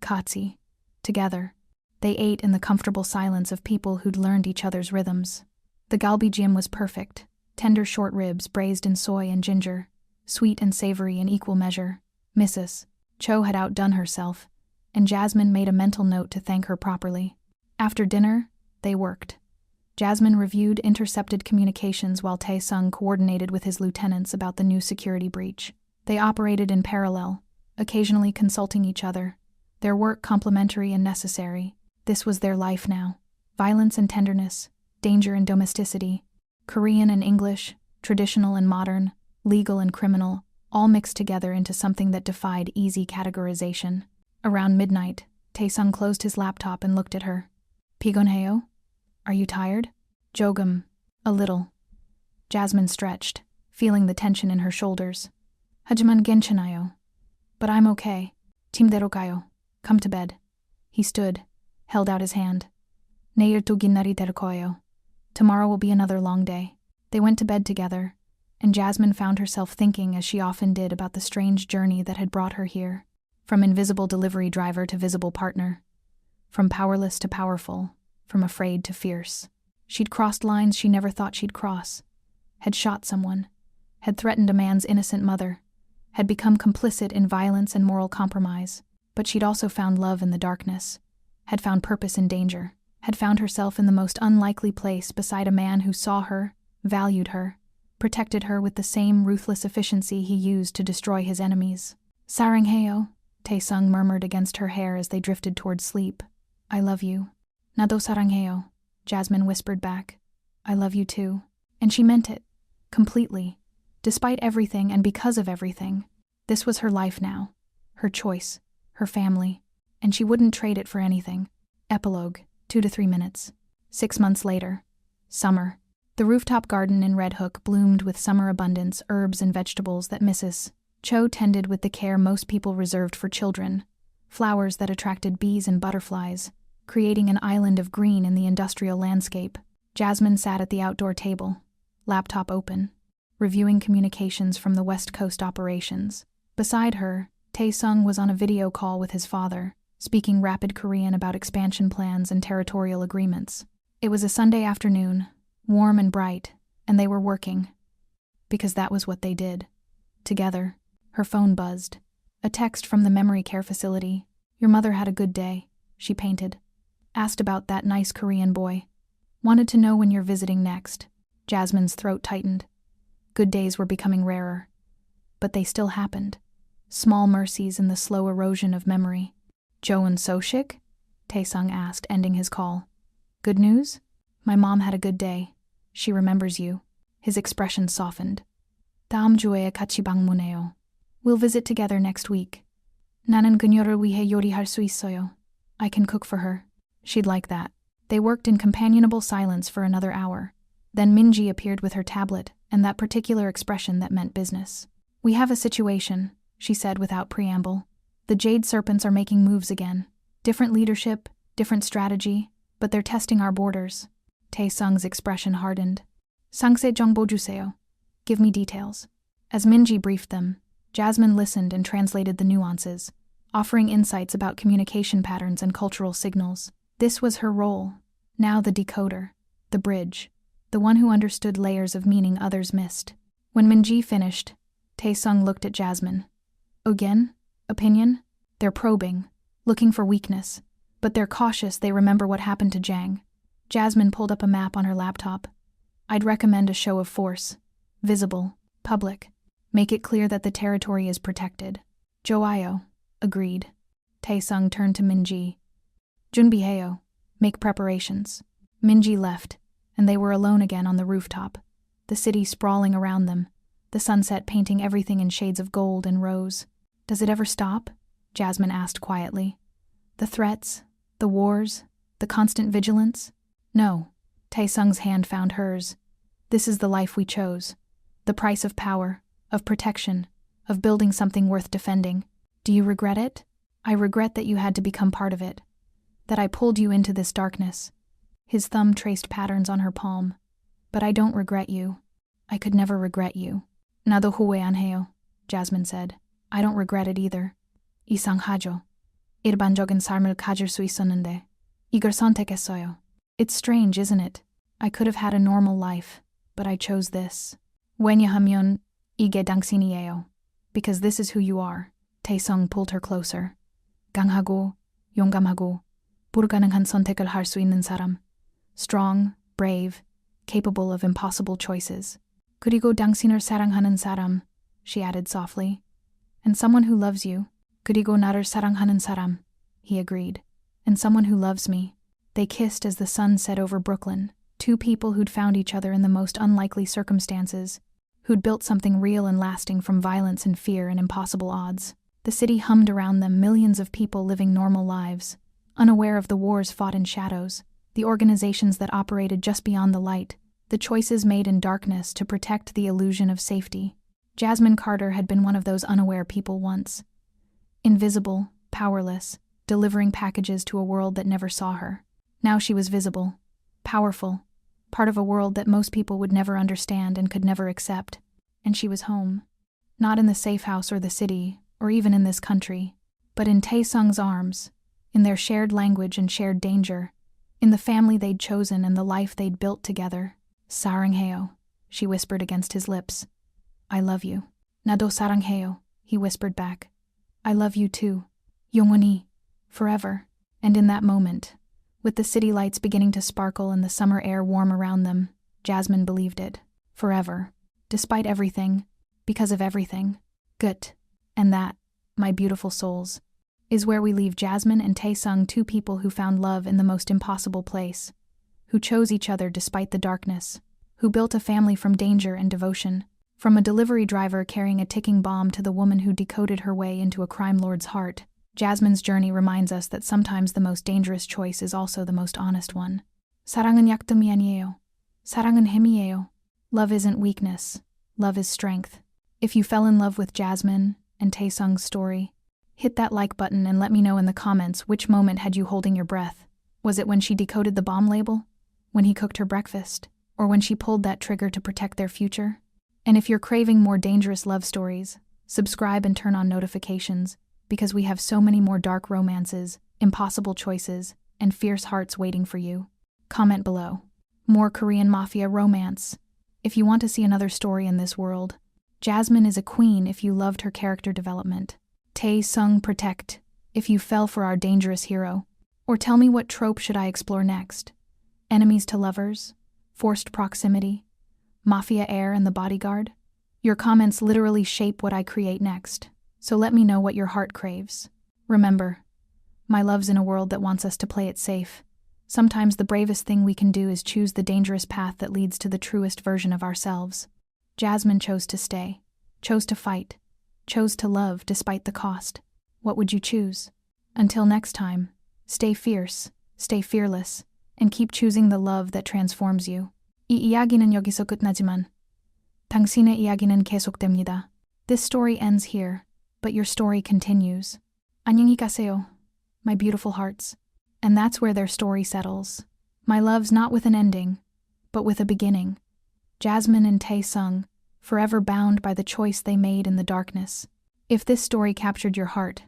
Katsi. Together. They ate in the comfortable silence of people who'd learned each other's rhythms. The galbi jim was perfect, tender short ribs braised in soy and ginger, sweet and savory in equal measure. Mrs. Cho had outdone herself, and Jasmine made a mental note to thank her properly. After dinner, they worked. Jasmine reviewed intercepted communications while Tae-sung coordinated with his lieutenants about the new security breach. They operated in parallel, occasionally consulting each other, their work complementary and necessary. This was their life now. Violence and tenderness, danger and domesticity, Korean and English, traditional and modern, legal and criminal, all mixed together into something that defied easy categorization. Around midnight, Tae-sung closed his laptop and looked at her. "피곤해요? Are you tired?" "조금. A little." Jasmine stretched, feeling the tension in her shoulders. "하지만 괜찮아요. But I'm okay. 팀대로 가요. Come to bed." He stood, held out his hand. "내일 또 긴 날이 될 거예요. Tomorrow will be another long day." They went to bed together, and Jasmine found herself thinking as she often did about the strange journey that had brought her here. From invisible delivery driver to visible partner. From powerless to powerful. From afraid to fierce. She'd crossed lines she never thought she'd cross. Had shot someone. Had threatened a man's innocent mother. Had become complicit in violence and moral compromise. But she'd also found love in the darkness. Had found purpose in danger. Had found herself in the most unlikely place beside a man who saw her, valued her, protected her with the same ruthless efficiency he used to destroy his enemies. "사랑해요," Tae-sung murmured against her hair as they drifted towards sleep. "I love you." "나도 사랑해요," Jasmine whispered back. "I love you too." And she meant it. Completely. Despite everything and because of everything. This was her life now. Her choice. Her family. And she wouldn't trade it for anything. Epilogue. 2 to 3 minutes. 6 months later. Summer. The rooftop garden in Red Hook bloomed with summer abundance, herbs and vegetables that Mrs. Cho tended with the care most people reserved for children. Flowers that attracted bees and butterflies, creating an island of green in the industrial landscape. Jasmine sat at the outdoor table, laptop open, reviewing communications from the West Coast operations. Beside her, Tae-sung was on a video call with his father, speaking rapid Korean about expansion plans and territorial agreements. It was a Sunday afternoon, warm and bright, and they were working. Because that was what they did. Together. Her phone buzzed. A text from the memory care facility. "Your mother had a good day," she painted. "Asked about that nice Korean boy. Wanted to know when you're visiting next." Jasmine's throat tightened. Good days were becoming rarer. But they still happened. Small mercies in the slow erosion of memory. "Joan Soshik?" Tae-sung asked, ending his call. "Good news? My mom had a good day. She remembers you." His expression softened. "다음 주에 같이 방문해요. We'll visit together next week. 나는 그녀를 위해 요리할 수 있어요. I can cook for her. She'd like that." They worked in companionable silence for another hour. Then Minji appeared with her tablet and that particular expression that meant business. "We have a situation," she said without preamble. "The Jade Serpents are making moves again. Different leadership, different strategy, but they're testing our borders." Tae-sung's expression hardened. "상세 정보 주세요. Give me details." As Minji briefed them, Jasmine listened and translated the nuances, offering insights about communication patterns and cultural signals. This was her role, now the decoder, the bridge, the one who understood layers of meaning others missed. When Minji finished, Tae-sung looked at Jasmine. "Again? Opinion? They're probing, looking for weakness, but they're cautious they remember what happened to Jang." Jasmine pulled up a map on her laptop. "I'd recommend a show of force, visible, public. Make it clear that the territory is protected." "좋아요," agreed. Tae-sung turned to Minji. "준비해요. Make preparations." Minji left, and they were alone again on the rooftop, the city sprawling around them, the sunset painting everything in shades of gold and rose. "Does it ever stop?" Jasmine asked quietly. "The threats, the wars, the constant vigilance?" "No." Tae-sung's hand found hers. "This is the life we chose. The price of power, of protection, of building something worth defending. Do you regret it?" "I regret that you had to become part of it. That I pulled you into this darkness." His thumb traced patterns on her palm. "But I don't regret you. I could never regret you." "나도 후회 안 해요," Jasmine said. "I don't regret it either." 이상하죠. 일반적인 삶을 가질 수 있었는데 이걸 선택했어요. It's strange, isn't it? I could have had a normal life, but I chose this. 왜냐하면 이게 당신이에요. Because this is who you are. Tae-sung pulled her closer. 강하고 용감하고 불가능한 선택을 할 수 있는 사람. Strong, brave, capable of impossible choices. 그리고 당신을 사랑하는 사람, she added softly. And someone who loves you. 그리고 나를 사랑하는 사람, he agreed. And someone who loves me. They kissed as the sun set over Brooklyn, two people who'd found each other in the most unlikely circumstances, who'd built something real and lasting from violence and fear and impossible odds. The city hummed around them, millions of people living normal lives, unaware of the wars fought in shadows, the organizations that operated just beyond the light, the choices made in darkness to protect the illusion of safety. Jasmine Carter had been one of those unaware people once. Invisible, powerless, delivering packages to a world that never saw her. Now she was visible, powerful, part of a world that most people would never understand and could never accept. And she was home. Not in the safe house or the city, or even in this country, but in Taesung's arms, in their shared language and shared danger, in the family they'd chosen and the life they'd built together. 사랑해요, she whispered against his lips. I love you. 나도 사랑해요, he whispered back. I love you too. 영원히, forever. And in that moment, with the city lights beginning to sparkle and the summer air warm around them, Jasmine believed it. Forever. Despite everything, because of everything. Gut. And that, my beautiful souls, is where we leave Jasmine and Taesung, two people who found love in the most impossible place, who chose each other despite the darkness, who built a family from danger and devotion, from a delivery driver carrying a ticking bomb to the woman who decoded her way into a crime lord's heart. Jasmine's journey reminds us that sometimes the most dangerous choice is also the most honest one. 사랑은 약점이 아니에요. 사랑은 힘이에요. Love isn't weakness. Love is strength. If you fell in love with Jasmine and Taesung's story, hit that like button and let me know in the comments which moment had you holding your breath. Was it when she decoded the bomb label? When he cooked her breakfast? Or when she pulled that trigger to protect their future? And if you're craving more dangerous love stories, subscribe and turn on notifications, because we have so many more dark romances, impossible choices, and fierce hearts waiting for you. Comment below. More Korean Mafia romance. If you want to see another story in this world, Jasmine is a queen if you loved her character development. Taesung protect, if you fell for our dangerous hero. Or tell me, what trope should I explore next? Enemies to lovers? Forced proximity? Mafia heir and the bodyguard? Your comments literally shape what I create next, so let me know what your heart craves. Remember, my love's in a world that wants us to play it safe. Sometimes the bravest thing we can do is choose the dangerous path that leads to the truest version of ourselves. Jasmine chose to stay, chose to fight, chose to love despite the cost. What would you choose? Until next time, stay fierce, stay fearless, and keep choosing the love that transforms you. 이 이야기는 여기서 끝나지만 당신의 이야기는 계속됩니다. This story ends here, but your story continues. 안녕히 가세요, my beautiful hearts. And that's where their story settles. My love's not with an ending, but with a beginning. Jasmine and Taesung, forever bound by the choice they made in the darkness. If this story captured your heart,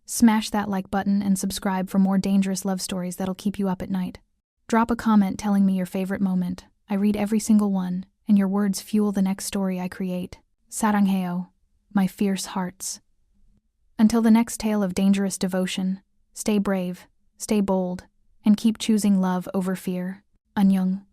smash that like button and subscribe for more dangerous love stories that'll keep you up at night. Drop a comment telling me your favorite moment. I read every single one, and your words fuel the next story I create. 사랑해요, my fierce hearts. Until the next tale of dangerous devotion, stay brave, stay bold, and keep choosing love over fear. 안녕.